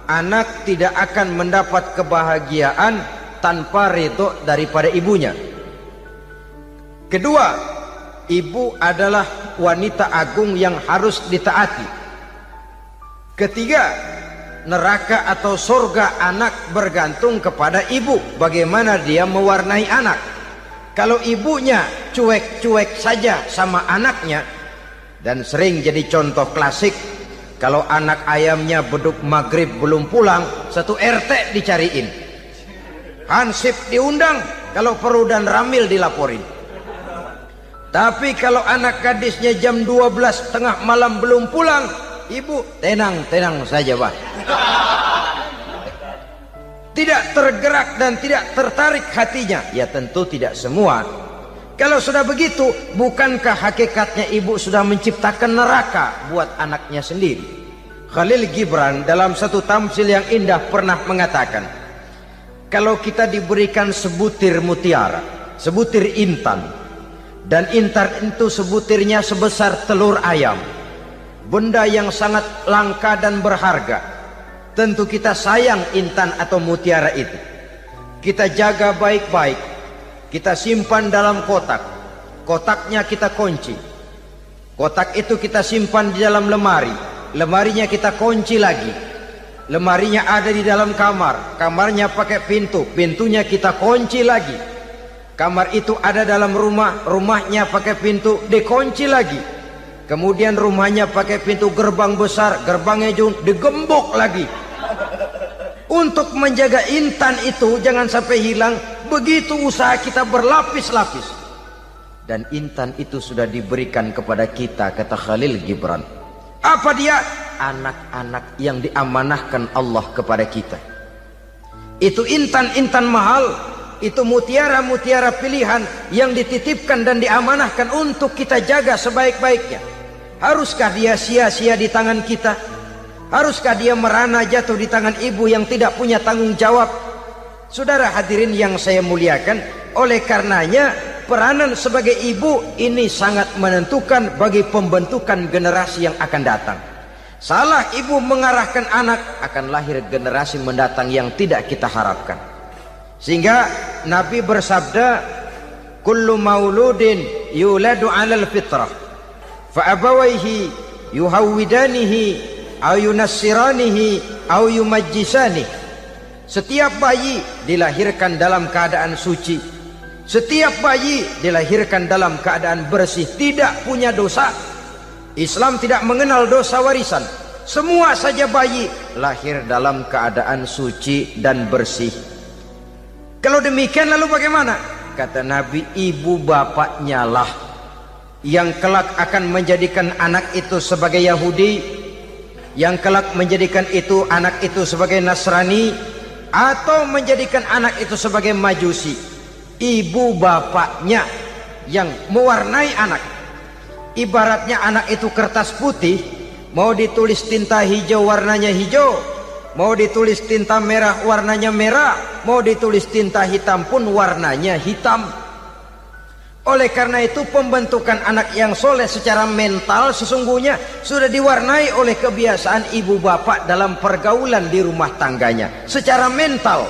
anak tidak akan mendapat kebahagiaan tanpa ridho daripada ibunya. Kedua, ibu adalah wanita agung yang harus ditaati. Ketiga, neraka atau surga anak bergantung kepada ibu, bagaimana dia mewarnai anak. Kalau ibunya cuek-cuek saja sama anaknya, dan sering jadi contoh klasik, kalau anak ayamnya beduk maghrib belum pulang, satu RT dicariin, hansip diundang, kalau perlu dan ramil dilaporin. Tapi kalau anak gadisnya jam 12 tengah malam belum pulang, ibu tenang-tenang saja, Pak. Tidak tergerak dan tidak tertarik hatinya. Ya tentu tidak semua. Kalau sudah begitu, bukankah hakikatnya ibu sudah menciptakan neraka buat anaknya sendiri? Khalil Gibran dalam satu tamsil yang indah pernah mengatakan, kalau kita diberikan sebutir mutiara, sebutir intan, dan intan itu sebutirnya sebesar telur ayam, benda yang sangat langka dan berharga, tentu kita sayang intan atau mutiara itu. Kita jaga baik-baik, kita simpan dalam kotak, kotaknya kita kunci, kotak itu kita simpan di dalam lemari, lemarinya kita kunci lagi. Lemarinya ada di dalam kamar, kamarnya pakai pintu, pintunya kita kunci lagi. Kamar itu ada dalam rumah, rumahnya pakai pintu, dikunci lagi. Kemudian rumahnya pakai pintu gerbang besar, gerbangnya juga digembok lagi. Untuk menjaga intan itu jangan sampai hilang, begitu usaha kita berlapis-lapis. Dan intan itu sudah diberikan kepada kita, kata Khalil Gibran. Apa dia? Anak-anak yang diamanahkan Allah kepada kita. Itu intan-intan mahal, itu mutiara-mutiara pilihan yang dititipkan dan diamanahkan untuk kita jaga sebaik-baiknya. Haruskah dia sia-sia di tangan kita? Haruskah dia merana jatuh di tangan ibu yang tidak punya tanggung jawab? Saudara hadirin yang saya muliakan, oleh karenanya peranan sebagai ibu ini sangat menentukan bagi pembentukan generasi yang akan datang. Salah ibu mengarahkan anak, akan lahir generasi mendatang yang tidak kita harapkan. Sehingga Nabi bersabda, kullu mauludin yuladu 'alal fitrah fa abawaihi yuhawwidanihi aw yunassiranihi aw yumajjisanihi. Setiap bayi dilahirkan dalam keadaan suci, setiap bayi dilahirkan dalam keadaan bersih, tidak punya dosa. Islam tidak mengenal dosa warisan. Semua saja bayi lahir dalam keadaan suci dan bersih. Kalau demikian lalu bagaimana? Kata Nabi, ibu bapaknya lah yang kelak akan menjadikan anak itu sebagai Yahudi, yang kelak menjadikan itu anak itu sebagai Nasrani, atau menjadikan anak itu sebagai Majusi. Ibu bapaknya yang mewarnai anak. Ibaratnya anak itu kertas putih, mau ditulis tinta hijau warnanya hijau, mau ditulis tinta merah warnanya merah, mau ditulis tinta hitam pun warnanya hitam. Oleh karena itu pembentukan anak yang soleh secara mental sesungguhnya sudah diwarnai oleh kebiasaan ibu bapak dalam pergaulan di rumah tangganya secara mental.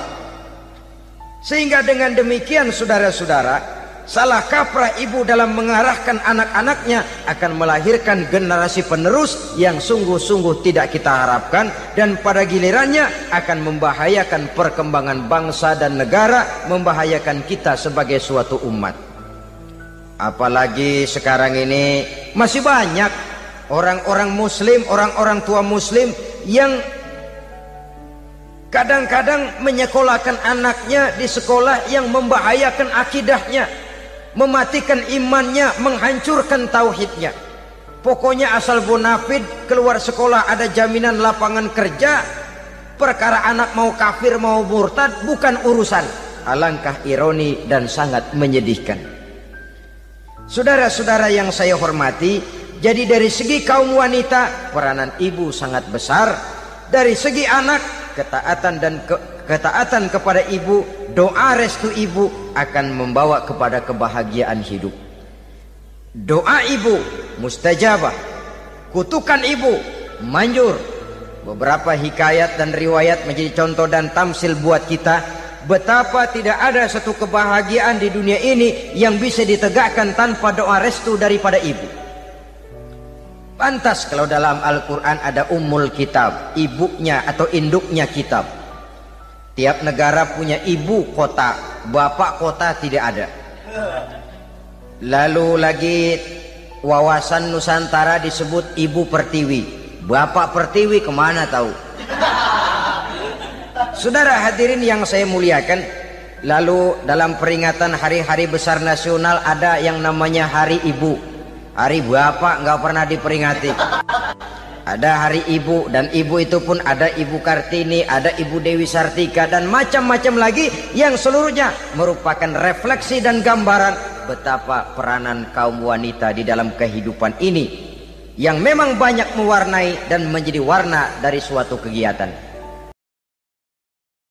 Sehingga dengan demikian saudara-saudara, salah kaprah ibu dalam mengarahkan anak-anaknya akan melahirkan generasi penerus yang sungguh-sungguh tidak kita harapkan, dan pada gilirannya akan membahayakan perkembangan bangsa dan negara, membahayakan kita sebagai suatu umat. Apalagi sekarang ini masih banyak orang-orang muslim, orang-orang tua muslim yang kadang-kadang menyekolahkan anaknya di sekolah yang membahayakan akidahnya, mematikan imannya, menghancurkan tauhidnya. Pokoknya asal bonafid keluar sekolah ada jaminan lapangan kerja, perkara anak mau kafir mau murtad bukan urusan. Alangkah ironi dan sangat menyedihkan. Saudara-saudara yang saya hormati, jadi dari segi kaum wanita peranan ibu sangat besar. Dari segi anak, ketaatan kepada ibu, doa restu ibu akan membawa kepada kebahagiaan hidup. Doa ibu mustajabah, kutukan ibu manjur. Beberapa hikayat dan riwayat menjadi contoh dan tamsil buat kita betapa tidak ada satu kebahagiaan di dunia ini yang bisa ditegakkan tanpa doa restu daripada ibu. Pantas kalau dalam Al-Quran ada ummul kitab, ibunya atau induknya kitab. Tiap negara punya ibu kota, bapak kota tidak ada. Lalu lagi wawasan Nusantara disebut ibu pertiwi, bapak pertiwi kemana tahu. Saudara hadirin yang saya muliakan, lalu dalam peringatan hari-hari besar nasional ada yang namanya Hari Ibu. Hari bapak nggak pernah diperingati. Ada Hari Ibu, dan ibu itu pun ada Ibu Kartini, ada Ibu Dewi Sartika, dan macam-macam lagi yang seluruhnya merupakan refleksi dan gambaran betapa peranan kaum wanita di dalam kehidupan ini yang memang banyak mewarnai dan menjadi warna dari suatu kegiatan.